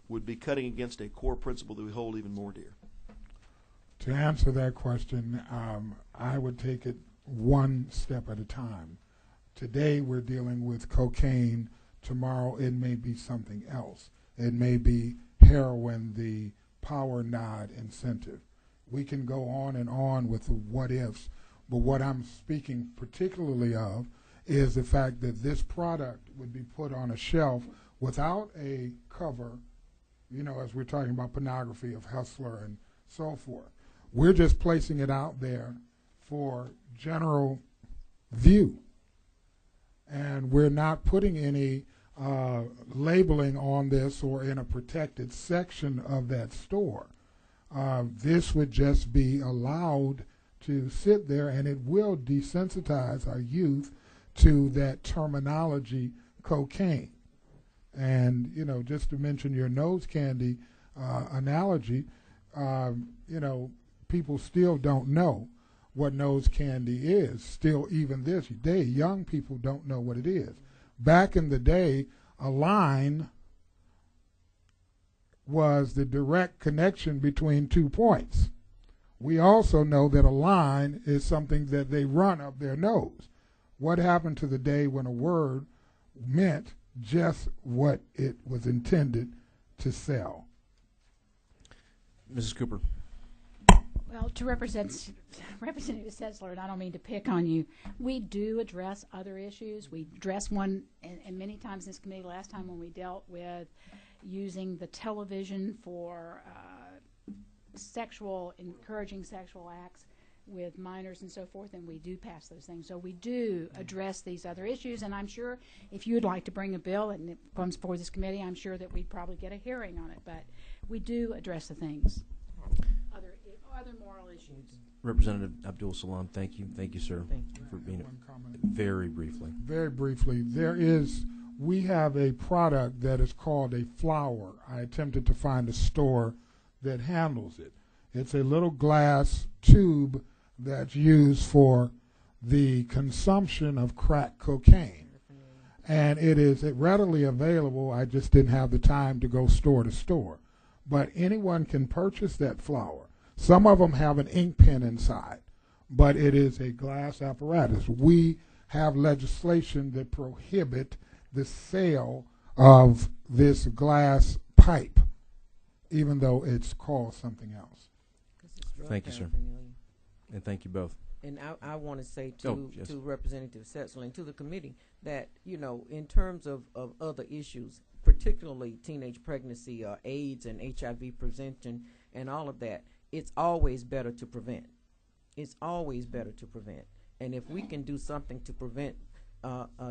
would be cutting against a core principle that we hold even more dear. To answer that question, I would take it one step at a time. Today we're dealing with cocaine. Tomorrow it may be something else. It may be heroin, the power nod incentive. We can go on and on with the what ifs, but what I'm speaking particularly of is the fact that this product would be put on a shelf without a cover, as we're talking about pornography of Hustler and so forth. We're just placing it out there for general view. And we're not putting any labeling on this or in a protected section of that store. This would just be allowed to sit there, and it will desensitize our youth to that terminology, cocaine. And, just to mention your nose candy analogy, people still don't know what nose candy is. Still, even this day, young people don't know what it is. Back in the day, a line was the direct connection between 2 points. We also know that a line is something that they run up their nose. What happened to the day when a word meant just what it was intended to sell? Mrs. Cooper. Well, to Representative Setzler, and I don't mean to pick on you, we do address other issues. We address one, and many times in this committee, last time when we dealt with using the television for encouraging sexual acts with minors and so forth, and we do pass those things. So we do address these other issues, and I'm sure if you'd like to bring a bill and it comes before this committee, I'm sure that we'd probably get a hearing on it, but we do address the things. Other moral issues. Representative Abdul Salam, thank you. Thank you, sir, for being very briefly. Very briefly, we have a product that is called a flower. I attempted to find a store that handles it. It's a little glass tube that's used for the consumption of crack cocaine. And it is readily available. I just didn't have the time to go store to store. But anyone can purchase that flower. Some of them have an ink pen inside, but it is a glass apparatus. We have legislation that prohibit the sale of this glass pipe, even though it's called something else. Thank you, sir. And thank you both. And I want to say to Representative Setzler and to the committee that, in terms of other issues, particularly teenage pregnancy, AIDS and HIV prevention and all of that, it's always better to prevent. It's always better to prevent. And if we can do something to prevent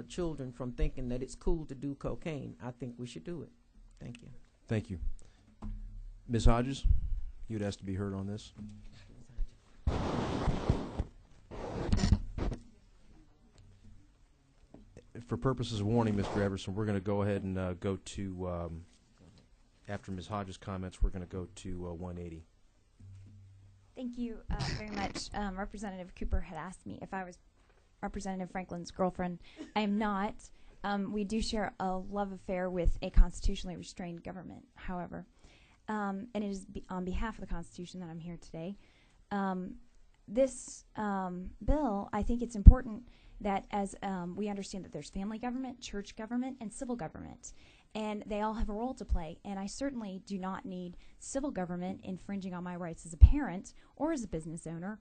children from thinking that it's cool to do cocaine, I think we should do it. Thank you. Thank you. Ms. Hodges, you'd ask to be heard on this. For purposes of warning, Mr. Everson, we're going to go ahead and go to, after Ms. Hodges' comments, we're going to go to 180. Thank you very much. Representative Cooper had asked me if I was Representative Franklin's girlfriend. I am not. We do share a love affair with a constitutionally restrained government, however. And it is on behalf of the Constitution that I'm here today. This bill, I think it's important that as we understand that there's family government, church government, and civil government. And they all have a role to play. And I certainly do not need civil government infringing on my rights as a parent or as a business owner.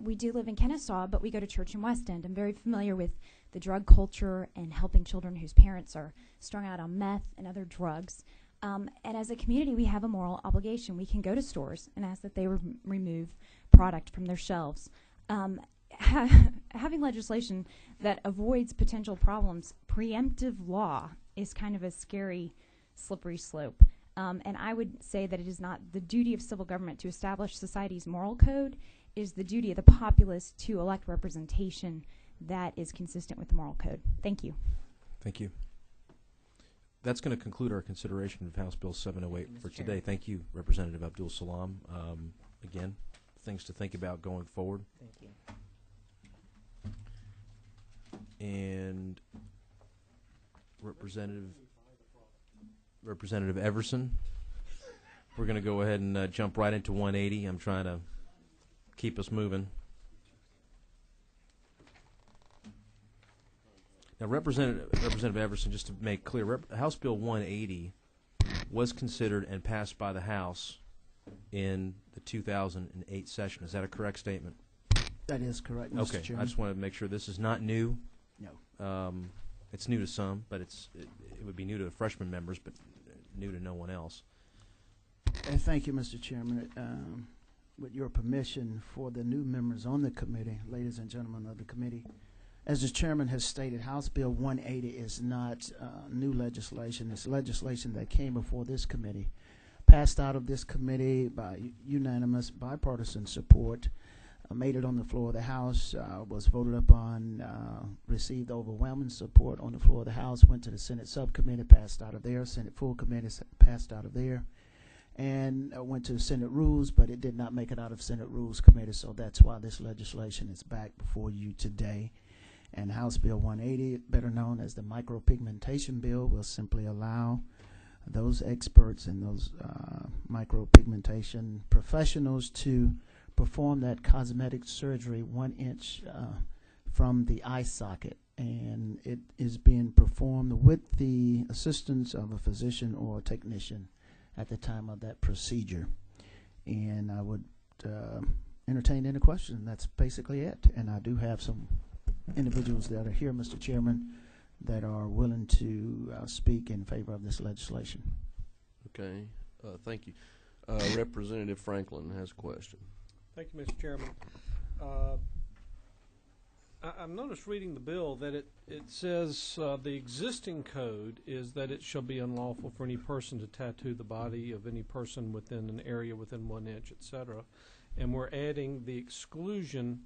We do live in Kennesaw, but we go to church in West End. I'm very familiar with the drug culture and helping children whose parents are strung out on meth and other drugs. And as a community, we have a moral obligation. We can go to stores and ask that they remove product from their shelves. Having legislation that avoids potential problems, preemptive law, is kind of a scary, slippery slope. And I would say that it is not the duty of civil government to establish society's moral code. It is the duty of the populace to elect representation that is consistent with the moral code. Thank you. Thank you. That's going to conclude our consideration of House Bill 708 for today. Thank you, Representative Abdul Salam. Again, things to think about going forward. Thank you. And Representative Everson, we're going to go ahead and jump right into 180. I'm trying to keep us moving. Now, Representative Everson, just to make clear, House Bill 180 was considered and passed by the House in the 2008 session. Is that a correct statement? That is correct, Mr. Okay, Chairman. I just want to make sure this is not new. No. It's new to some, but it would be new to the freshman members, but new to no one else. Thank you, Mr. Chairman. With your permission, for the new members on the committee, ladies and gentlemen of the committee, as the chairman has stated, House Bill 180 is not new legislation. It's legislation that came before this committee, passed out of this committee by unanimous bipartisan support, made it on the floor of the House, was voted upon, received overwhelming support on the floor of the House, went to the Senate subcommittee, passed out of there, Senate full committee, passed out of there, and went to the Senate Rules, but it did not make it out of Senate Rules Committee, so that's why this legislation is back before you today. And House Bill 180, better known as the micropigmentation bill, will simply allow those experts and those micropigmentation professionals to perform that cosmetic surgery 1 inch from the eye socket. And it is being performed with the assistance of a physician or technician at the time of that procedure. And I would entertain any question. That's basically it. And I do have some individuals that are here, Mr. Chairman, that are willing to speak in favor of this legislation. Okay, thank you. Representative Franklin has a question. Thank you, Mr. Chairman. I've noticed reading the bill that it says the existing code is that it shall be unlawful for any person to tattoo the body of any person within an area within 1 inch, etc. And we're adding the exclusion.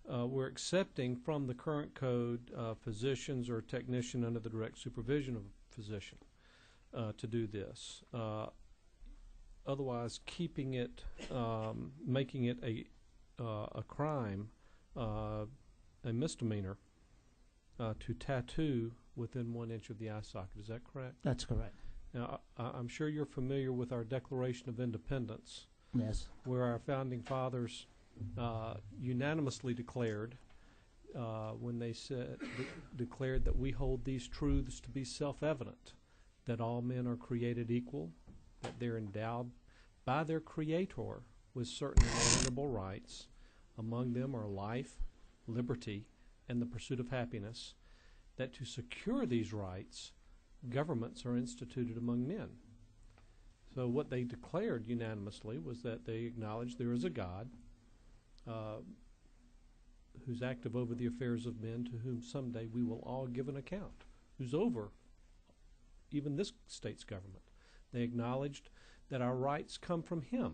We're accepting from the current code physicians or technician under the direct supervision of a physician to do this. Otherwise, keeping it, making it a crime, a misdemeanor, to tattoo within 1 inch of the eye socket. Is that correct? That's correct. Now, I'm sure you're familiar with our Declaration of Independence. Yes. Where our founding fathers unanimously declared when they declared that we hold these truths to be self-evident, that all men are created equal, that they're endowed by their Creator with certain inalienable rights. Among them are life, liberty, and the pursuit of happiness, that to secure these rights, governments are instituted among men. So what they declared unanimously was that they acknowledged there is a God who's active over the affairs of men, to whom someday we will all give an account, who's over even this state's government. They acknowledged that our rights come from him.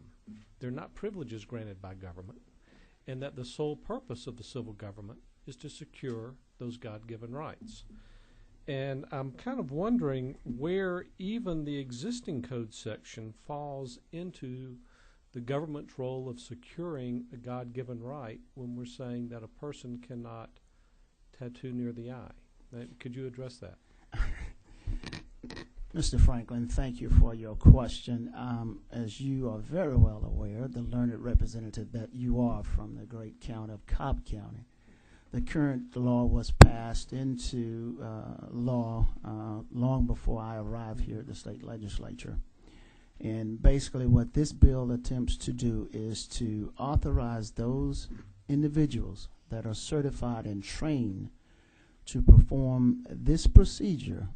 They're not privileges granted by government, and that the sole purpose of the civil government is to secure those God-given rights. And I'm kind of wondering where even the existing code section falls into the government's role of securing a God-given right when we're saying that a person cannot tattoo near the eye. Could you address that? Mr. Franklin, thank you for your question. As you are very well aware, the learned representative that you are from the great county of Cobb County, the current law was passed into law long before I arrived here at the state legislature. And basically what this bill attempts to do is to authorize those individuals that are certified and trained to perform this procedure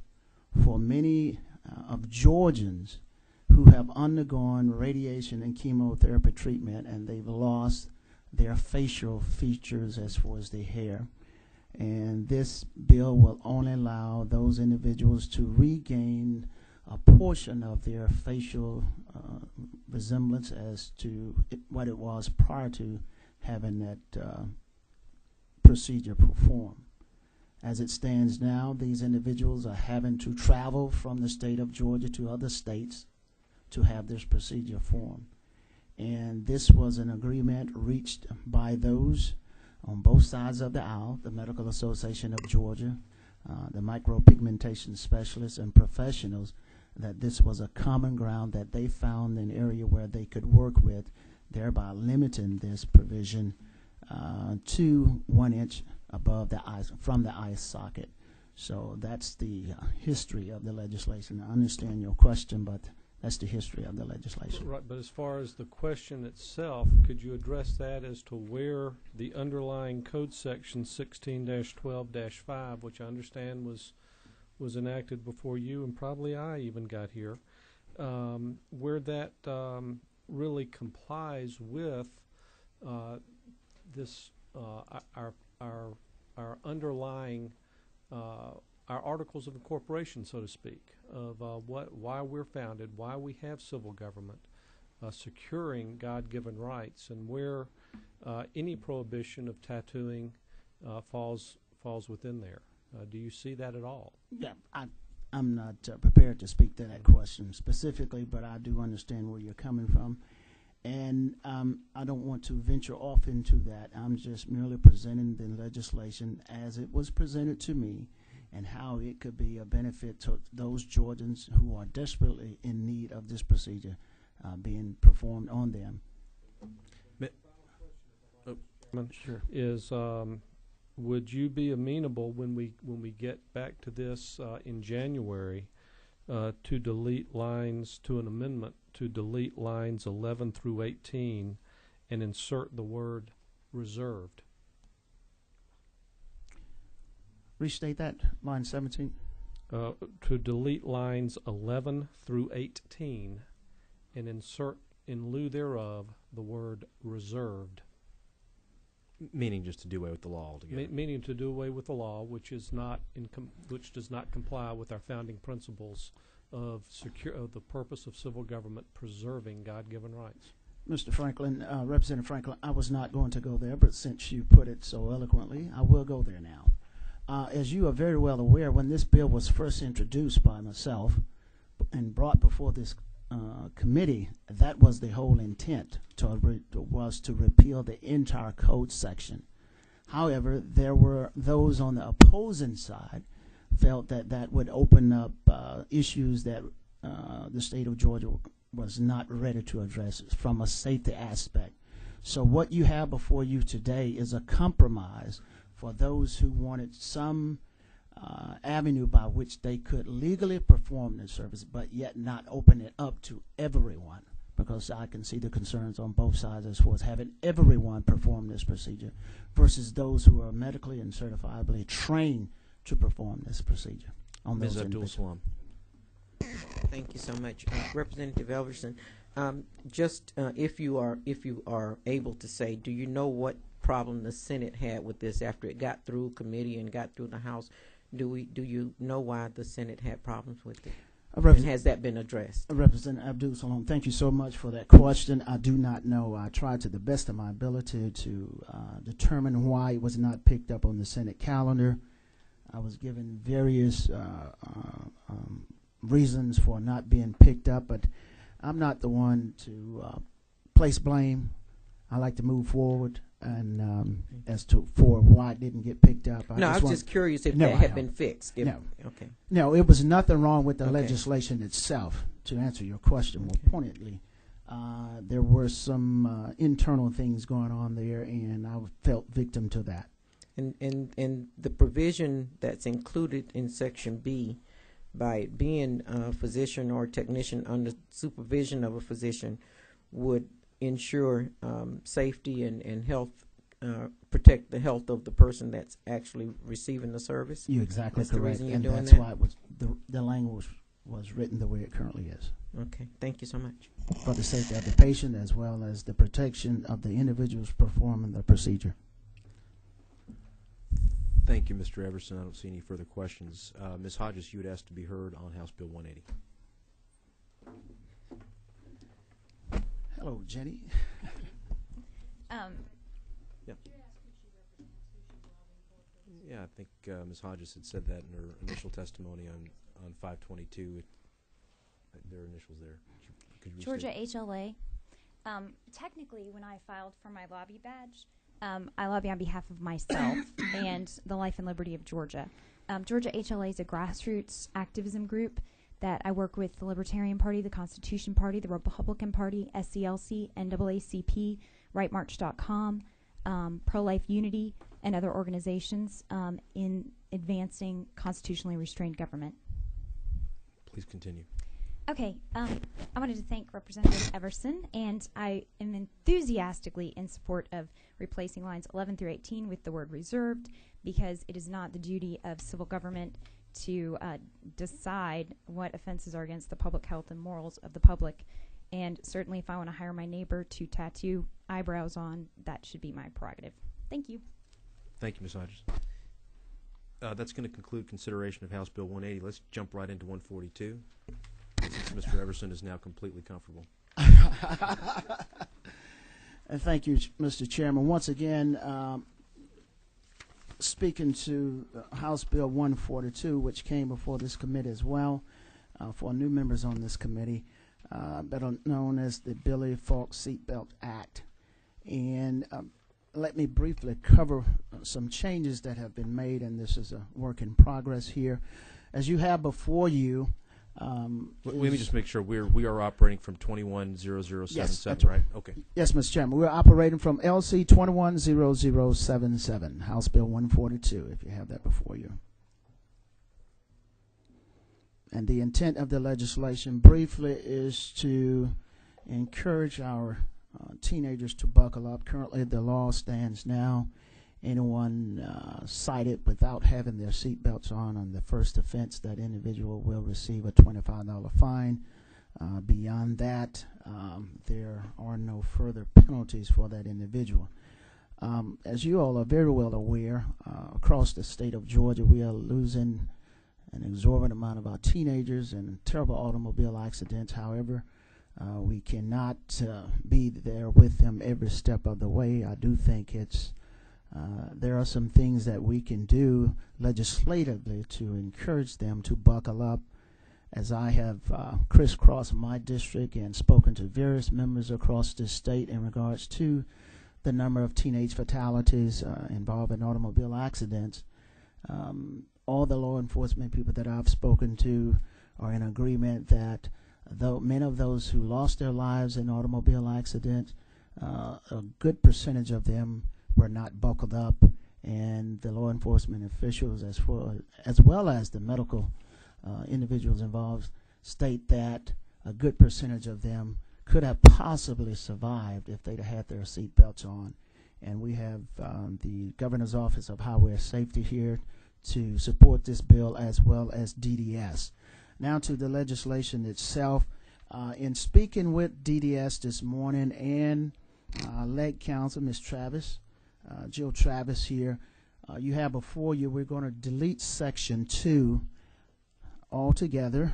for many of Georgians who have undergone radiation and chemotherapy treatment, and they've lost their facial features as far as their hair. And this bill will only allow those individuals to regain a portion of their facial resemblance as to what it was prior to having that procedure performed. As it stands now, these individuals are having to travel from the state of Georgia to other states to have this procedure performed. And this was an agreement reached by those on both sides of the aisle, the Medical Association of Georgia, the micropigmentation specialists and professionals, that this was a common ground that they found an area where they could work with, thereby limiting this provision to 1 inch above the eye, from the eye socket. So that's the history of the legislation. I understand your question, but that's the history of the legislation. Right, but as far as the question itself, could you address that as to where the underlying code section 16-12-5, which I understand was enacted before you and probably I even got here, where that really complies with this our underlying our articles of incorporation, so to speak, of why we're founded, why we have civil government, securing God-given rights, and where any prohibition of tattooing falls within there. Do you see that at all? Yeah, I'm not prepared to speak to that question specifically, but I do understand where you're coming from. And I don't want to venture off into that. I'm just merely presenting the legislation as it was presented to me and how it could be a benefit to those Georgians who are desperately in need of this procedure being performed on them. Sure. Is would you be amenable when we get back to this in January to delete lines, to an amendment to delete lines 11 through 18 and insert the word reserved? Restate that, line 17. To delete lines 11 through 18 and insert in lieu thereof the word reserved. Meaning just to do away with the law altogether. Meaning to do away with the law, which is not which does not comply with our founding principles of the purpose of civil government preserving God-given rights. Mr. Franklin, Representative Franklin, I was not going to go there, but since you put it so eloquently, I will go there now. As you are very well aware, when this bill was first introduced by myself and brought before this committee, that was the whole intent, was to repeal the entire code section. However, there were those on the opposing side felt that that would open up issues that the state of Georgia was not ready to address from a safety aspect. So what you have before you today is a compromise for those who wanted some avenue by which they could legally perform this service, but yet not open it up to everyone, because I can see the concerns on both sides as far as having everyone perform this procedure versus those who are medically and certifiably trained to perform this procedure. On Ms. those Abdul-Salam. Thank you so much, Representative Elverson. Just if you are able to say, do you know what problem the Senate had with this after it got through committee and got through the House? Do you know why the Senate had problems with it? And has that been addressed? Representative Abdul-Salam, thank you so much for that question. I do not know. I tried to the best of my ability to determine why it was not picked up on the Senate calendar. I was given various reasons for not being picked up, but I'm not the one to place blame. I like to move forward, and as to for why it didn't get picked up. I was just curious if that had been fixed. Okay. No, it was nothing wrong with the legislation itself. To answer your question more pointedly, there were some internal things going on there, and I felt victim to that. And the provision that's included in Section B, by it being a physician or technician under supervision of a physician, would ensure safety and health, protect the health of the person that's actually receiving the service. You're exactly that's correct, the reason you're and doing that's that? why it was the language was written the way it currently is. Okay, thank you so much. For the safety of the patient as well as the protection of the individuals performing the procedure. Thank you, Mr. Everson. I don't see any further questions. Ms. Hodges, you would ask to be heard on House Bill 180. Hello, Jenny. Yeah. Yeah, I think Ms. Hodges had said that in her initial testimony on 522. There are initials there. Could you Georgia restate? HLA. Technically, when I filed for my lobby badge, I lobby on behalf of myself and the Life and Liberty of Georgia. Georgia HLA is a grassroots activism group that I work with the Libertarian Party, the Constitution Party, the Republican Party, SCLC, NAACP, RightMarch.com, Pro-Life Unity, and other organizations in advancing constitutionally restrained government. Please continue. Okay, I wanted to thank Representative Everson, and I am enthusiastically in support of replacing lines 11 through 18 with the word reserved, because it is not the duty of civil government to decide what offenses are against the public health and morals of the public. And certainly if I want to hire my neighbor to tattoo eyebrows on, that should be my prerogative. Thank you. Thank you, Ms. Hodges. That's going to conclude consideration of House Bill 180. Let's jump right into 142. Since Mr. Everson is now completely comfortable. And thank you, Mr. Chairman. Once again, speaking to House Bill 142, which came before this committee as well, for new members on this committee, better known as the Billy Falk Seatbelt Act. And let me briefly cover some changes that have been made, and this is a work in progress here. As you have before you, let me just make sure we are operating from 210077, yes, right? Okay. Yes, Mr. Chairman. We're operating from LC 210077, House Bill 142, if you have that before you. And the intent of the legislation briefly is to encourage our teenagers to buckle up. Currently, the law stands now. Anyone cited without having their seatbelts on the first offense, that individual will receive a $25 fine. Beyond that, there are no further penalties for that individual. As you all are very well aware, across the state of Georgia, we are losing an exorbitant amount of our teenagers in terrible automobile accidents. However, we cannot be there with them every step of the way. I do think there are some things that we can do legislatively to encourage them to buckle up. As I have crisscrossed my district and spoken to various members across the state in regards to the number of teenage fatalities involved in automobile accidents, all the law enforcement people that I've spoken to are in agreement that though many of those who lost their lives in automobile accidents, a good percentage of them were not buckled up, and the law enforcement officials, as well as the medical individuals involved, state that a good percentage of them could have possibly survived if they'd had their seat belts on. And we have the Governor's Office of Highway Safety here to support this bill, as well as DDS. Now to the legislation itself. In speaking with DDS this morning and lead counsel, Ms. Travis, Jill Travis here, you have before you, we're going to delete Section 2 altogether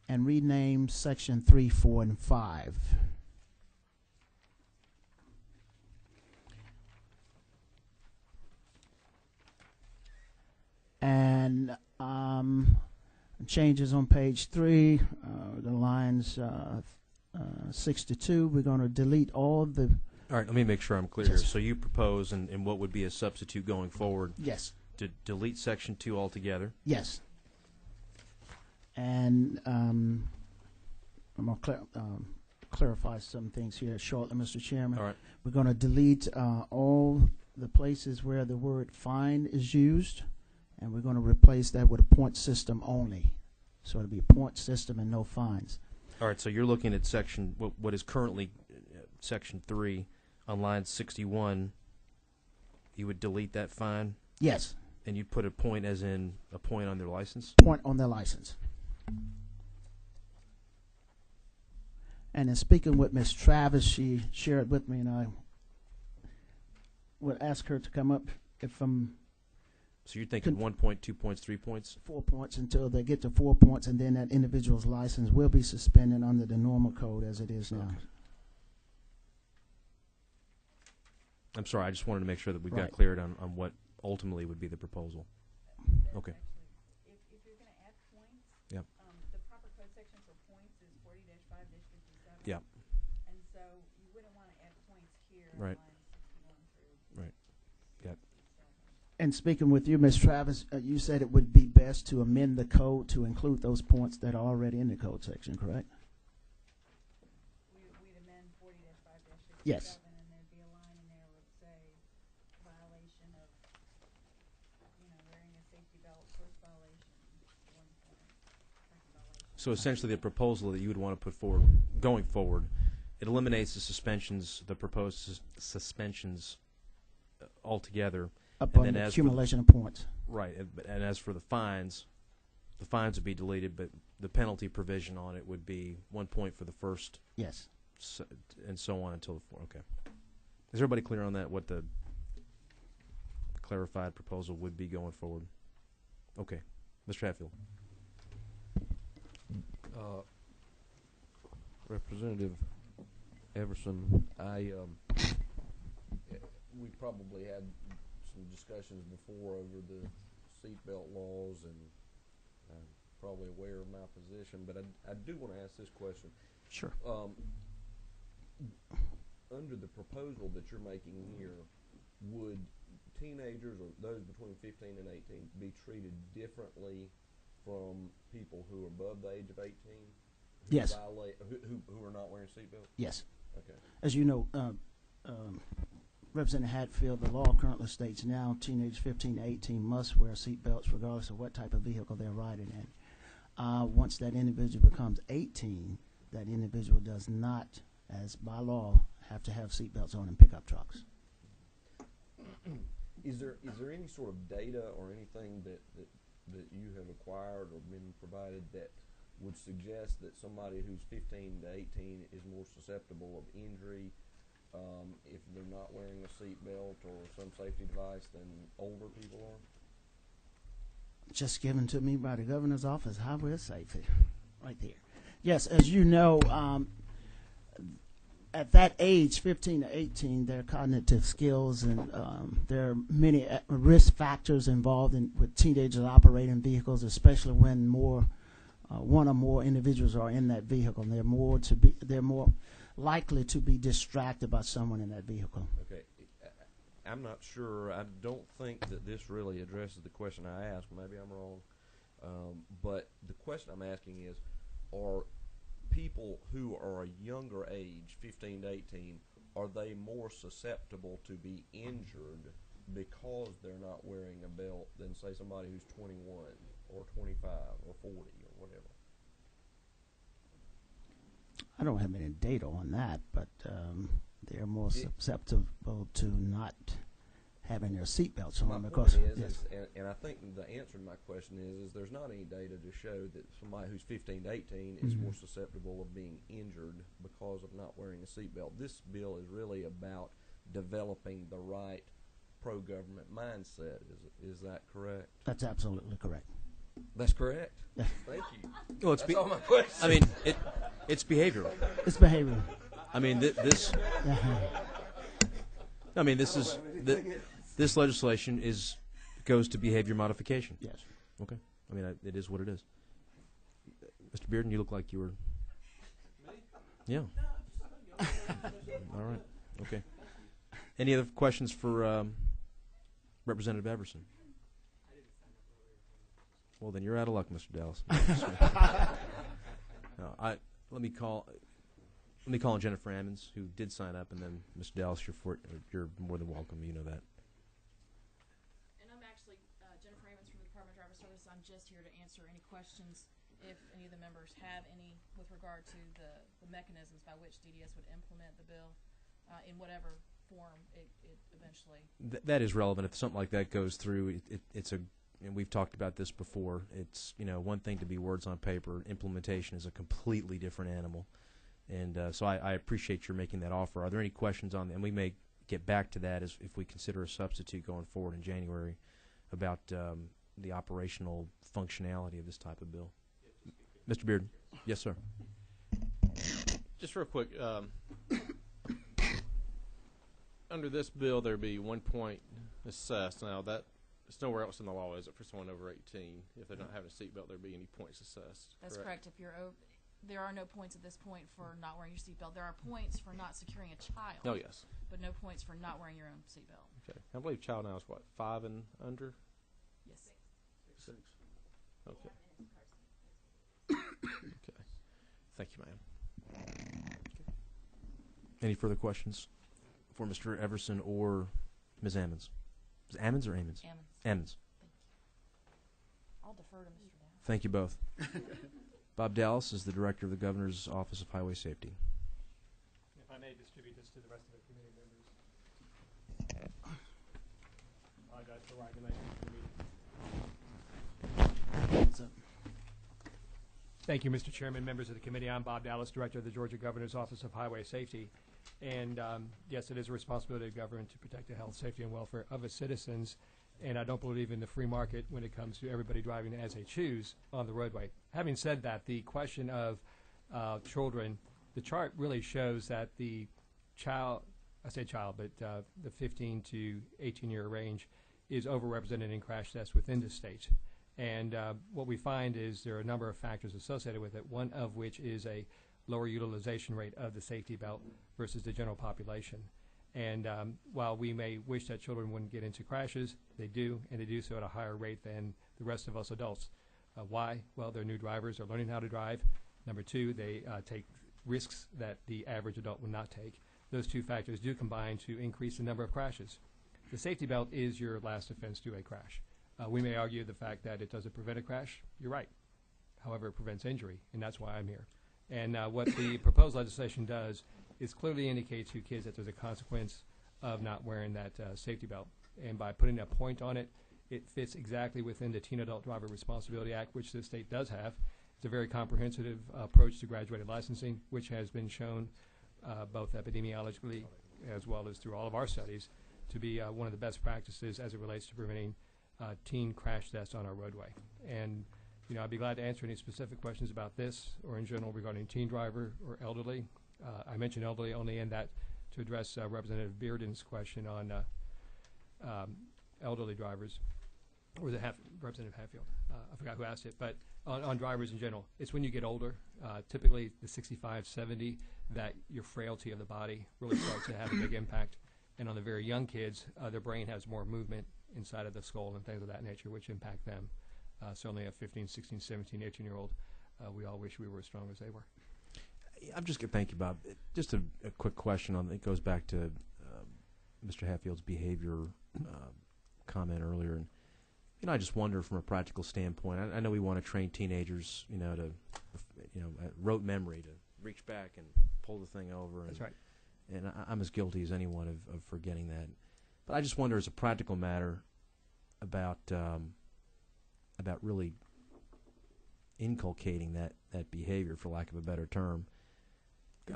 and rename Section 3, 4, and 5. And changes on page 3, the lines 62, we're going to delete all the... All right, let me make sure I'm clear here. So you propose, and what would be a substitute going forward? Yes. To delete Section 2 altogether? Yes. And I'm going to clarify some things here shortly, Mr. Chairman. All right. We're going to delete all the places where the word fine is used, and we're going to replace that with a point system only. So it'll be a point system and no fines. All right, so you're looking at section, what is currently section 3 on line 61. You would delete that fine? Yes. And you'd put a point as in a point on their license? Point on their license. And in speaking with Ms. Travis, she shared with me, and I would ask her to come up if I'm... So you're thinking 1 point, 2 points, 3 points? 4 points until they get to 4 points, and then that individual's license will be suspended under the normal code as it is now. Okay. I'm sorry, I just wanted to make sure that we got Right. cleared on what ultimately would be the proposal. Okay. If you're going to add points, Yep. The proper code section for points is 40-5-57. Yep. And so you wouldn't want to add points here Right. on line 61 through. Right. Yep. And speaking with you, Ms. Travis, you said it would be best to amend the code to include those points that are already in the code section, correct? We'd amend 40-5-57. Yes. And there'd be a line in there that would say violation of, wearing a safety belt, first violation, 1 point, second violation. So essentially the proposal that you would want to put forward, going forward, it eliminates the suspensions, the proposed suspensions altogether. Upon and the then accumulation of points. Right, and as for the fines would be deleted, but the penalty provision on it would be 1 point for the first. Yes. And so on until the 4. Okay. Is everybody clear on that, what the clarified proposal would be going forward? Okay. Mr. Hatfield. Representative Everson, we probably had some discussions before over the seatbelt laws, and I'm probably aware of my position, but I do want to ask this question. Sure. Under the proposal that you're making here, would teenagers or those between 15 and 18 be treated differently from people who are above the age of 18? Yes. Who are not wearing seatbelts? Yes. Okay. As you know, Representative Hatfield, the law currently states now teenagers 15 to 18 must wear seatbelts regardless of what type of vehicle they're riding in. Once that individual becomes 18, that individual does not, as by law, have to have seatbelts on in pickup trucks. Is there any sort of data or anything that you have acquired or been provided that would suggest that somebody who's 15 to 18 is more susceptible of injury if they're not wearing a seatbelt or some safety device than older people are? Just given to me by the governor's office, highway safety, right there. Yes, as you know, at that age, 15 to 18, their cognitive skills and there are many risk factors involved with teenagers operating vehicles, especially when one or more individuals are in that vehicle, and they're more likely to be distracted by someone in that vehicle. Okay. I'm not sure. I don't think that this really addresses the question I asked. Maybe I'm wrong. But the question I'm asking is, are people who are a younger age, 15 to 18, are they more susceptible to be injured because they're not wearing a belt than, say, somebody who's 21 or 25 or 40 or whatever? I don't have any data on that, but they're more susceptible to not having their seatbelts on. Because and I think the answer to my question is there's not any data to show that somebody who's 15 to 18 is more susceptible of being injured because of not wearing a seatbelt. This bill is really about developing the right pro-government mindset. Is that correct? That's absolutely correct. That's correct. Thank you. Well, That's all my questions. I mean, it's behavioral. It's behavioral. I mean, this. I mean, this legislation goes to behavior modification. Yes. Okay. I mean, it is what it is. Mr. Bearden, you look like you were. Me? Yeah. All right. Okay. Any other questions for Representative Everson? Well, then you're out of luck, Mr. Dallas. No, let me call on Jennifer Ammons, who did sign up, and then Mr. Dallas, you're more than welcome. You know that. Service. I'm just here to answer any questions, if any of the members have any, with regard to the mechanisms by which DDS would implement the bill in whatever form it eventually. That is relevant. If something like that goes through, it's a, and we've talked about this before, it's, you know, one thing to be words on paper. Implementation is a completely different animal. And so I appreciate your making that offer. Are there any questions on that? And we may get back to that as if we consider a substitute going forward in January about the operational functionality of this type of bill. Mr. Beard. Yes, sir. Just real quick, under this bill there'd be 1 point assessed. Now that it's nowhere else in the law, is it, for someone over 18? If they're not having a seatbelt, there'd be any points assessed. That's correct. If you're there are no points at this point for not wearing your seatbelt. There are points for not securing a child. Oh, yes. But no points for not wearing your own seatbelt. Okay. I believe child now is what, 5 and under? Yes. 6. Okay. Okay. Thank you, ma'am. Any further questions for Mr. Everson or Ms. Ammons? Is it Ammons or Ammons? Ammons. Ammons. Thank you. I'll defer to Mr. Dallas. Thank you both. Bob Dallas is the Director of the Governor's Office of Highway Safety. If I may distribute this to the rest of the committee members. I apologize for riding the meeting. Thank you, Mr. Chairman, members of the committee. I'm Bob Dallas, Director of the Georgia Governor's Office of Highway Safety. And yes, it is a responsibility of the government to protect the health, safety, and welfare of its citizens. And I don't believe in the free market when it comes to everybody driving as they choose on the roadway. Having said that, the question of children, the chart really shows that the child, I say child, but the 15 to 18-year range is overrepresented in crash deaths within the state. And what we find is there are a number of factors associated with it, one of which is a lower utilization rate of the safety belt versus the general population. And while we may wish that children wouldn't get into crashes, they do, and they do so at a higher rate than the rest of us adults. Why? Well, they're new drivers. They're learning how to drive. Number two, they take risks that the average adult would not take. Those two factors do combine to increase the number of crashes. The safety belt is your last defense to a crash. We may argue the fact that it doesn't prevent a crash. You're right. However, it prevents injury, and that's why I'm here. And what the proposed legislation does is clearly indicate to kids that there's a consequence of not wearing that safety belt. And by putting a point on it, it fits exactly within the Teen Adult Driver Responsibility Act, which the state does have. It's a very comprehensive approach to graduated licensing, which has been shown both epidemiologically as well as through all of our studies to be one of the best practices as it relates to preventing teen crash deaths on our roadway. And you know, I'd be glad to answer any specific questions about this or in general regarding teen driver or elderly. I mentioned elderly only in that to address Representative Bearden's question on elderly drivers, or was it Representative Hatfield? I forgot who asked it, but on drivers in general. It's when you get older, typically the 65, 70, that your frailty of the body really starts to have a big impact. And on the very young kids, their brain has more movement inside of the skull and things of that nature, which impact them. Certainly a 15, 16, 17, 18-year-old, we all wish we were as strong as they were. I'm just going to thank you, Bob. Just a quick question on it goes back to Mr. Hatfield's behavior comment earlier, and you know, I just wonder from a practical standpoint. I know we want to train teenagers, you know, to rote memory to reach back and pull the thing over. And, that's right. And I'm as guilty as anyone of forgetting that. But I just wonder, as a practical matter, about really inculcating that behavior, for lack of a better term.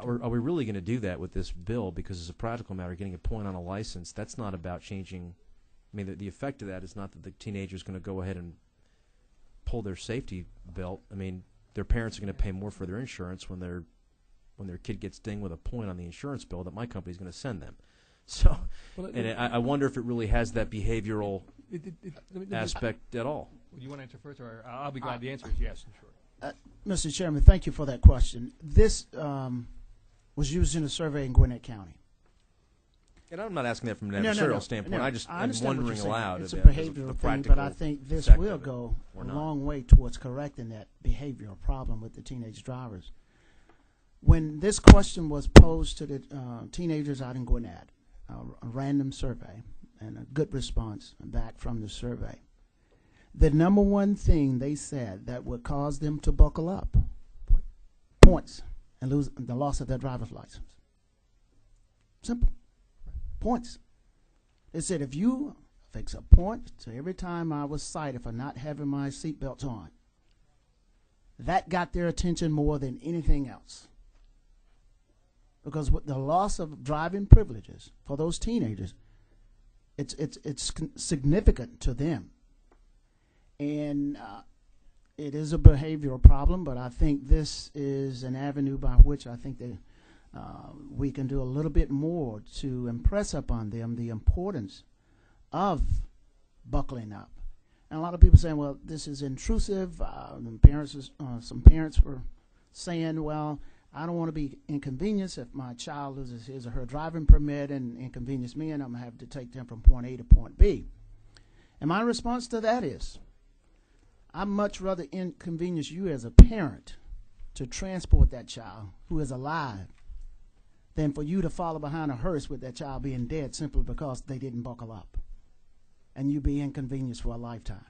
Are we really going to do that with this bill? Because as a practical matter, getting a point on a license, that's not about changing. I mean, the effect of that is not that the teenager is going to go ahead and pull their safety belt. I mean, their parents are going to pay more for their insurance when their kid gets dinged with a point on the insurance bill that my company is going to send them. So, I wonder if it really has that behavioral aspect at all. Would you want to answer first, or I'll be glad the answer is yes. Sure. Mr. Chairman, thank you for that question. This was used in a survey in Gwinnett County. And I'm not asking that from an adversarial standpoint. I'm wondering aloud. It's a behavioral thing, but I think this will go a long way towards correcting that behavioral problem with the teenage drivers. When this question was posed to the teenagers out in Gwinnett, a random survey, and a good response back from the survey, The number one thing they said that would cause them to buckle up, points, and lose the loss of their driver's license. Simple. Points. They said if you fix a point to every time I was cited for not having my seatbelt on, that got their attention more than anything else. Because with the loss of driving privileges for those teenagers, it's significant to them. And it is a behavioral problem, but I think this is an avenue by which I think that we can do a little bit more to impress upon them the importance of buckling up. And a lot of people saying, well, this is intrusive. Some parents were saying, well, I don't want to be inconvenienced if my child loses his or her driving permit and inconvenience me, and I'm going to have to take them from point A to point B. And my response to that is, I'd much rather inconvenience you as a parent to transport that child who is alive than for you to follow behind a hearse with that child being dead simply because they didn't buckle up. And you be inconvenienced for a lifetime.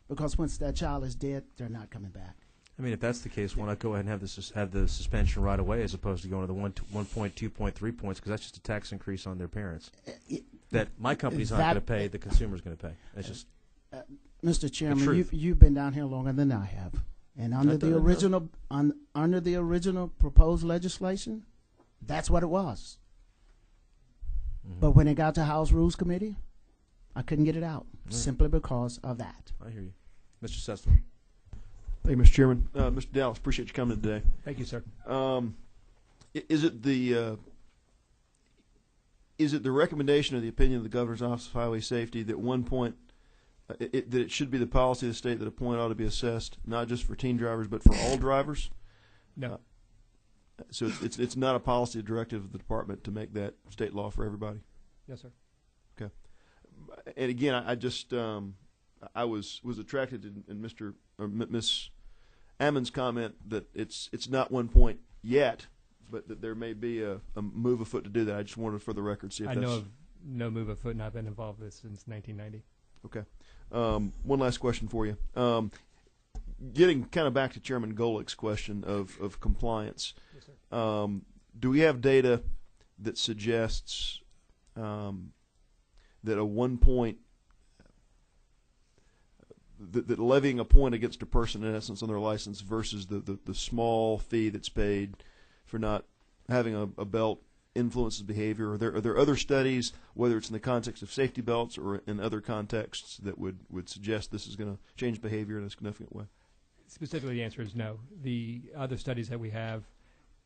Because once that child is dead, they're not coming back. I mean, if that's the case, why not go ahead and have the suspension right away as opposed to going to the 1 point, 2 point, 3 points, because that's just a tax increase on their parents that my company's not going to pay, the consumer's going to pay. That's just Mr. Chairman, you've been down here longer than I have, and under the original proposed legislation, that's what it was. Mm-hmm. But when it got to House Rules Committee, I couldn't get it out simply because of that. I hear you, Mr. Sessom. Thank you, Mr. Chairman. Mr. Dallas, appreciate you coming today. Thank you, sir. Is it the recommendation or the opinion of the Governor's Office of Highway Safety that that it should be the policy of the state that a point ought to be assessed not just for teen drivers but for all drivers? No. So it's not a policy or directive of the department to make that state law for everybody? Yes, sir. Okay. And again, I was attracted in Miss Ammon's comment that it's not 1 point yet, but that there may be a move afoot to do that. I just wanted for the record to see if I know of no move afoot, and I've been involved with this since 1990. Okay. One last question for you. Getting kind of back to Chairman Golick's question of compliance, yes, sir. Do we have data that suggests that a 1 point that levying a point against a person in essence on their license versus the small fee that's paid for not having a belt influences behavior? Are there other studies, whether it's in the context of safety belts or in other contexts, that would suggest this is going to change behavior in a significant way? Specifically, the answer is no. The other studies that we have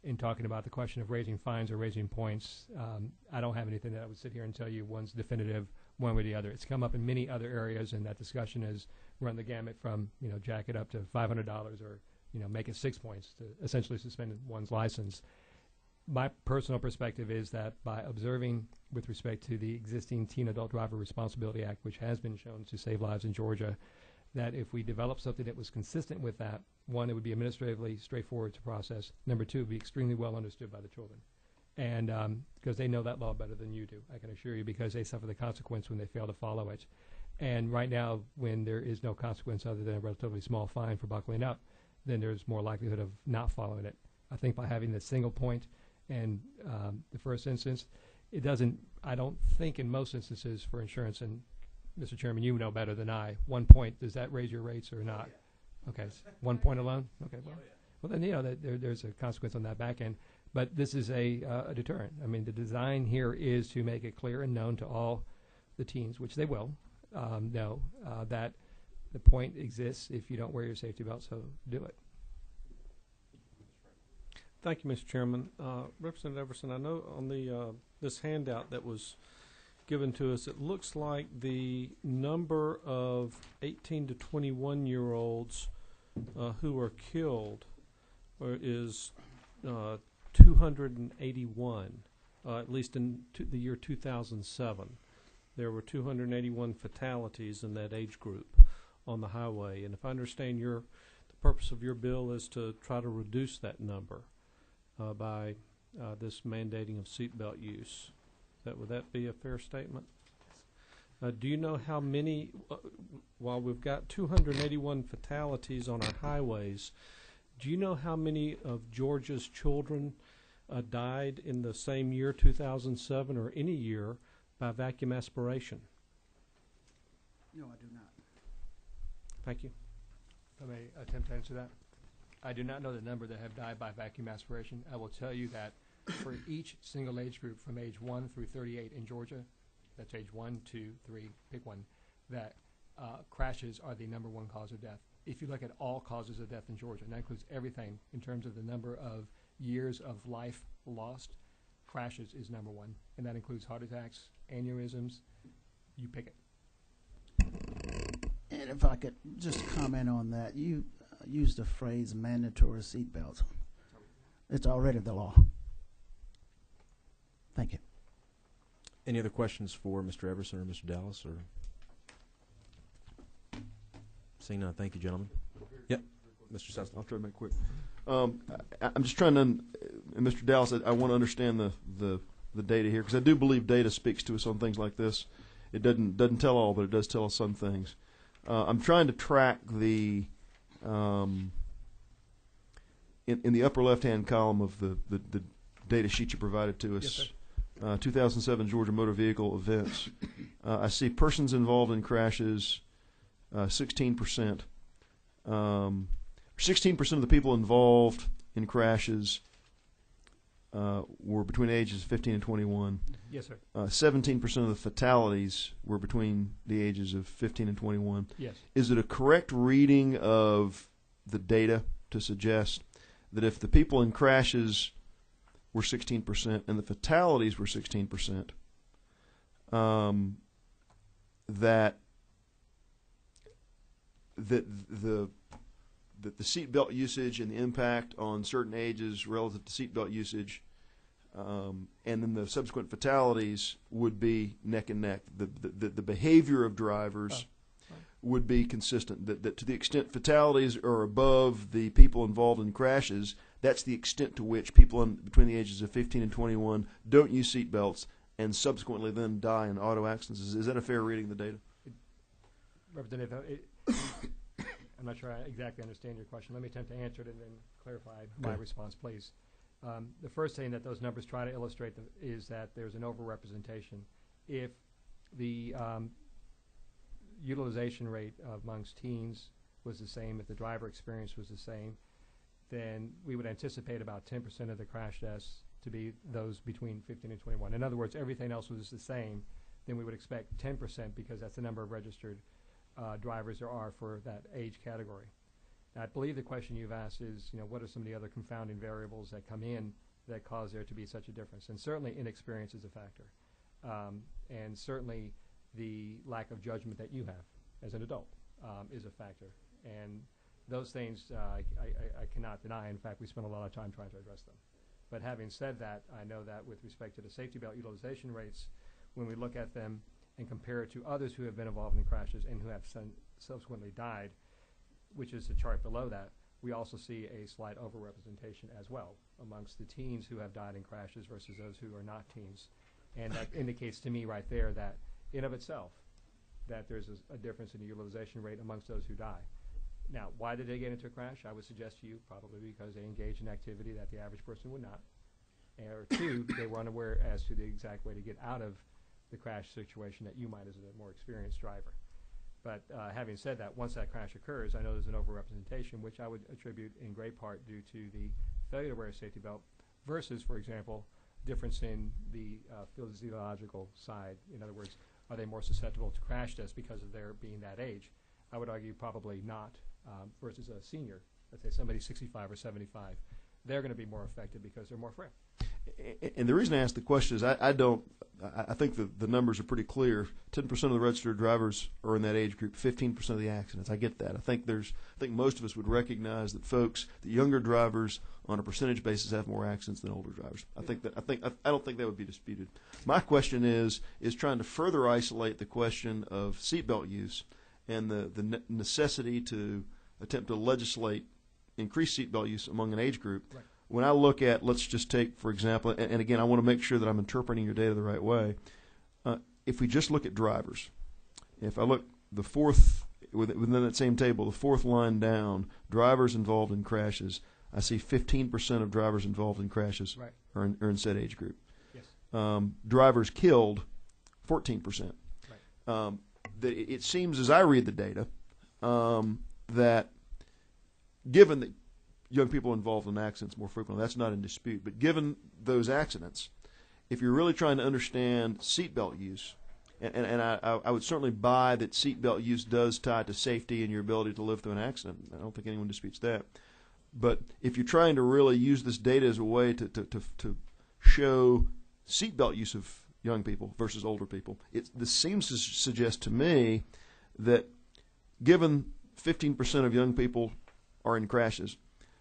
in talking about the question of raising fines or raising points, I don't have anything that I would sit here and tell you one's definitive one way or the other. It's come up in many other areas, and that discussion has run the gamut from, jack it up to $500 or, make it 6 points to essentially suspend one's license. My personal perspective is that by observing with respect to the existing Teen Adult Driver Responsibility Act, which has been shown to save lives in Georgia, that if we develop something that was consistent with that, one, it would be administratively straightforward to process. Number two, it would be extremely well understood by the children. And because they know that law better than you do, I can assure you, because they suffer the consequence when they fail to follow it. And right now, when there is no consequence other than a relatively small fine for buckling up, then there's more likelihood of not following it. I think by having the single point and the first instance, it doesn't, I don't think in most instances for insurance, and Mr. Chairman, you know better than I, 1 point, does that raise your rates or not? Okay, 1 point alone? Okay, well then, there's a consequence on that back end. But this is a deterrent. I mean, the design here is to make it clear and known to all the teens, which they will, know that the point exists if you don't wear your safety belt, so do it. Thank you, Mr. Chairman. Representative Everson, I know on the this handout that was given to us, it looks like the number of 18 to 21-year-olds who are killed is 281, at least in the year 2007. There were 281 fatalities in that age group on the highway. And if I understand the purpose of your bill is to try to reduce that number by this mandating of seatbelt use. Would that be a fair statement? Do you know how many, while we've got 281 fatalities on our highways, do you know how many of Georgia's children died in the same year, 2007, or any year, by vacuum aspiration? No, I do not. Thank you. If I may attempt to answer that. I do not know the number that have died by vacuum aspiration. I will tell you that for each single age group from age 1 through 38 in Georgia, that's age 1, 2, 3, pick one, that crashes are the number one cause of death. If you look at all causes of death in Georgia, and that includes everything in terms of the number of years of life lost, crashes is number one. And that includes heart attacks, aneurysms, you pick it. And if I could just comment on that, you used the phrase mandatory seatbelts. It's already the law. Thank you. Any other questions for Mr. Everson or Mr. Dallas? Or seeing none, thank you, gentlemen. Yep, Mr. Sessler. I'll try to make it quick. I'm just trying to, and Mr. Dallas, I want to understand the data here, because I do believe data speaks to us on things like this. It doesn't tell all, but it does tell us some things. I'm trying to track the in the upper left-hand column of the data sheet you provided to us. Yes, sir. 2007 Georgia motor vehicle events. I see persons involved in crashes, 16%. 16% of the people involved in crashes were between the ages of 15 and 21. Yes, sir. 17% of the fatalities were between the ages of 15 and 21. Yes. Is it a correct reading of the data to suggest that if the people in crashes were 16% and the fatalities were 16%, that the seatbelt usage and the impact on certain ages relative to seatbelt usage, and then the subsequent fatalities would be neck and neck. The behavior of drivers would be consistent. That to the extent fatalities are above the people involved in crashes, that's the extent to which people between the ages of 15 and 21 don't use seatbelts and subsequently then die in auto accidents. Is that a fair reading of the data? Representative, I'm not sure I exactly understand your question. Let me attempt to answer it and then clarify my response, please. The first thing that those numbers try to illustrate is that there's an overrepresentation. If the utilization rate amongst teens was the same, if the driver experience was the same, then we would anticipate about 10% of the crash deaths to be those between 15 and 21. In other words, everything else was the same, then we would expect 10% because that's the number of registered drivers there are for that age category. Now, I believe the question you've asked is, what are some of the other confounding variables that come in that cause there to be such a difference? And certainly inexperience is a factor. And certainly the lack of judgment that you have as an adult is a factor. And those things I cannot deny. In fact, we spend a lot of time trying to address them. But having said that, I know that with respect to the safety belt utilization rates, when we look at them and compare it to others who have been involved in crashes and who have subsequently died, which is the chart below that, we also see a slight overrepresentation as well amongst the teens who have died in crashes versus those who are not teens. And that indicates to me right there that in of itself that there's a difference in the utilization rate amongst those who die. Now, why did they get into a crash? I would suggest to you probably because they engaged in activity that the average person would not. Or two, they were unaware as to the exact way to get out of the crash situation that you might as a more experienced driver. But having said that, once that crash occurs, I know there's an overrepresentation, which I would attribute in great part due to the failure to wear a safety belt versus, for example, difference in the physiological side. In other words, are they more susceptible to crash deaths because of their being that age? I would argue probably not versus a senior. Let's say somebody 65 or 75. They're going to be more affected because they're more frail. And the reason I ask the question is I think the numbers are pretty clear. 10% of the registered drivers are in that age group. 15% of the accidents. I get that. I think most of us would recognize that the younger drivers on a percentage basis have more accidents than older drivers. I don't think that would be disputed. My question is trying to further isolate the question of seatbelt use and the necessity to attempt to legislate increased seatbelt use among an age group. Right. When I look at, let's just take, for example, and again, I want to make sure that I'm interpreting your data the right way. If we just look at drivers, if I look the fourth within that same table, the fourth line down, drivers involved in crashes, I see 15% of drivers involved in crashes Right. are in said age group. Yes. Drivers killed, 14%. Right. It seems, as I read the data, that given that young people involved in accidents more frequently, that's not in dispute, but given those accidents, if you're really trying to understand seatbelt use, and I would certainly buy that seatbelt use does tie to safety and your ability to live through an accident. I don't think anyone disputes that. But if you're trying to really use this data as a way to show seatbelt use of young people versus older people, this seems to suggest to me that given 15% of young people are in crashes,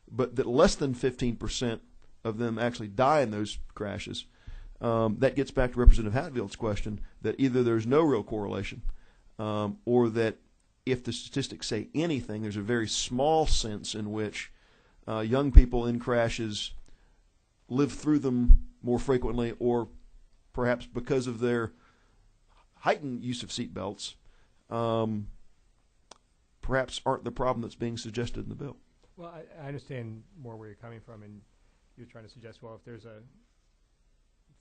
but that less than 15% of them actually die in those crashes, that gets back to Representative Hatfield's question that either there's no real correlation or that if the statistics say anything, there's a very small sense in which young people in crashes live through them more frequently, or perhaps because of their heightened use of seatbelts, perhaps aren't the problem that's being suggested in the bill. Well, I understand more where you're coming from, and you're trying to suggest, well, if there's a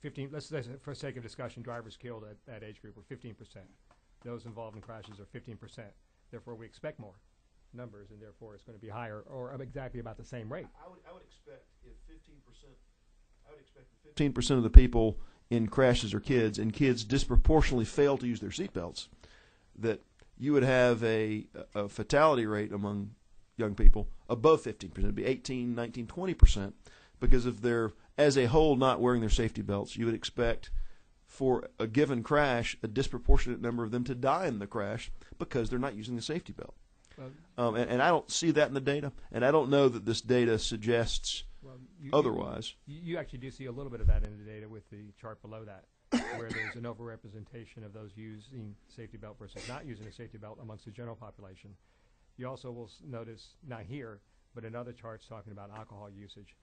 15, let's say for the sake of discussion, drivers killed at that age group are 15%. Those involved in crashes are 15%. Therefore, we expect more numbers, and therefore it's going to be higher, or exactly about the same rate. I would expect if 15% of the people in crashes are kids, and kids disproportionately fail to use their seatbelts, that you would have a fatality rate among young people above 15%. It would be 18, 19, 20%, because if they're, as a whole, not wearing their safety belts, you would expect for a given crash a disproportionate number of them to die in the crash because they're not using the safety belt. And I don't see that in the data, and I don't know that this data suggests otherwise. You actually do see a little bit of that in the data with the chart below that, where there's an overrepresentation of those using safety belt versus not using a safety belt amongst the general population. You also will notice, not here, but in other charts talking about alcohol usage,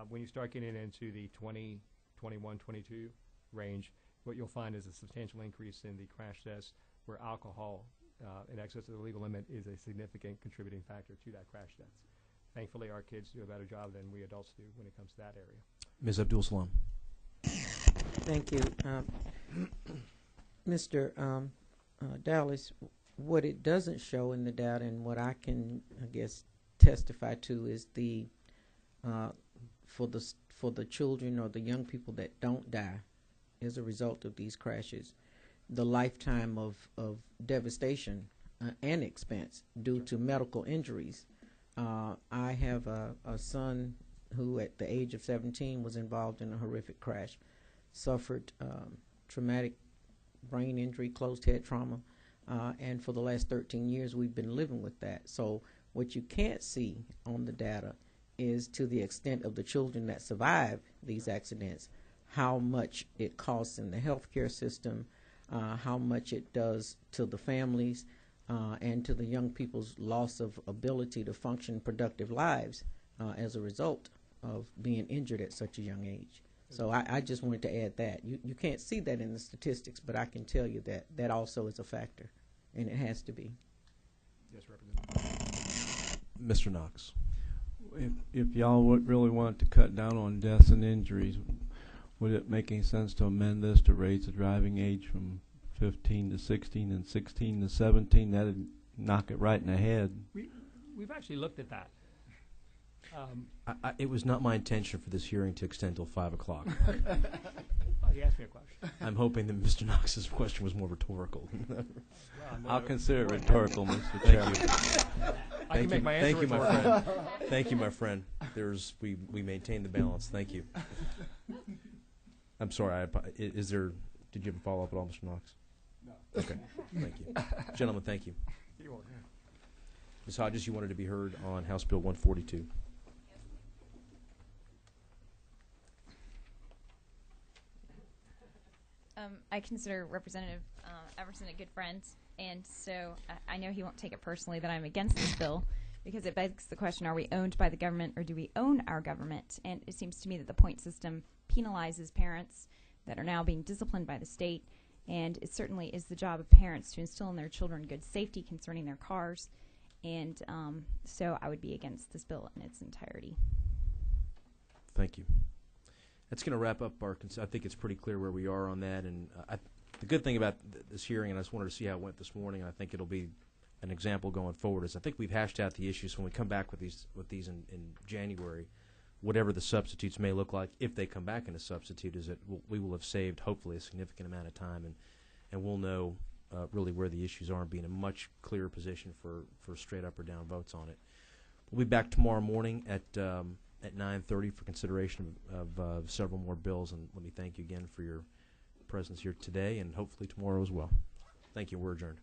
when you start getting into the 20, 21, 22 range, what you'll find is a substantial increase in the crash deaths where alcohol in excess of the legal limit is a significant contributing factor to that crash deaths. Thankfully, our kids do a better job than we adults do when it comes to that area. Ms. Abdul Salam. Thank you. Mr. Dallas, what it doesn't show in the data, and what I can, I guess, testify to, is the for the children or the young people that don't die as a result of these crashes, the lifetime of devastation and expense due to medical injuries. I have a son who at the age of 17 was involved in a horrific crash, suffered traumatic brain injury, closed head trauma, and for the last 13 years we've been living with that. So what you can't see on the data is, to the extent of the children that survive these accidents, how much it costs in the healthcare system, how much it does to the families, and to the young people's loss of ability to function productive lives as a result of being injured at such a young age. So I just wanted to add that. You can't see that in the statistics, but I can tell you that that also is a factor, and it has to be. Yes, Representative. Mr. Knox. If y'all really want to cut down on deaths and injuries, would it make any sense to amend this to raise the driving age from 15 to 16 and 16 to 17? That'd knock it right in the head. We've actually looked at that. It was not my intention for this hearing to extend till 5 o'clock. Oh, he asked me a question. I'm hoping that Mr. Knox's question was more rhetorical. I'll consider it rhetorical, Mr. Chairman. I can make my answer Thank you, my rhetorical. friend. Thank you, my friend. We maintain the balance. Thank you. I'm sorry. Did you have a follow up at all, Mr. Knox? No. Okay. Thank you, gentlemen. Thank you. You're welcome. Ms. Hodges, you wanted to be heard on House Bill 142. I consider Representative Everson a good friend, and so I know he won't take it personally that I'm against this bill, because it begs the question, are we owned by the government or do we own our government? And it seems to me that the point system penalizes parents that are now being disciplined by the state, And it certainly is the job of parents to instill in their children good safety concerning their cars. And so I would be against this bill in its entirety. Thank you. That's going to wrap up our. I think it's pretty clear where we are on that. And the good thing about this hearing, and I just wanted to see how it went this morning, and I think it'll be an example going forward, is I think we've hashed out the issues when we come back with these in January. Whatever the substitutes may look like, if they come back in a substitute, is that we will have saved hopefully a significant amount of time, and we'll know really where the issues are and be in a much clearer position for straight up or down votes on it. We'll be back tomorrow morning at 9:30 for consideration of several more bills, and let me thank you again for your presence here today and hopefully tomorrow as well. Thank you. We're adjourned.